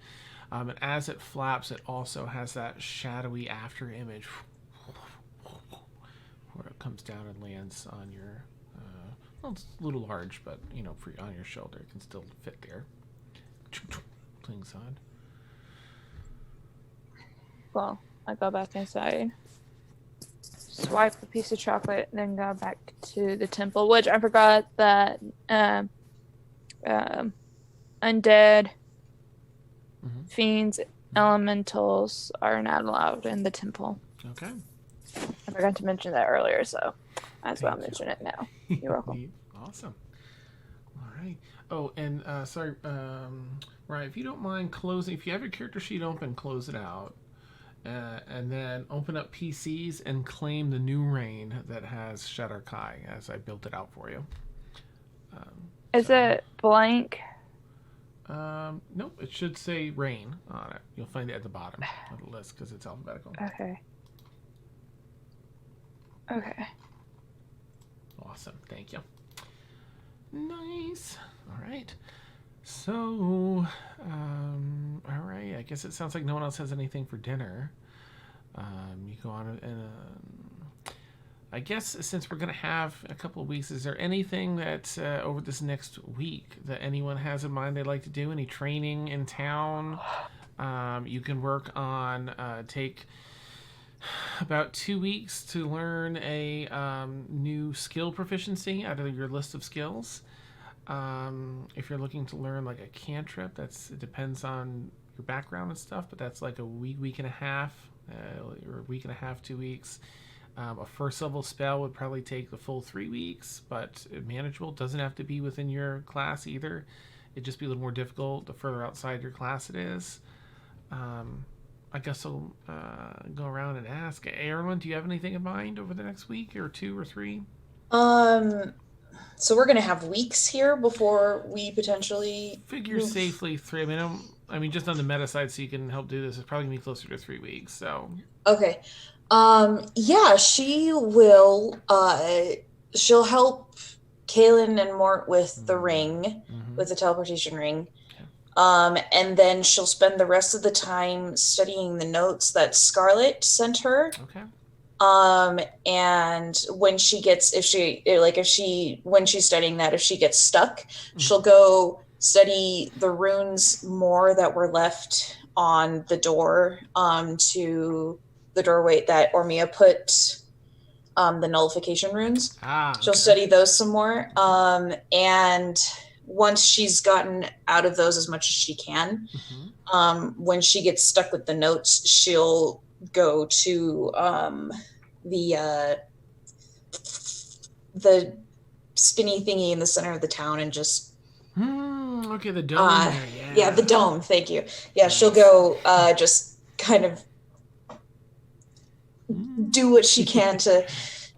And as it flaps, it also has that shadowy after image where it comes down and lands on your, it's a little large, but, on your shoulder. It can still fit there. Clings on. Well, I go back inside, swipe a piece of chocolate, and then go back to the temple, which I forgot that undead fiends, elementals are not allowed in the temple. Okay. I forgot to mention that earlier, so I as well mention it now. You're welcome. Awesome. All right. Oh, and sorry, Ryan, if you don't mind closing, if you have your character sheet open, close it out. And then open up PCs and claim the new rain that has Shatter Kai as I built it out for you. Is it blank? Nope, it should say rain on it. You'll find it at the bottom of the list because it's alphabetical. Okay. Awesome, thank you. Nice. All right. So, all right. I guess it sounds like no one else has anything for dinner. You go on and I guess since we're gonna have a couple of weeks, is there anything that over this next week that anyone has in mind they'd like to do? Any training in town? You can work on take about 2 weeks to learn a new skill proficiency out of your list of skills. If you're looking to learn like a cantrip, it depends on your background and stuff, but that's like a week and a half, or a week and a half, 2 weeks. A first level spell would probably take the full 3 weeks, but manageable. Doesn't have to be within your class either. It'd just be a little more difficult the further outside your class it is. I guess I'll go around and ask. Erwin, do you have anything in mind over the next week or 2 or 3? So we're gonna have weeks here before we potentially figure safely 3. I mean, just on the meta side, so you can help do this. It's probably gonna be closer to 3 weeks. So okay, yeah, she will. She'll help Kaylin and Mort with the ring, with the teleportation ring. And then she'll spend the rest of the time studying the notes that Scarlet sent her. Okay. And when she gets, when she's studying that, if she gets stuck, she'll go study the runes more that were left on the door, to the doorway that Ormia put, the nullification runes. She'll study those some more. And once she's gotten out of those as much as she can, when she gets stuck with the notes, she'll go to the spinny thingy in the center of the town and just okay, the dome there, yeah, the dome, thank you. Yeah, she'll go just kind of do what she can to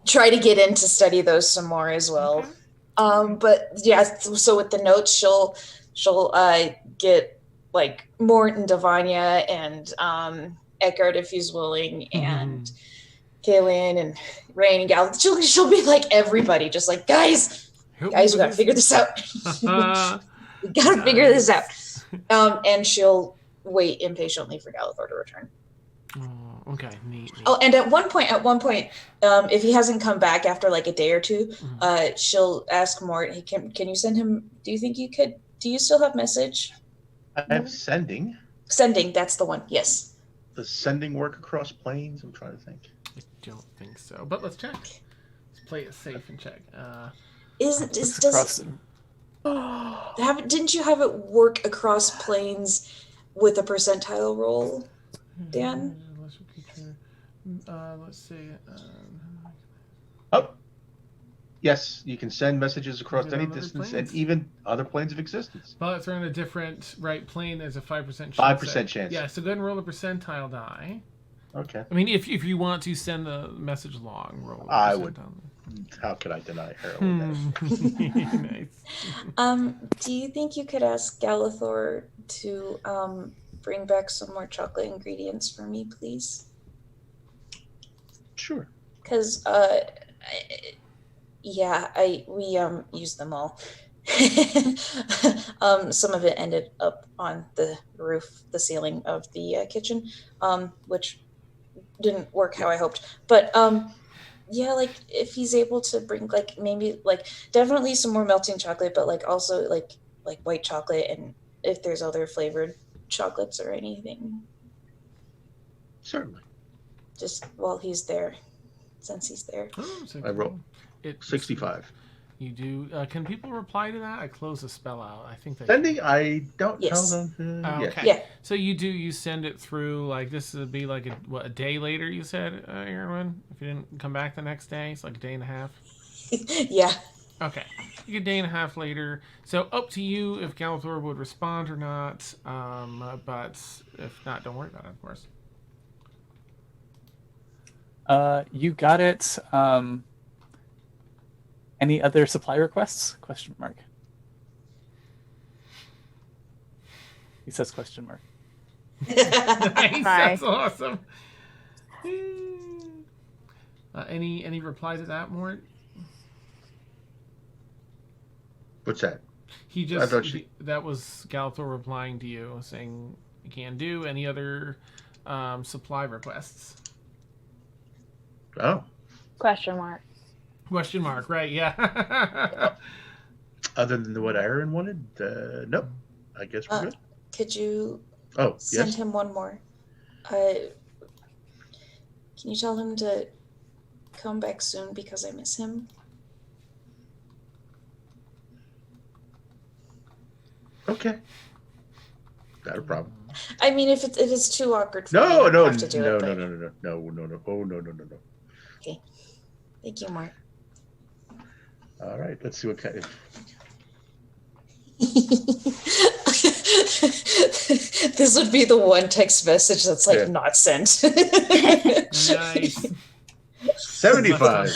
try to get in to study those some more as well. But yeah, so with the notes, she'll get like Mort and Davanya and Eckart if he's willing, and Kaylin and Rain and Gal. She'll be like everybody, just like guys, we gotta figure this out. We gotta figure this out. And she'll wait impatiently for Galithor to return. Oh, okay, neat. Oh, and at one point, if he hasn't come back after like a day or two, she'll ask Mort, hey, can you send him? Do you think you could? Do you still have message? I have sending. Sending, that's the one. Yes. Does sending work across planes? I'm trying to think. I don't think so, but let's check. Let's play it safe and check. Didn't you have it work across planes with a percentile roll, Dan? Let's see. Oh, yes, you can send messages across Is it any on other distance planes? and even other planes of existence. But if they're in a different plane, there's a 5% chance. 5% chance. Yeah, so go ahead and roll a percentile die. Okay. I mean, if you want to send the message along, roll a I would. percentile. How could I deny her with that? Nice. Do you think you could ask Galathor to bring back some more chocolate ingredients for me, please? Sure. Because we used them all. Some of it ended up on the roof, the ceiling of the kitchen, which didn't work how I hoped. But yeah, like if he's able to bring like maybe like definitely some more melting chocolate, but like also like white chocolate, and if there's other flavored chocolates or anything. Certainly. Just while he's there, since he's there. Oh, so I roll It's 65. You do. Can people reply to that? I close the spell out. I think they Sending, I don't Yes. tell them. Oh, Yes. okay. Yeah. So you send it through, like, this would be like a day later, you said, Erwin? If you didn't come back the next day, it's like a day and a half? Yeah. Okay. A day and a half later. So up to you if Galathor would respond or not. But if not, don't worry about it, of course. You got it. Any other supply requests? Question mark. He says question mark. Nice, Hi. that's awesome. Any replies to that, Mort? What's that? He I just thought she- that was Galathor replying to you saying you can do any other supply requests. Oh. Question mark. Question mark, right? Yeah. Other than what Aaron wanted? Nope. I guess we're good. Could you Oh, send yes. him one more? Can you tell him to come back soon because I miss him? Okay. Not a problem. I mean, if it's too awkward for No, me, I no, don't have to do no, it. no, But... no, no, no, no, no. Oh, no, no, no, no. Thank you, Mark. All right. Let's see what kind of. This would be the one text message that's like Yeah. not sent. Nice. 75.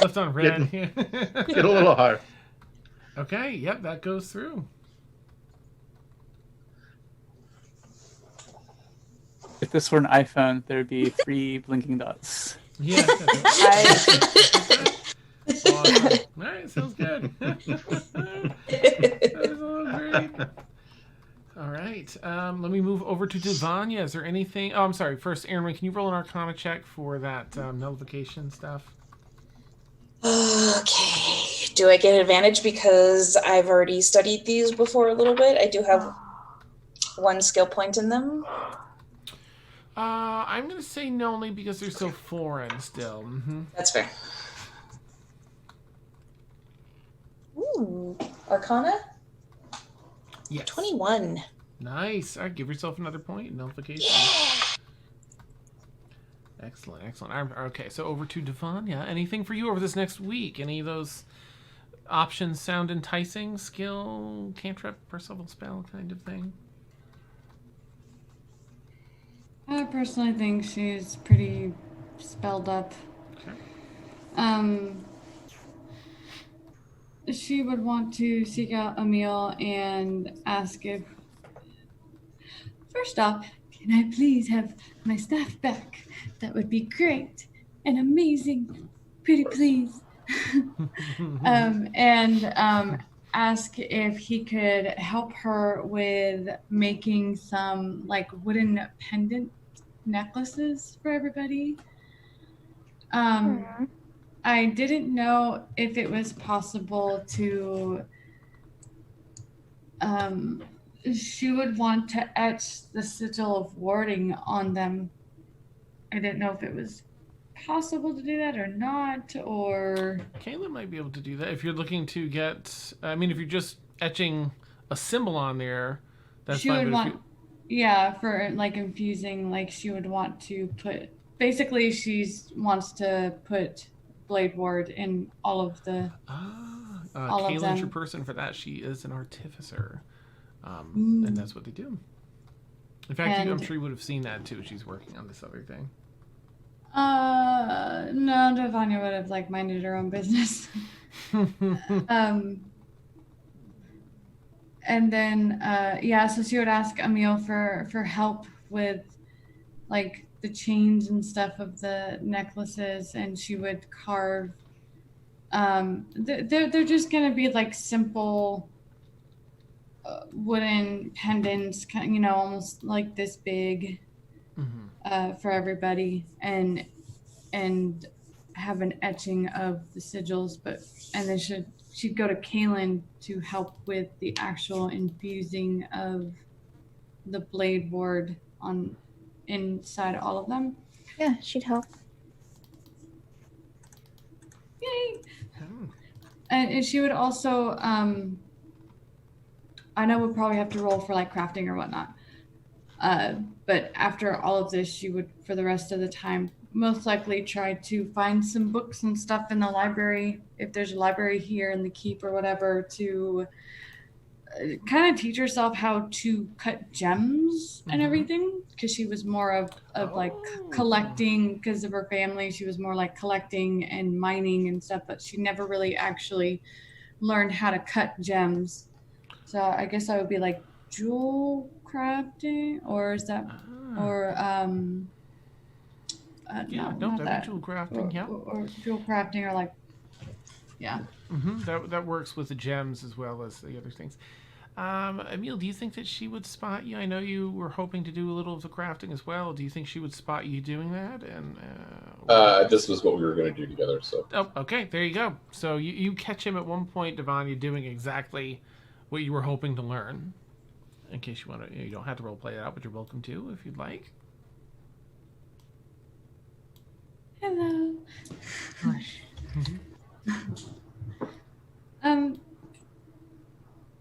Left on red. Get a little higher. Okay. Yep, that goes through. If this were an iPhone, there would be 3 blinking dots. Yeah. Awesome. All right, sounds good. That is all great. All right. Let me move over to Devanya. Is there anything? Oh, I'm sorry. First, Aaron, can you roll an Arcana check for that nullification stuff? Okay. Do I get advantage because I've already studied these before a little bit? I do have 1 skill point in them. I'm going to say no, only because they're so foreign still. Mm-hmm. That's fair. Ooh. Arcana? Yes. 21. Nice. All right, give yourself another point. Nullification. Excellent, excellent. Okay, so over to Devanya. Anything for you over this next week? Any of those options sound enticing? Skill, cantrip, first level spell kind of thing? I personally think she's pretty spelled up. Okay. She would want to seek out a meal and ask if, first off, can I please have my staff back? That would be great and amazing. Pretty please. Ask if he could help her with making some like wooden pendant necklaces for everybody. I didn't know if it was possible to she would want to etch the sigil of warding on them. I didn't know if it was possible to do that or not, or Kayla might be able to do that if you're looking to get. I mean, if you're just etching a symbol on there, that's she fine. would But if want Yeah, for like infusing, like she would want to put. Basically, wants to put Blade Ward in all of the all of Kaylin's your them. person for that. She is an artificer, Mm. and that's what they do. In fact, I'm And- sure you would have seen that too. She's working on this other thing. No, Devanya would have like minded her own business. And then yeah, so she would ask Emil for help with like the chains and stuff of the necklaces, and she would carve. They're just gonna be like simple wooden pendants, you know, almost like this big, for everybody, and have an etching of the sigils, and then she'd go to Kaylin to help with the actual infusing of the blade ward on inside all of them. Yeah, she'd help. Yay! And she would also, I know we'll probably have to roll for like crafting or whatnot. But after all of this, she would, for the rest of the time, most likely try to find some books and stuff in the library, if there's a library here in the keep or whatever, to kind of teach herself how to cut gems and everything, because she was more of like collecting, because of her family. She was more like collecting and mining and stuff, but she never really actually learned how to cut gems. So I guess I would be like jewel crafting, or is that, or Yeah, no, not that'd that. be jewel crafting. Yeah, or jewel crafting, or like, yeah. That works with the gems as well as the other things. Emil, do you think that she would spot you? I know you were hoping to do a little of the crafting as well. Do you think she would spot you doing that? And this was what we were going to do together. So. Oh, okay. There you go. So you catch him at one point, Devanya, doing exactly what you were hoping to learn. In case you want to, you don't have to role play it out, but you're welcome to if you'd like. Hello.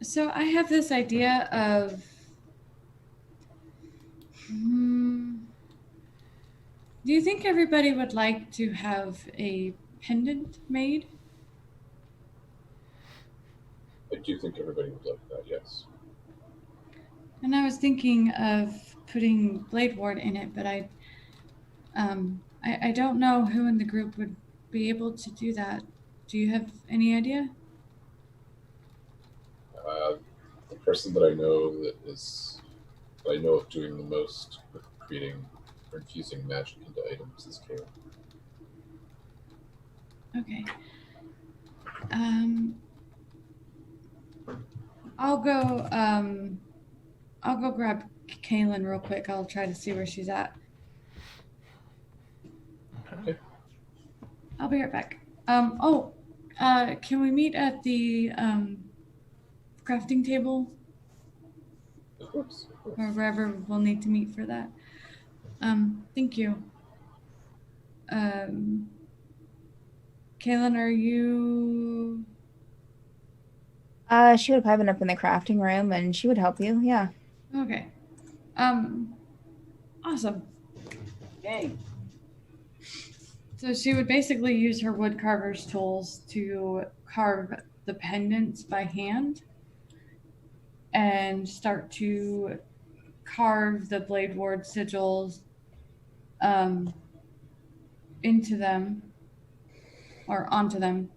So I have this idea of, do you think everybody would like to have a pendant made? I do think everybody would like that, yes. And I was thinking of putting Blade Ward in it, but I don't know who in the group would be able to do that. Do you have any idea? The person that I know of doing the most with creating or infusing magic into items is Kayla. Okay. I'll go grab Kaylin real quick. I'll try to see where she's at. Okay. I'll be right back. Can we meet at the crafting table? Of course. Or wherever we'll need to meet for that. Thank you. Kaylin, are you... She would have been up in the crafting room, and she would help you. Yeah. Okay. Awesome. Yay. So she would basically use her wood carver's tools to carve the pendants by hand and start to carve the Blade Ward sigils into them or onto them.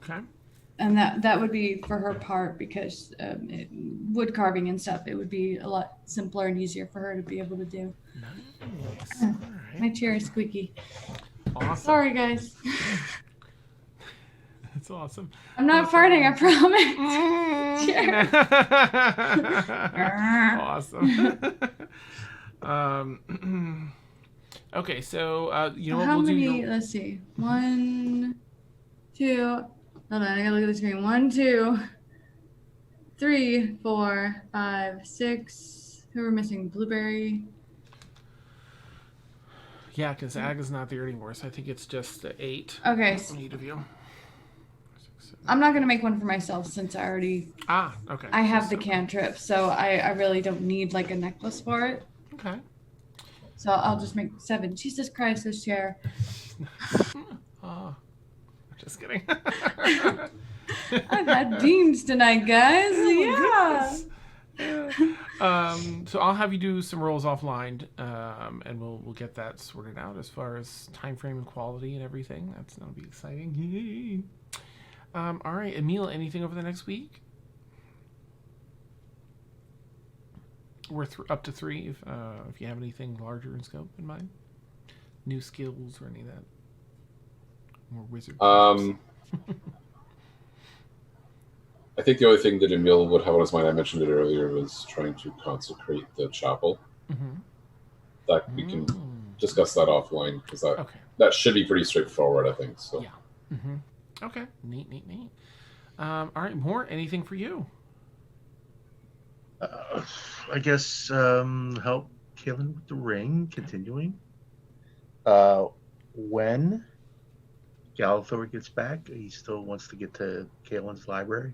Okay. And that would be for her part, because wood carving and stuff, it would be a lot simpler and easier for her to be able to do. Nice. All right. My chair is squeaky. Awesome. Sorry, guys. That's awesome. I'm not farting, I promise. Awesome. Okay, so you know what How we'll many? do? Let's see. 1, 2. Hold on, I gotta look at the screen. 1, 2, 3, 4, 5, 6. Who are we missing? Blueberry. Yeah, because Ag is not there anymore, so I think it's just 8. Okay. 8 of you. I'm not gonna make one for myself since I already Okay. I have the So- cantrip, so I really don't need like a necklace for it. Okay. So I'll just make 7. Jesus Christ, this chair. Oh, just kidding. I've had beans tonight, guys. Oh, Yeah. So I'll have you do some rolls offline, and we'll get that sorted out as far as time frame and quality and everything. That'll be exciting. Yay. All right, Emil, anything over the next week? We're up to 3 if you have anything larger in scope in mind. New skills or any of that. More wizard. I think the only thing that Emil would have on his mind, I mentioned it earlier, was trying to consecrate the chapel. Mm-hmm. That we can discuss that offline, because that should be pretty straightforward, I think. So. Yeah. Mm-hmm. Okay. Neat. All right, more. Anything for you? I guess help Kaylin with the ring, continuing. When Galathor gets back, he still wants to get to Kaylin's library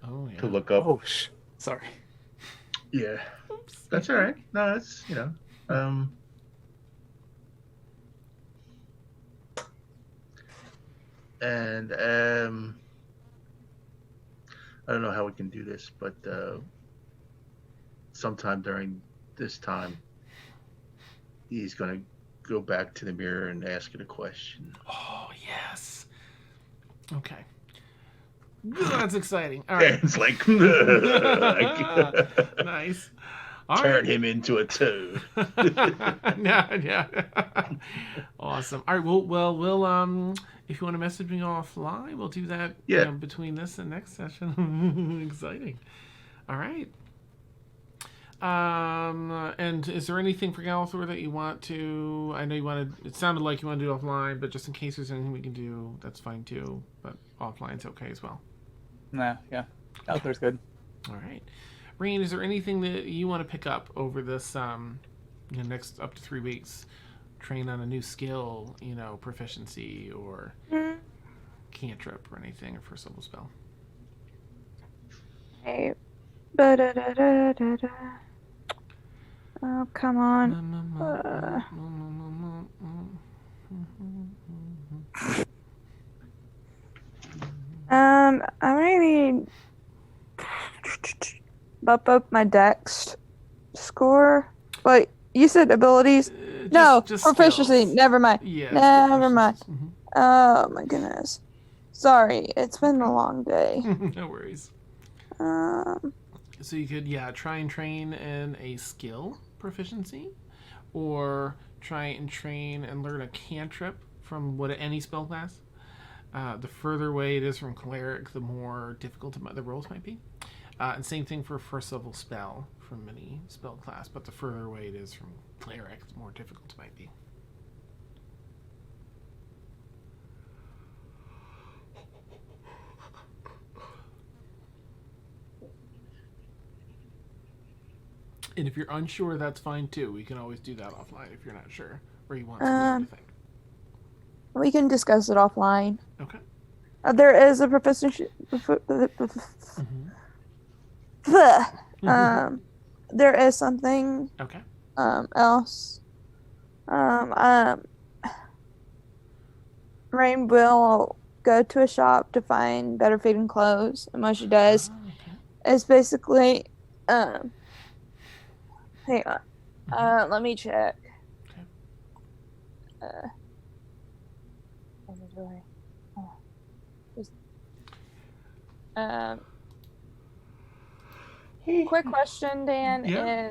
Oh, to look up. Oh, sorry. Yeah, that's all right. No, that's and I don't know how we can do this, but sometime during this time, he's gonna go back to the mirror and ask it a question. Oh, yes. Okay. That's exciting. All right. It's like Nice. All turn right. him into a toad. Yeah. Awesome. All right. We'll if you want to message me offline, we'll do that. Yeah. Between this and next session. Exciting. All right. And is there anything for Galathor that you want to? I know you wanted. It sounded like you want to do offline, but just in case there's anything we can do, that's fine too. But offline's okay as well. Nah, yeah. Galathor's good. All right. Rain, is there anything that you want to pick up over this next up to 3 weeks? Train on a new skill, proficiency or cantrip or anything, or first level spell. Hey. Oh, come on. I maybe bump up my dex score. Wait, you said abilities? No, just proficiency. skills. Never mind. Yeah. Never mind. Mhm. Oh my goodness. Sorry, it's been a long day. No worries. Um, So you could, try and train in a skill proficiency, or try and train and learn a cantrip from any spell class. The further away it is from cleric, the more difficult the rolls might be. And same thing for first level spell from any spell class, but the further away it is from cleric, the more difficult it might be. And if you're unsure, that's fine too. We can always do that offline if you're not sure, or you want some time to think. we can discuss it offline. Okay. There is a proficiency. There is something Okay. else. Rain will go to a shop to find better fitting clothes, and what she does is basically, hang on, let me check. Quick question, Dan, Yeah.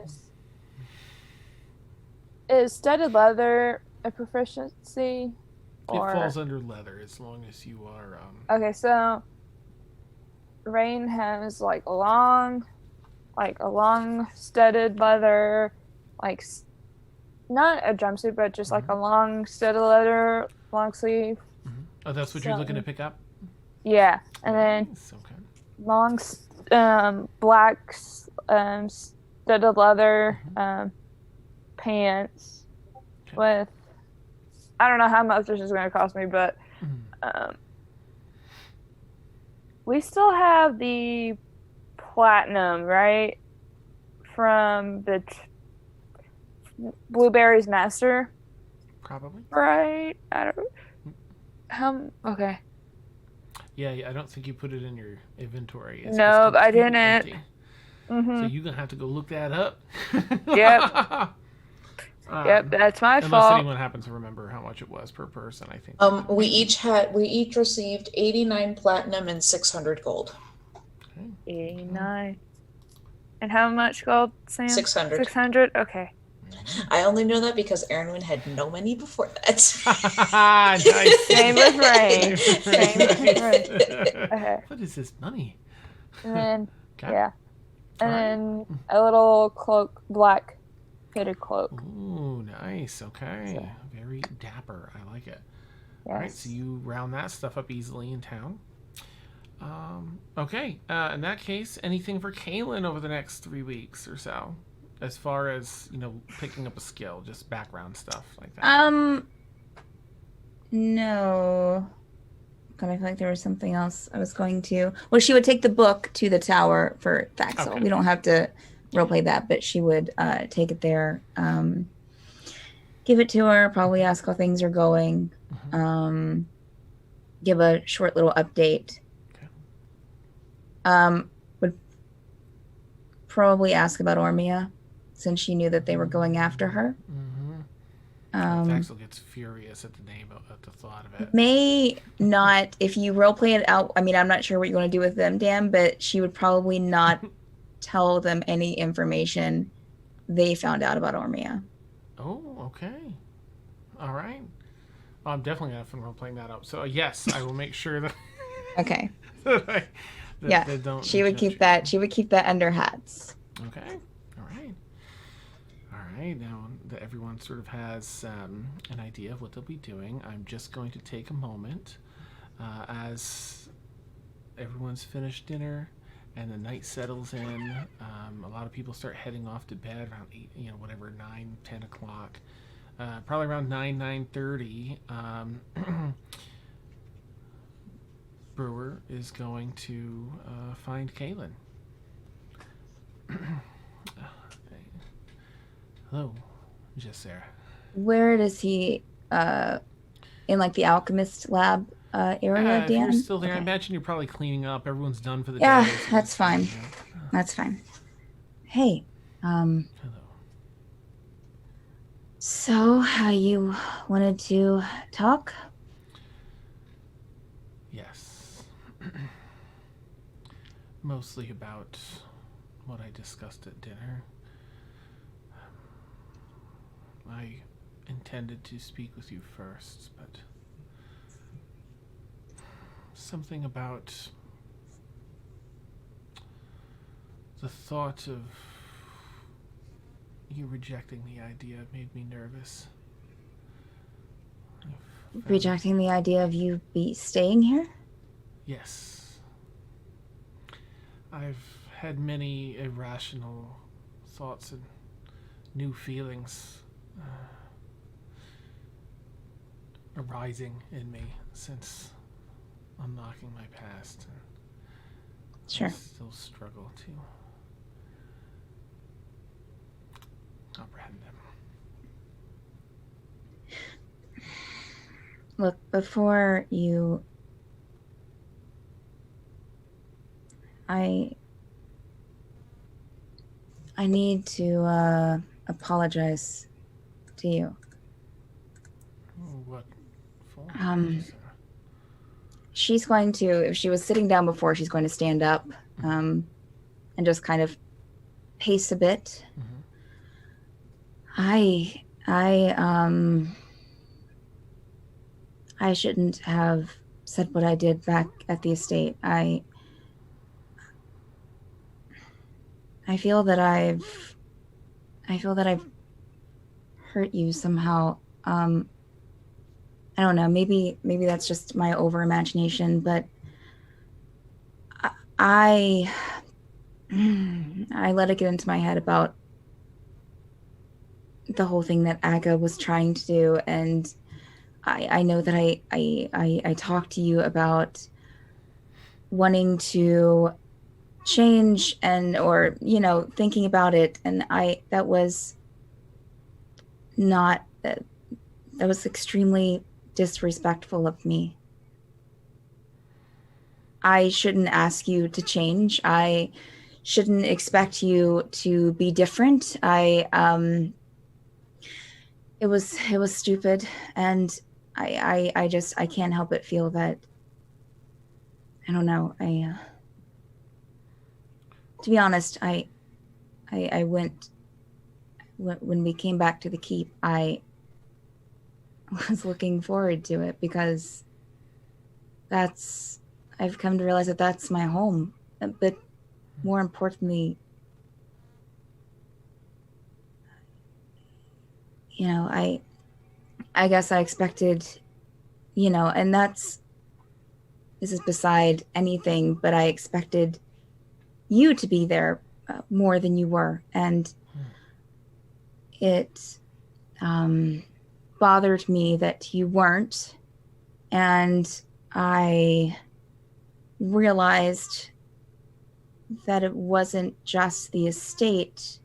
is studded leather a proficiency? Or... It falls under leather as long as you are. Okay, so Rain has like a long studded leather, not a jumpsuit, but just like a long studded leather long sleeve. Oh, that's what you're looking to pick up? Yeah, and then Nice, okay. long black studded leather pants with, I don't know how much this is going to cost me, but we still have the platinum, right? From the Blueberry's master, Probably. right? I don't. Okay. Yeah, I don't think you put it in your inventory. It's Nope, I completely didn't. empty. Mm-hmm. So you're gonna have to go look that up. Yep. Yep, that's my unless fault. anyone happens to remember how much it was per person, I think. We each received 89 platinum and 600 gold. 89. And how much gold, Sam? 600. 600? Okay. I only know that because Aaron had no money before that. Nice. Same with Rain. Same with Rain. Okay. What is this money? And then, Okay. yeah. And Alright. then a little cloak, black hooded cloak. Ooh, nice. Okay. So- Very dapper. I like it. Yes. All right, so you round that stuff up easily in town. Okay. In that case, anything for Kaylin over the next 3 weeks or so, as far as picking up a skill, just background stuff like that. No. God, I feel like there was something else I was going to. Well, she would take the book to the tower for Thaxel. Okay. We don't have to roleplay that, but she would take it there, give it to her, probably ask how things are going, give a short little update. Okay. Would probably ask about Ormia, since she knew that they were going after her. Thaxel gets furious at the name at the thought of it. May not, if you roleplay it out. I mean, I'm not sure what you're going to do with them, Dan, but she would probably not tell them any information they found out about Ormia. Oh, okay. All right. Well, I'm definitely going to have fun role-playing that up. So, yes, I will make sure that... Okay. that Yeah, they don't she would judge keep you. that. She would keep that under hats. Okay. All right. All right. Now that everyone sort of has an idea of what they'll be doing, I'm just going to take a moment as everyone's finished dinner and the night settles in. A lot of people start heading off to bed around 8, 9, 10 o'clock. Probably around 9:30. Brewer is going to find Kaylin. Hello, just Sarah. Where does he? In like the alchemist lab area, If Dan? you're still there, I Okay. imagine you're probably cleaning up. Everyone's done for the Yeah, day. so that's just, fine. That's fine. Hey, Hello. so how you wanted to talk? Yes. Mostly about what I discussed at dinner. I intended to speak with you first, but something about the thought of you rejecting the idea made me nervous. I've found- Rejecting the idea of you staying here? Yes. I've had many irrational thoughts and new feelings arising in me since unlocking my past. And Sure. I still struggle to comprehend them. Look, before you... I need to apologize to you. What for? Sarah? She's going to, if she was sitting down before, she's going to stand up and just kind of pace a bit. Mhm. I shouldn't have said what I did back at the estate. I feel that I've hurt you somehow. I don't know. Maybe that's just my over imagination, but I let it get into my head about the whole thing that Aga was trying to do, and I know that I talked to you about wanting to change and, or, you know, thinking about it. And that was not, that was extremely disrespectful of me. I shouldn't ask you to change. I shouldn't expect you to be different. It was stupid, and I can't help but feel that, I don't know. To be honest, I went, when we came back to the keep, I was looking forward to it because I've come to realize that that's my home. But more importantly, you know, I guess I expected, you know, and this is beside anything, but I expected you to be there more than you were. And it bothered me that you weren't. And I realized that it wasn't just the estate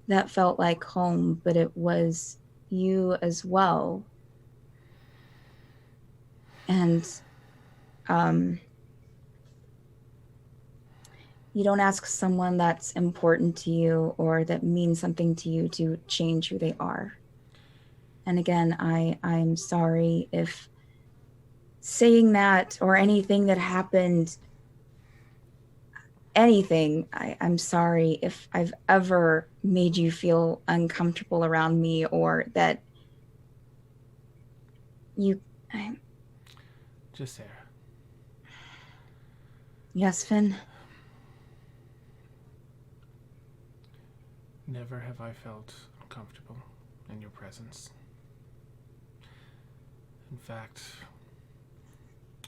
that felt like home, but it was you as well. And you don't ask someone that's important to you or that means something to you to change who they are. And again, I'm sorry if saying that or anything that happened, anything, I'm sorry if I've ever made you feel uncomfortable around me, or that Just Sarah. Yes, Finn? Never have I felt uncomfortable in your presence. In fact,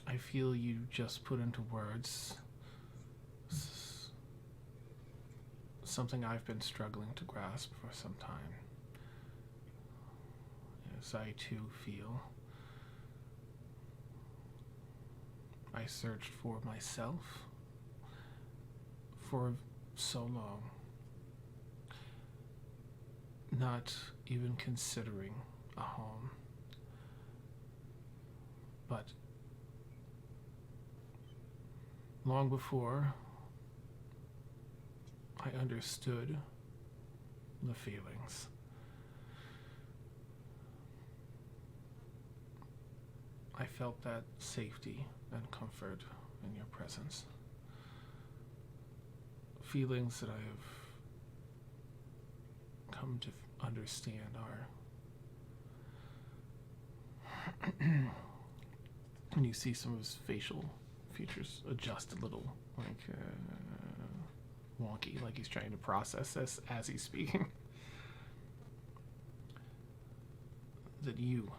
I feel you just put into words something I've been struggling to grasp for some time. As I too feel I searched for myself for so long, not even considering a home. But long before I understood the feelings, I felt that safety and comfort in your presence. Feelings that I have come to understand are and you see some of his facial features adjust a little, like wonky, like he's trying to process this as he's speaking. That you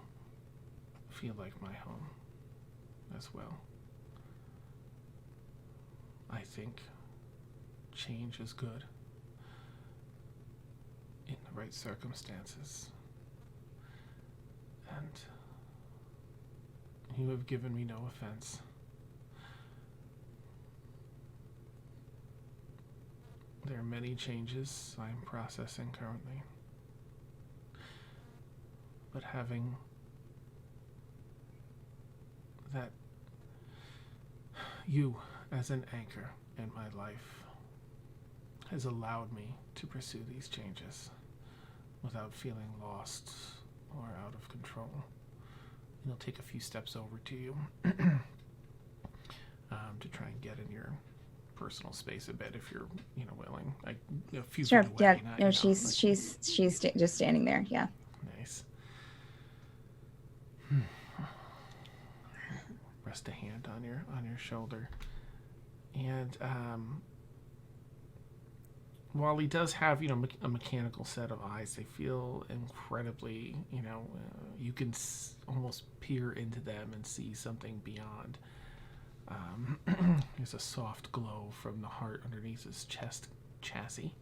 feel like my home as well. I think change is good in the right circumstances. And you have given me no offense. There are many changes I am processing currently. But having that you as an anchor in my life has allowed me to pursue these changes without feeling lost or out of control. And I'll take a few steps over to you to try and get in your personal space a bit, if you're, willing. A few Sure. feet away, Yeah. not, No, she's just standing there. Yeah. Nice. Rest a hand on your shoulder, and while he does have a mechanical set of eyes, they feel incredibly you can almost peer into them and see something beyond. There's a soft glow from the heart underneath his chest chassis.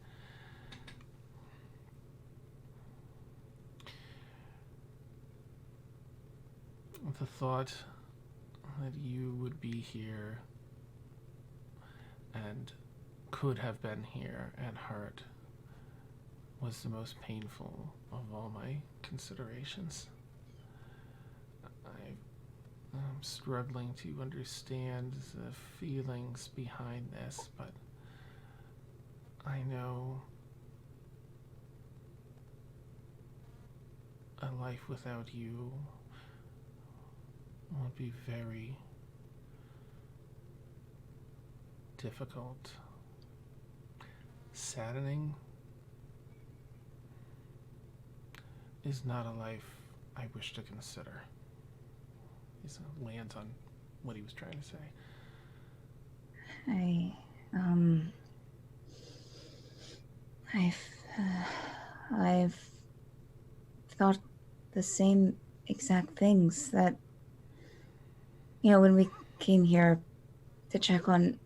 The thought that you would be here and could have been here at heart was the most painful of all my considerations. I'm struggling to understand the feelings behind this, but I know a life without you would be very difficult, saddening. Is not a life I wish to consider. He lands on what he was trying to say. I've thought the same exact things that, when we came here to check on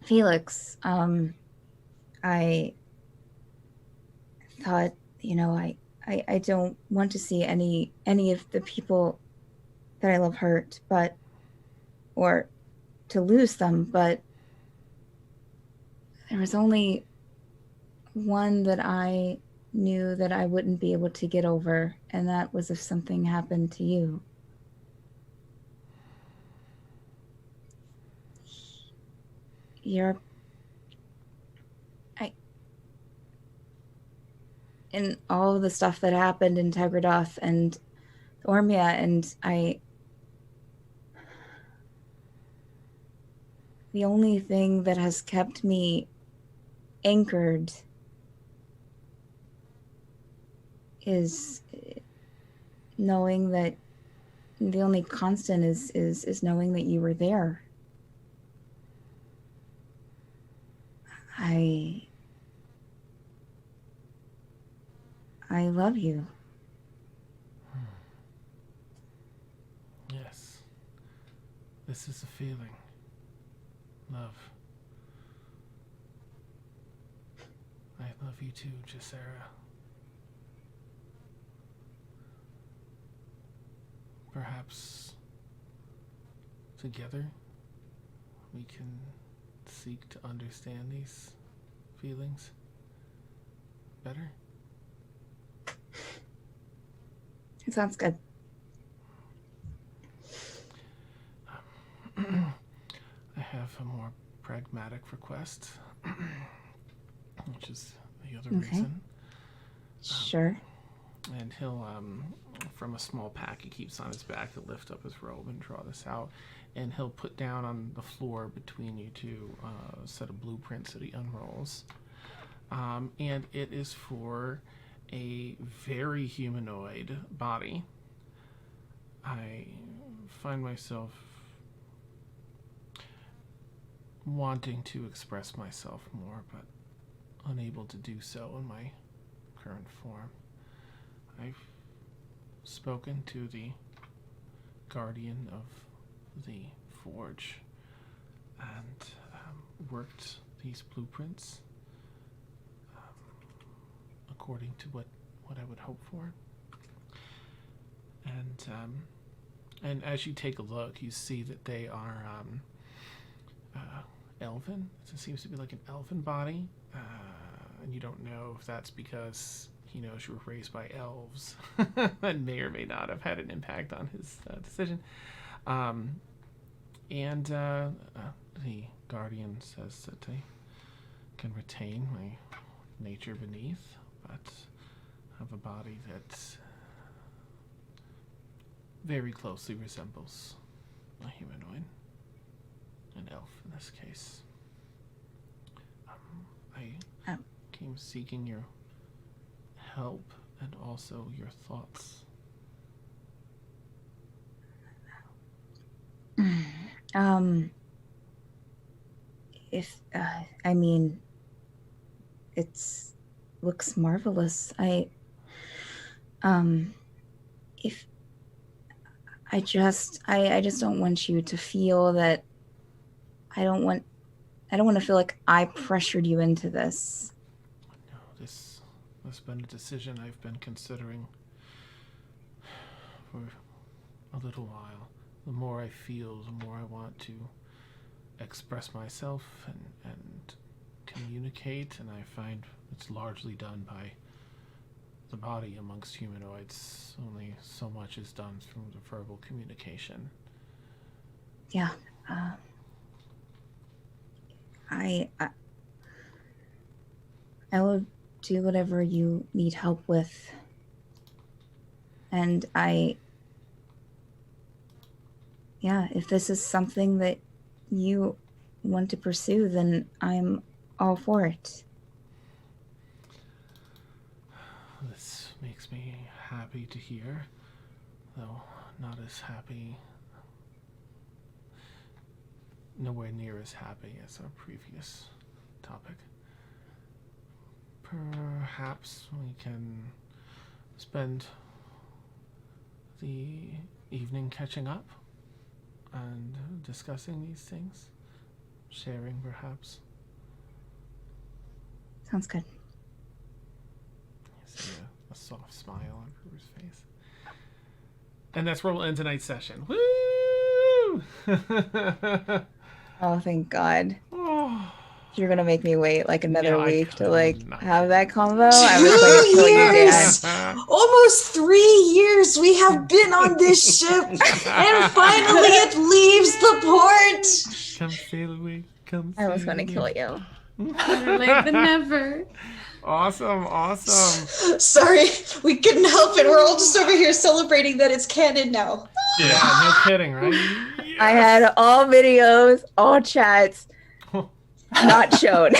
Felix, I thought, I don't want to see any of the people that I love hurt, or to lose them, but there was only one that I knew that I wouldn't be able to get over, and that was if something happened to you. In all of the stuff that happened in Tegradoth and Ormia, and the only thing that has kept me anchored is knowing that the only constant is knowing that you were there. I love you. Yes. This is a feeling. Love. I love you too, Jacera. Perhaps together we can seek to understand these feelings better. It sounds good. I have a more pragmatic request, which is the other reason. Sure. And he'll, from a small pack he keeps on his back, he'll lift up his robe and draw this out. And he'll put down on the floor between you two a set of blueprints that he unrolls. And it is for a very humanoid body. I find myself wanting to express myself more, but unable to do so in my current form. I've spoken to the guardian of the forge and worked these blueprints according to what I would hope for. And as you take a look, you see that they are elven. It seems to be like an elven body, and you don't know if that's because he knows you were raised by elves. That may or may not have had an impact on his decision. And the guardian says that they can retain my nature beneath, but have a body that very closely resembles a humanoid, an elf in this case. I came seeking your help and also your thoughts. It's looks marvelous. I just don't want you to feel that. I don't want to feel like I pressured you into this. No, this has been a decision I've been considering for a little while. The more I feel, the more I want to express myself and communicate, and I find it's largely done by the body amongst humanoids. Only so much is done through the verbal communication. Yeah. I will do whatever you need help with. And if this is something that you want to pursue, then I'm all for it. This makes me happy to hear, though not as happy, nowhere near as happy as our previous topic. Perhaps we can spend the evening catching up and discussing these things, sharing perhaps. Sounds good. You see a soft smile on Brewer's face. And that's where we'll end tonight's session. Woo! Oh, thank God. Oh. You're gonna make me wait like another Yeah, week to could not. have that combo. I was like, 2 kill you, Dan. years! Almost 3 years we have been on this ship, and finally it leaves the port! Come sail away. Come I was sail gonna away. kill you. Better late than never. Awesome. Sorry, we couldn't help it. We're all just over here celebrating that it's canon now. Yeah, no kidding, right? I had all videos, all chats, not shown.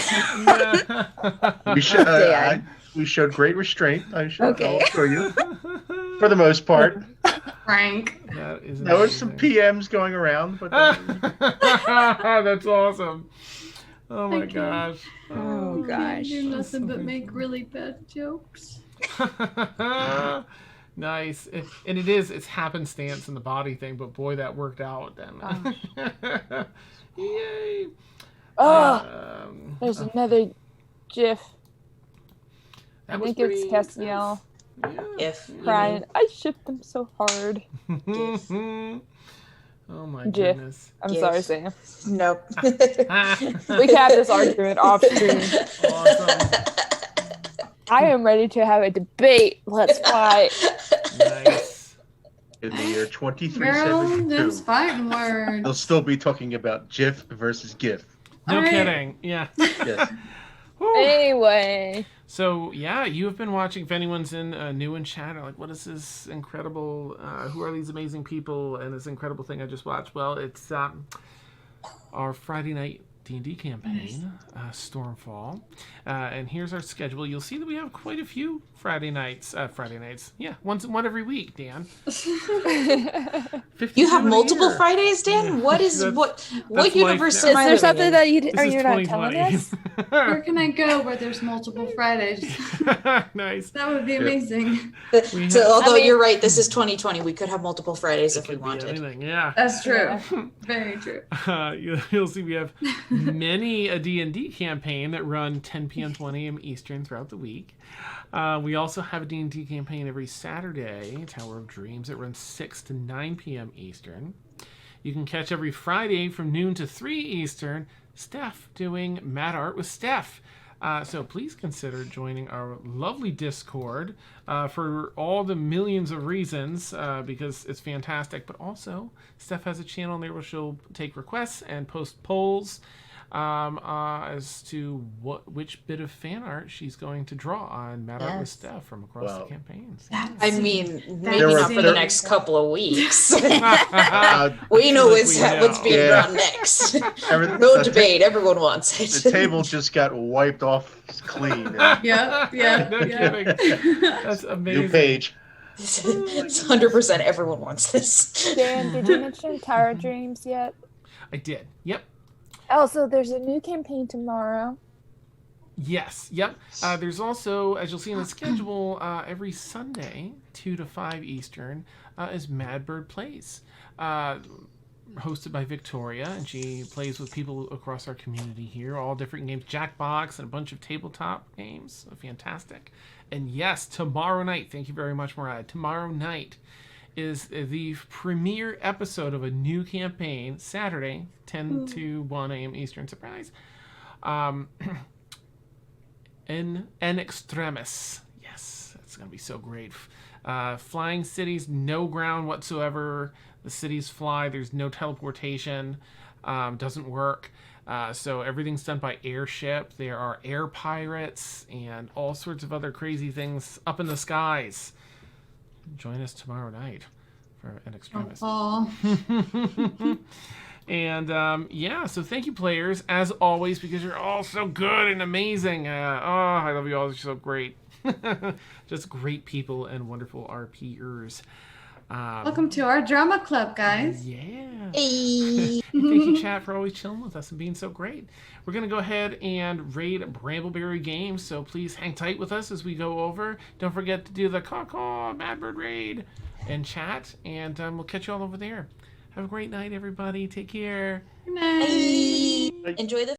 Yeah. We showed great restraint. I'll Okay. show you. For the most part. Frank. That is There was some amazing. PMs going around, but That's awesome. Oh my Thank you. gosh. Oh, Can't gosh. do That's nothing so but make amazing. really bad jokes. Nice. And it's happenstance in the body thing, but boy, that worked out then. Yay. Oh, Um, there's another GIF. I that was think it's pretty Castiel intense. If you crying. I shipped them so hard. Yeah. Oh my GIF. goodness. I'm GIF. sorry, Sam. Nope. We can have this argument off stream. Awesome. I am ready to have a debate. Let's fight. Nice. in the year Girl, 2372, those fighting they'll words. still be talking about GIF versus GIF. No Alright. kidding. Yeah. Yes. Whew. Anyway, So yeah, you have been watching. If anyone's in new in chat, or like, what is this incredible? Who are these amazing people and this incredible thing I just watched? Well, it's our Friday night D&D campaign, Stormfall, and here's our schedule. You'll see that we have quite a few Friday nights. Yeah, one every week. Dan. 52 You have in a multiple year. Fridays, Dan? Yeah. What is That's- what that's universe life is now. is there living something in? that you This are is you not telling 2020. us? Where can I go where there's multiple Fridays? Nice. That would be Yeah. amazing. We So, have- although I mean- you're right, this is 2020. We could have multiple Fridays It if we could be wanted. anything. Yeah. That's true. Yeah. Very true. You'll see we have many a D&D campaign that run 10 p.m. 20 a.m. Eastern throughout the week. We also have a D&D campaign every Saturday, Tower of Dreams, that runs 6 to 9 p.m. Eastern. You can catch every Friday from noon to 3 Eastern, Steph doing Mad Art with Steph. So please consider joining our lovely Discord for all the millions of reasons, because it's fantastic. But also, Steph has a channel there where she'll take requests and post polls as to which bit of fan art she's going to draw on Mad Art with Yes. Steph from across Wow. the campaigns. I mean, maybe There not were- for the next couple of weeks. Uh, we know Like what's, we know. what's being Yeah. drawn next. every- No the ta- debate. Everyone wants it. The table just got wiped off clean. Yep. Yeah. No yeah. kidding. That's amazing. New page. It's 100% everyone wants this. Dan, did you mention Tower of Dreams yet? I did. Yep. Also, there's a new campaign tomorrow. Yes. Yep. There's also, as you'll see in the schedule, every Sunday, 2 to 5 Eastern, is Mad Bird Plays, hosted by Victoria, and she plays with people across our community here, all different games, Jackbox, and a bunch of tabletop games. Fantastic. And yes, tomorrow night, thank you very much, Mariah. Tomorrow night is the premiere episode of a new campaign, Saturday, 10 to 1 a.m. Eastern. Surprise. En Extremis. Yes, that's going to be so great. Flying cities, no ground whatsoever. The cities fly. There's no teleportation. Doesn't work. So everything's done by airship. There are air pirates and all sorts of other crazy things up in the skies. Join us tomorrow night for an Extremis. Oh. And yeah, so thank you, players, as always, because you're all so good and amazing. I love you all. You're so great. Just great people and wonderful RPers. Welcome to our drama club, guys. Yeah. Hey. Thank you, chat, for always chilling with us and being so great. We're going to go ahead and raid Brambleberry Games, so please hang tight with us as we go over. Don't forget to do the caw-caw Madbird raid and chat, and we'll catch you all over there. Have a great night, everybody. Take care. Good night. Enjoy the